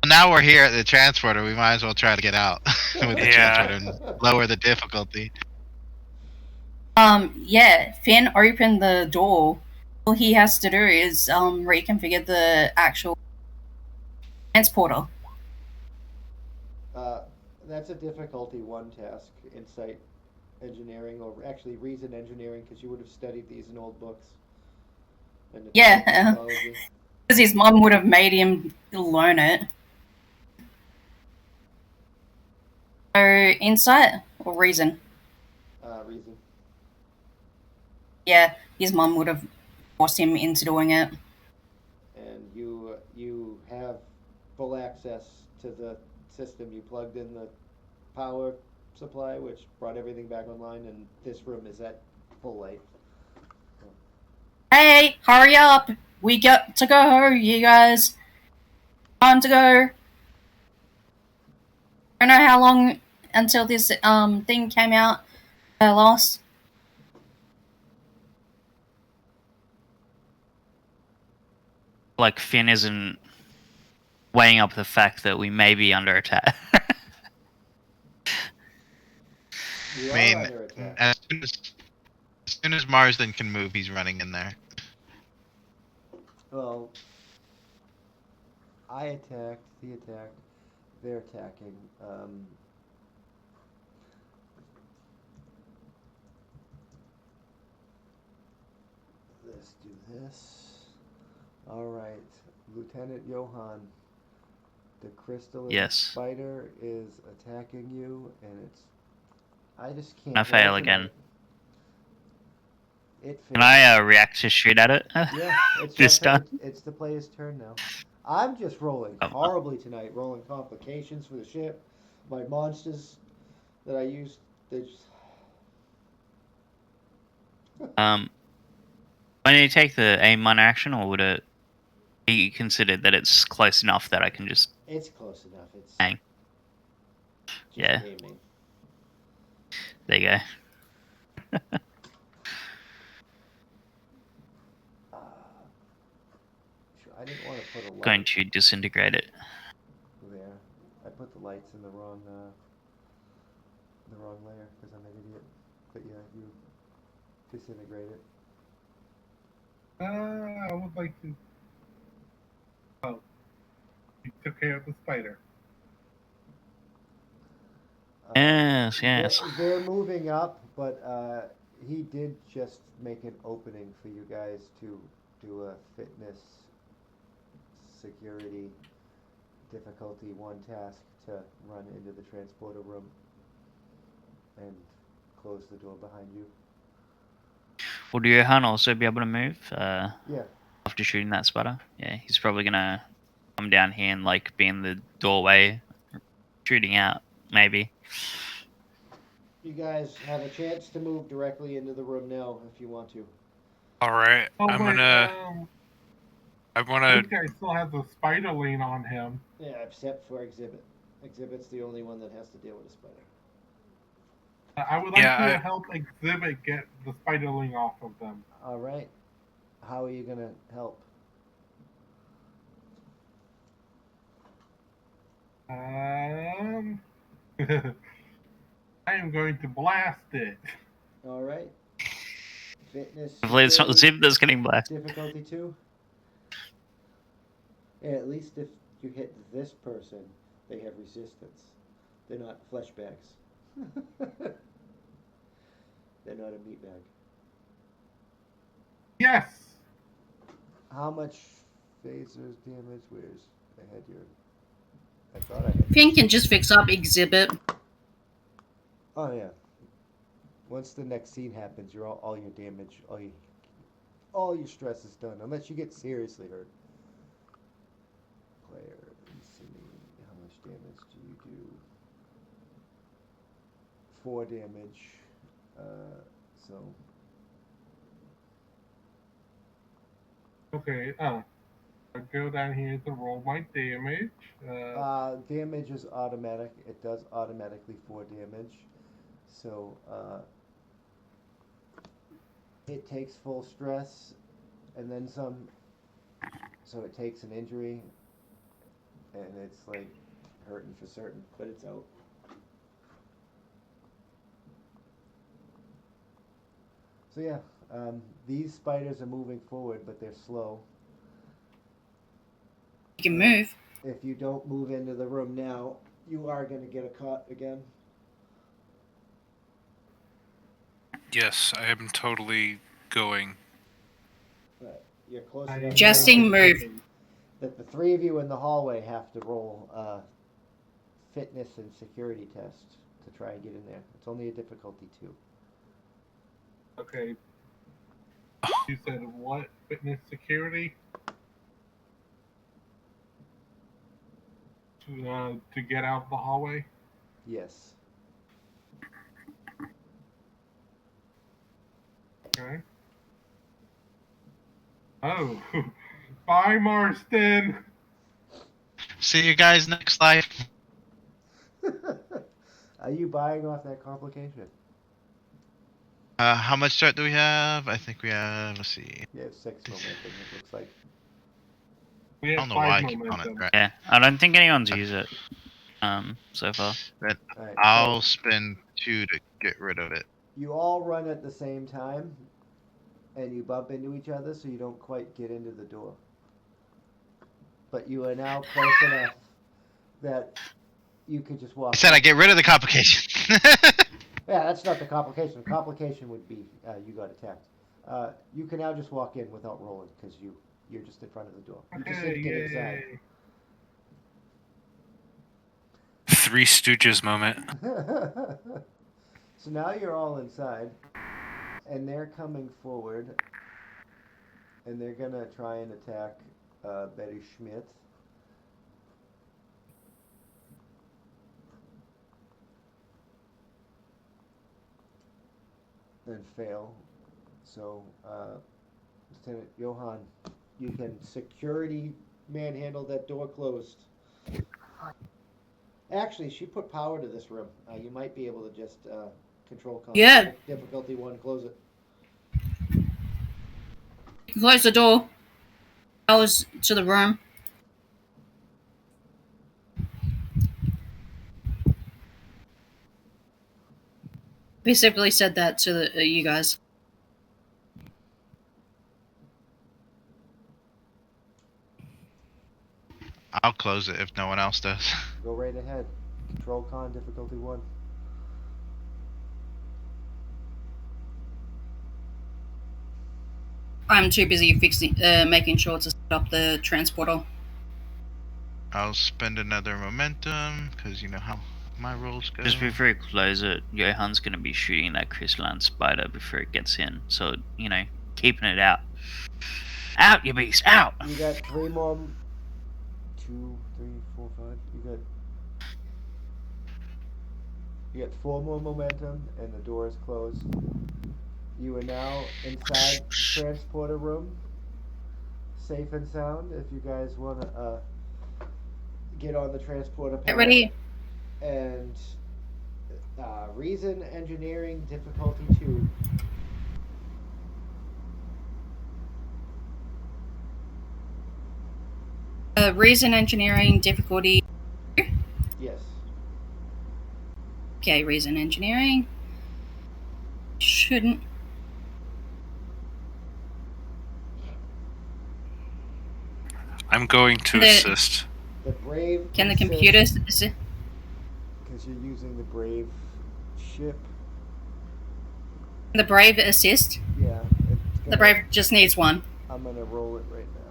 Now we're here at the transporter. We might as well try to get out with the Yeah. transporter and lower the difficulty. Yeah, Finn opened the door. All he has to do is reconfigure the actual transporter. That's a difficulty 1 task, insight engineering, or actually reason engineering, because you would have studied these in old books. And Yeah, because his mom would have made him learn it. So insight or reason? Reason. Yeah, his mom would have forced him into doing it. And you have full access to the system. You plugged in the power supply, which brought everything back online, and this room is at full light. Hey, hurry up! We got to go, you guys. Time to go. I don't know how long until this thing came out last. Like Finn isn't weighing up the fact that we may be under attack. You I mean, are under attack. as soon as Marsden can move, he's running in there. Well, I attacked, he attacked, they're attacking. Let's do this. Alright, Lieutenant Johan, the crystalline Yes. spider is attacking you, and it's... I just can't... I fail roll again. tonight. It fails. Can I react to shoot at it? Yeah, it's This your turn. time? It's the player's turn now. I'm just rolling Oh. horribly tonight, rolling complications for the ship. My monsters that I used, they just... When you take the aim minor action, or would it be considered that it's close enough that I can just... It's close enough. It's Bang. just Yeah. aiming. There you go. I didn't want to put a light Going to disintegrate it. there. I put the lights in the wrong layer because I'm an idiot. But yeah, you disintegrate it. I would like to. Oh, you took care of the spider. Yes, yes. They're moving up, but he did just make an opening for you guys to do a fitness security difficulty 1 task to run into the transporter room and close the door behind you. Would Johan also be able to move Yeah. after shooting that spider? Yeah, he's probably gonna come down here and like be in the doorway, shooting out, maybe. You guys have a chance to move directly into the room now if you want to. All right. Oh, I'm wait, gonna. I want This to. guy still has a spider lane on him. Yeah, except for Exhibit. Exhibit's the only one that has to deal with a spider. I would like Yeah, to help Exhibit get the spider lane off of them. All right. How are you gonna help? I am going to blast it. All right. Fitness. Hopefully it's not the security, zip that's getting blasted. difficulty 2. Yeah, at least if you hit this person, they have resistance. They're not flesh bags. They're not a meat bag. Yes. How much phasers damage? Where's I had your? I thought I had. Finn can just fix up Exhibit. Oh yeah. Once the next scene happens, you're all your damage, all your stress is done, unless you get seriously hurt. Player, let's see, how much damage do you do? 4 damage. So. Okay. I go down here to roll my damage. Damage is automatic. It does automatically 4 damage. So it takes full stress and then some. So it takes an injury and it's like hurting for certain, but it's out. So yeah, these spiders are moving forward, but they're slow. You can move. If you don't move into the room now, you are going to get a caught again. Yes, I am totally going. But you're close I- enough. Adjusting move. That the 3 of you in the hallway have to roll fitness and security test to try and get in there. It's only a difficulty 2. Okay. You said what? Fitness security? To get out of the hallway? Yes. Okay. Oh. Bye, Marston! See you guys next life. Are you buying off that complication? How much start do we have? I think we have. Let's see. You have 6 momentum, it looks like. We I have don't know why I 5 keep on it. momentum. Right. Yeah, I don't think anyone's used it so far. Then All right, I'll so spend 2 to get rid of it. you all run at the same time, and you bump into each other, so you don't quite get into the door. But you are now close enough that you could just walk. I said I get rid of the complication. Yeah, that's not the complication. The complication would be you got attacked. You can now just walk in without rolling because you're just in front of the door. You just Okay, need to get inside. yay. Three Stooges moment. So now you're all inside, and they're coming forward, and they're gonna try and attack Betty Schmidt. And fail. So, Lieutenant Johan, you can security manhandle that door closed. Actually, she put power to this room. You might be able to just control. Yeah. Difficulty 1, close it. You can close the door. Hours to the room. Basically said that to you guys. I'll close it if no one else does. Go right ahead. Control con, difficulty 1. I'm too busy fixing, making sure to set up the transporter. I'll spend another momentum because you know how my rolls go. Just before you close it, Johan's going to be shooting that crystalline spider before it gets in. So, keeping it out. Out, you beast, out! You got 3 more. 2, 3, 4, 5. You got 4 more momentum, and the door is closed. You are now inside the transporter room. safe and sound. If you guys want to get on the transporter Get pod. ready. And reason engineering difficulty 2. Reason engineering difficulty. Yes. Okay, reason engineering. Shouldn't. I'm going to assist. The Brave. Can the computer? Because you're using the Brave ship. The Brave assist? Yeah. The Brave just needs one. I'm gonna roll it right now.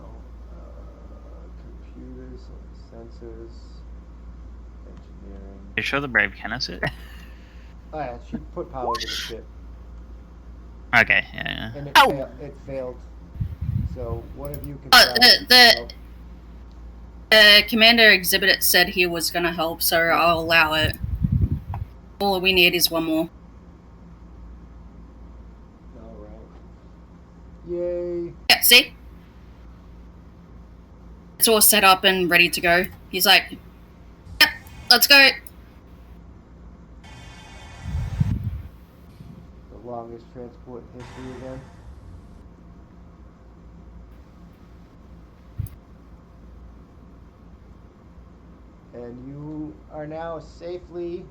Computers, sensors, engineering. You sure the Brave can assist? Oh yeah, she put power to the ship. Okay, yeah. And Ow! It failed. So one of you can. Commander Exhibit said he was gonna help, so I'll allow it. All we need is one more. Alright. Yay. Yeah, see? It's all set up and ready to go. He's like, yep, let's go. The longest transport in history again. And you are now safely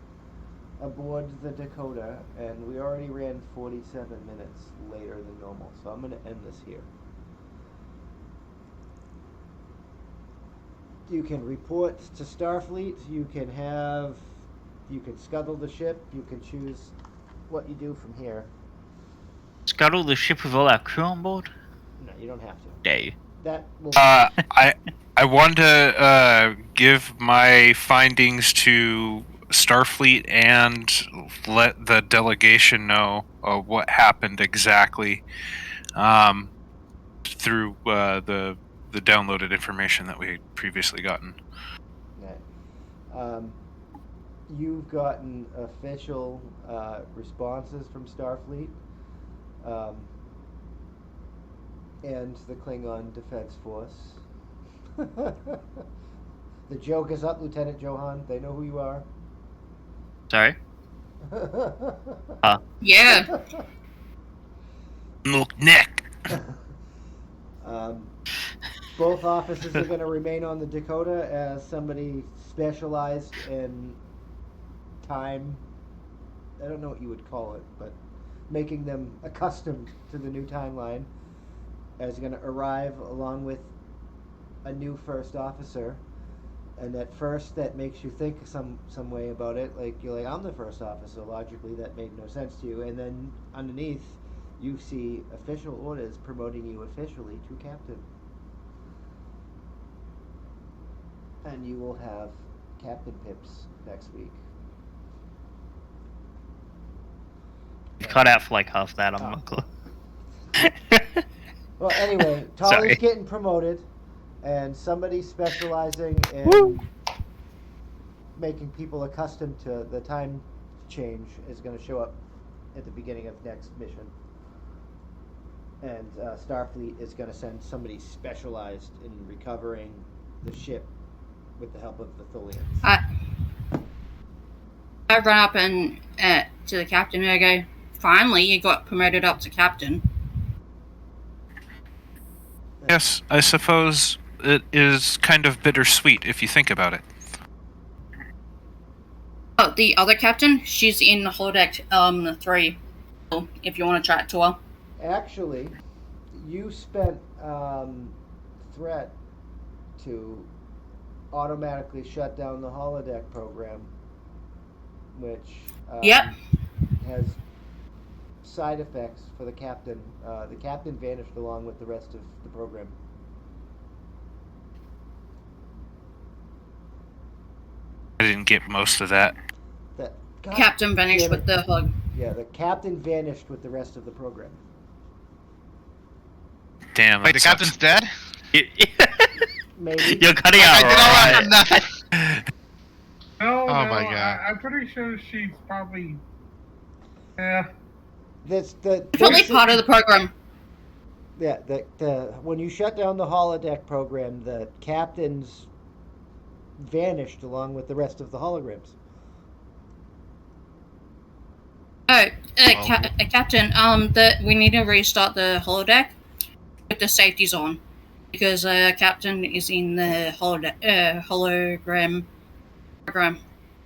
aboard the Dakota, and we already ran 47 minutes later than normal, so I'm going to end this here. You can report to Starfleet, you can scuttle the ship, you can choose what you do from here. Scuttle the ship with all our crew on board? No, you don't have to. Dare you? That will I want to give my findings to Starfleet and let the delegation know what happened exactly through the downloaded information that we had previously gotten. Okay. You've gotten official responses from Starfleet and the Klingon Defense Force. The joke is up, Lieutenant Johan. They know who you are. Sorry? Yeah. Look, Nick. Both officers are going to remain on the Dakota as somebody specialized in time. I don't know what you would call it, but making them accustomed to the new timeline, is going to arrive along with a new first officer. And at first that makes you think some way about it, like you're like, I'm the first officer, logically that made no sense to you, and then underneath you see official orders promoting you officially to captain, and you will have captain pips next week. Cut out for like half that, I'm not close. Well, anyway, Tolly's getting promoted, and somebody specializing in making people accustomed to the time change is going to show up at the beginning of next mission. And Starfleet is going to send somebody specialized in recovering the ship with the help of the Thulians. I run up and to the captain and I go, finally you got promoted up to captain. Yes, I suppose it is kind of bittersweet if you think about it. Oh, the other captain? She's in Holodeck 3, if you want to chat to her. Actually, you spent threat to automatically shut down the Holodeck program, which has side effects for the captain. The captain vanished along with the rest of the program. I didn't get most of that. Captain vanished with the hug. Yeah, the captain vanished with the rest of the program. Damn. Wait, the captain's dead? Maybe. You're cutting out. I did all that for nothing. No, my God. I'm pretty sure she's probably. Probably part of the program. Yeah, the when you shut down the holodeck program, the captains vanished along with the rest of the holograms. Oh, Well, Captain. We need to restart the holodeck with the safeties on because Captain is in the hologram program.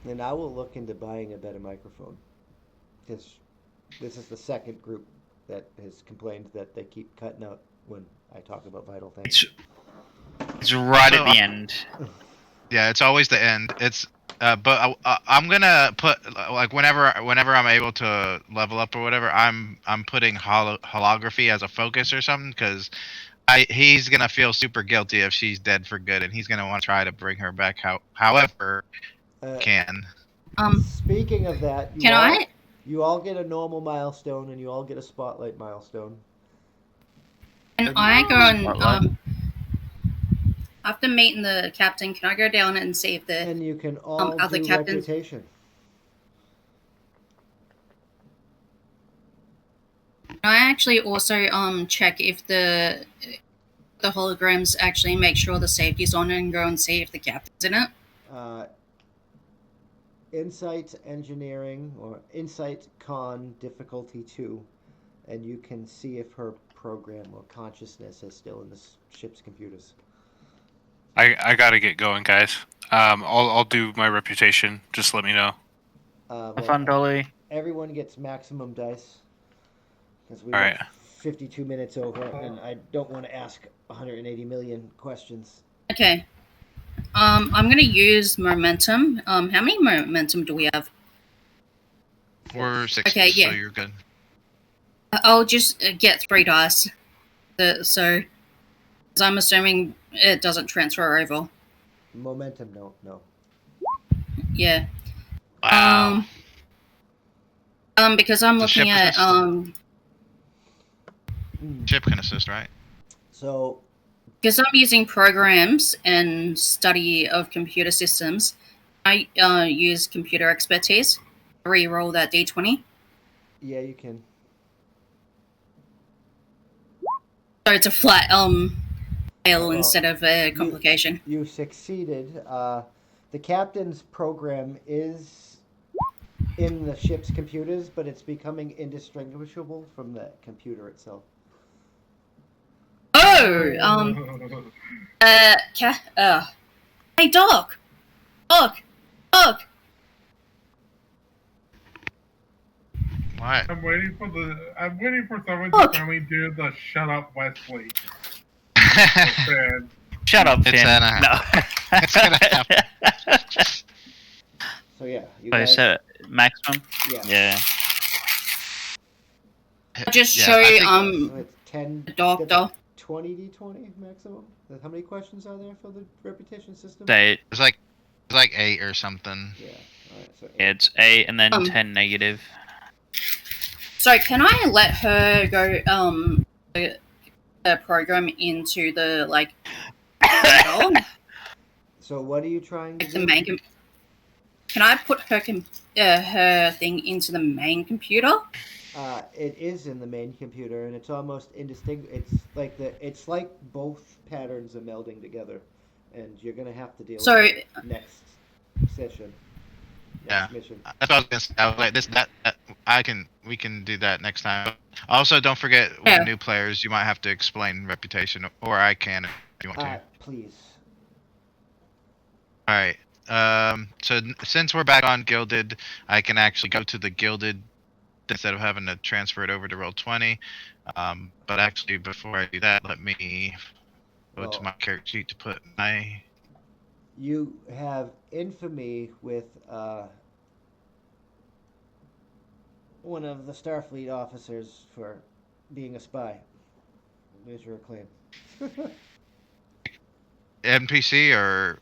And I will look into buying a better microphone because this is the second group that has complained that they keep cutting out when I talk about vital things. It's right So, at the end. yeah, it's always the end. But I'm gonna put like whenever I'm able to level up or whatever, I'm putting holography as a focus or something because he's gonna feel super guilty if she's dead for good, and he's gonna want to try to bring her back however Uh, can. Speaking of that, Can I? you all get a normal milestone and you all get a spotlight milestone. Can And I go and Spotlight. after meeting the captain? Can I go down and see if the and you can all other do captains? reputation. Can I actually also check if the holograms actually make sure the safety's on and go and see if the captain's in it? Uh, Insight engineering or insight con difficulty 2, and you can see if her program or consciousness is still in the ship's computers. I gotta get going, guys. I'll do my reputation. Just let me know. Have fun, Dolly. Everyone gets maximum dice because we All got right. 52 minutes over, and I don't want to ask 180 million questions. Okay. I'm gonna use momentum. How many momentum do we have? We're 6, Okay, yeah. so you're good. I'll just get 3 dice. So, because I'm assuming it doesn't transfer over. Momentum, no. Yeah. Wow. Because I'm The looking ship at assist. Ship can assist, right? So, because I'm using programs and study of computer systems, I use computer expertise. Re-roll that d20. yeah, you can. So it's a flat fail Well, instead of a complication. You succeeded. The captain's program is in the ship's computers, but it's becoming indistinguishable from the computer itself. Oh, hey, Doc! Doc! What? I'm waiting for someone to Look. finally do the shut up Wesley. Fan. Shut up, It's Finn. gonna No. It's gonna happen. So yeah, you So guys. set maximum? Yeah. Yeah. I'll just Yeah, show I you think- So it's 10. the doctor. 20 d20 maximum. How many questions are there for the reputation system? Say It's like 8 or something. Yeah. All right. So it's 8 and then 10 negative. So can I let her go the program into the like control? So what are you trying to Like do? the main can I put her her thing into the main computer? It is in the main computer, and it's almost indistinguishable. It's like both patterns are melding together, and you're gonna have to deal with it next session. Yeah. Mission. That's what I was gonna say. I was like, we can do that next time. Also, don't forget with new players, you might have to explain reputation, or I can if you want to. Please. All right. So since we're back on Gilded, I can actually go to the Gilded instead of having to transfer it over to Roll20. But actually, before I do that, let me go to my character sheet to put my. You have infamy with one of the Starfleet officers for being a spy. There's your claim. NPC or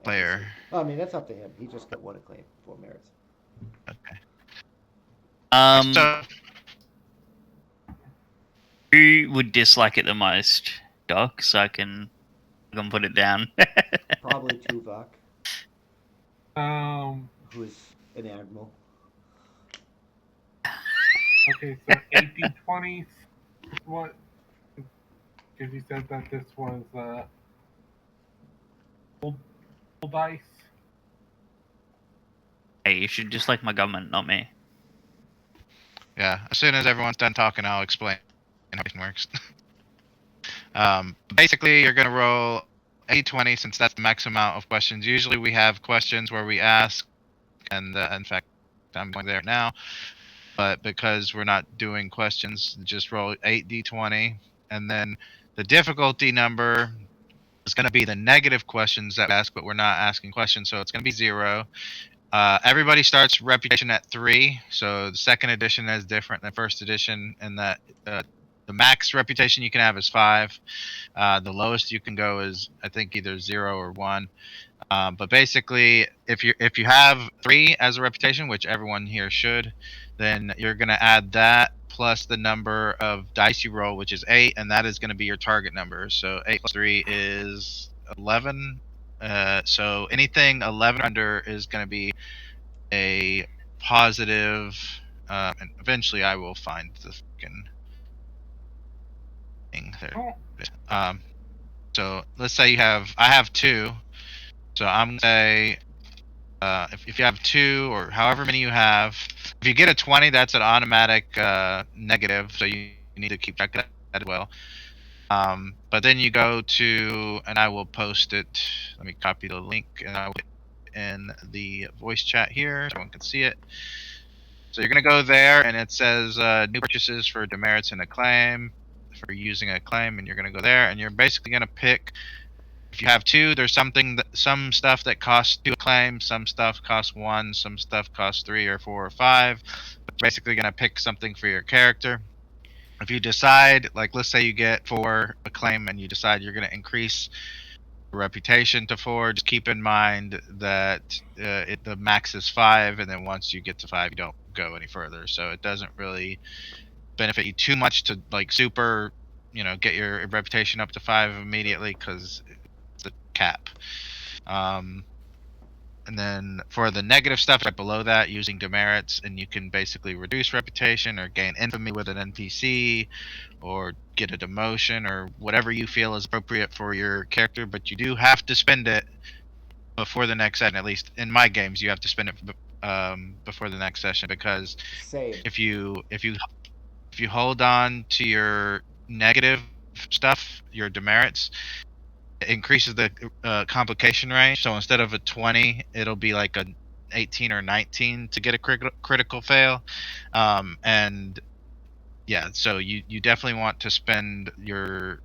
player? NPC. Oh, I mean, that's up to him. He just got one acclaim, 4 merits. Okay. So, who would dislike it the most, Doc? So I can put it down. Probably Tuvok. Who's an admiral. Okay, so 1820. What? because you said that this was full dice. Hey, you should just like my government, not me. Yeah, as soon as everyone's done talking, I'll explain how everything works. Basically, you're going to roll a 20 since that's the max amount of questions. Usually we have questions where we ask, and in fact, I'm going there now. But because we're not doing questions, just roll 8d20. And then the difficulty number is going to be the negative questions that we ask, but we're not asking questions, so it's going to be 0. Everybody starts reputation at 3, so the second edition is different than first edition, and that the max reputation you can have is 5. The lowest you can go is, I think, either 0 or 1. But basically, if you have 3 as a reputation, which everyone here should, then you're going to add that plus the number of dice you roll, which is 8, and that is going to be your target number. So 8 plus 3 is 11. So anything 11 under is going to be a positive, and eventually I will find the fucking thing there. Oh, So let's say I have 2. So I'm gonna say, if you have 2 or however many you have, if you get a 20, that's an automatic negative. So you need to keep track of that as well. But then you go to, and I will post it. Let me copy the link, and I will put it in the voice chat here so everyone can see it. So you're gonna go there, and it says new purchases for demerits and acclaim for using acclaim, and you're gonna go there, and you're basically gonna pick. If you have 2, there's some stuff that costs 2 acclaim, some stuff costs 1, some stuff costs 3 or 4 or 5. But you're basically gonna pick something for your character. If you decide, like let's say you get 4 acclaim and you decide you're gonna increase reputation to 4, just keep in mind that the max is 5, and then once you get to 5, you don't go any further. So it doesn't really benefit you too much to like super, get your reputation up to 5 immediately, because it's the cap. And then for the negative stuff right below that, using demerits, and you can basically reduce reputation or gain infamy with an NPC, or get a demotion, or whatever you feel is appropriate for your character. But you do have to spend it before the next session. At least in my games, you have to spend it before the next session, because Same. if you hold on to your negative stuff, your demerits, it increases the complication range. So instead of a 20, it'll be like a 18 or 19 to get a critical fail. And yeah, so you definitely want to spend your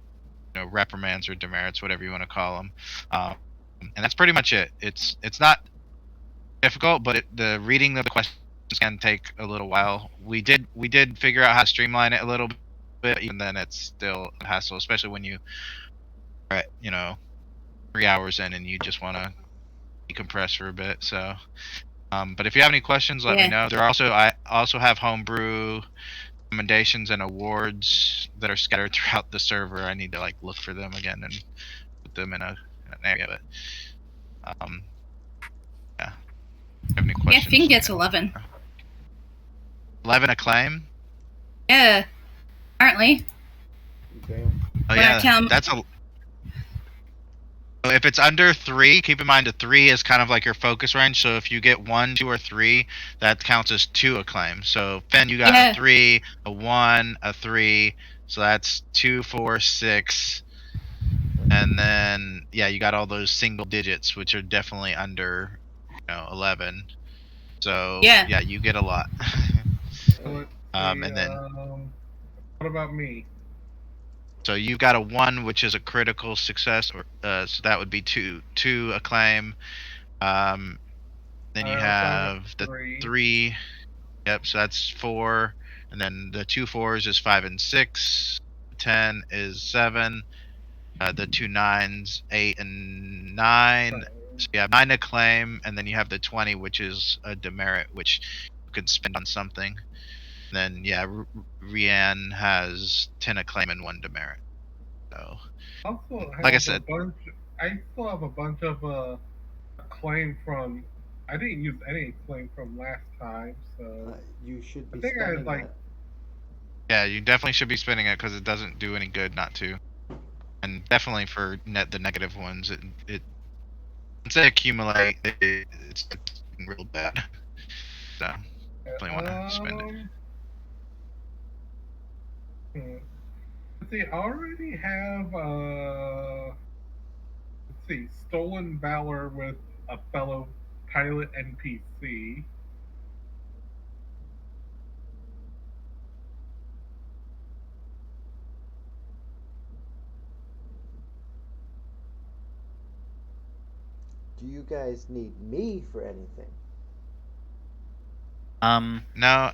reprimands or demerits, whatever you want to call them. And that's pretty much it. It's not difficult, but the reading of the questions can take a little while. We did figure out how to streamline it a little bit. Even then, it's still a hassle, especially when you are at 3 hours in and you just want to decompress for a bit. So, but if you have any questions, let me know. I also have homebrew recommendations and awards that are scattered throughout the server. I need to look for them again and put them in an area. But yeah. If you have any Yeah, questions? Finn gets 11. 11 acclaim. Yeah, apparently. Damn. Oh When I yeah, count- that's a. If it's under 3, keep in mind a 3 is kind of like your focus range. So if you get 1, 2, or 3, that counts as 2 acclaim. So Finn, you got a 3, a 1, a 3. So that's 2, 4, 6. And then you got all those single digits, which are definitely under 11. So Yeah. you get a lot. so let's see, And then what about me? so you've got a 1, which is a critical success, or so that would be 2 acclaim. Then you have the 3. Yep, so that's 4, and then the 2 4s is 5 and 6. 10 is 7. The 2 9s, 8 and 9. So you have 9 acclaim, and then you have the 20, which is a demerit, which you can spend on something. Then Rian has 10 acclaim and 1 demerit. So, Also, like I said, I still have a bunch of acclaim from. I didn't use any acclaim from last time, so You should be I think I spending like. that. yeah, you definitely should be spending it because it doesn't do any good not to. and definitely for the negative ones, it once they accumulate, it's real bad. So definitely want to spend it. Let's see, I already have let's see, stolen valor with a fellow pilot NPC. Do you guys need me for anything? No,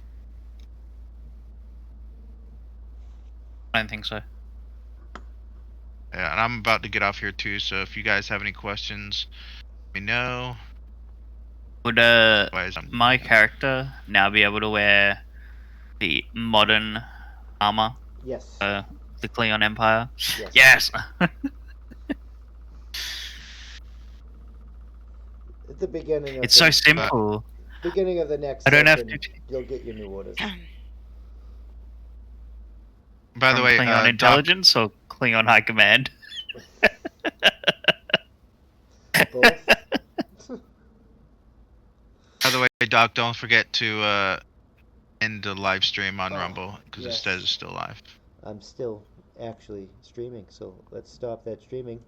I don't think so. yeah, and I'm about to get off here too. So if you guys have any questions, let me know. Would Otherwise, my character now be able to wear the modern armor, Yes. the Klingon Empire? Yes. Yes. At the beginning of It's so simple. beginning of the next I don't have session, to you'll get your new orders. by the from way, Klingon Doc, intelligence or Klingon high command. Both. by the way, Doc, don't forget to end the live stream on Oh, Rumble because it yes. says it's still live. I'm still actually streaming, so let's stop that streaming.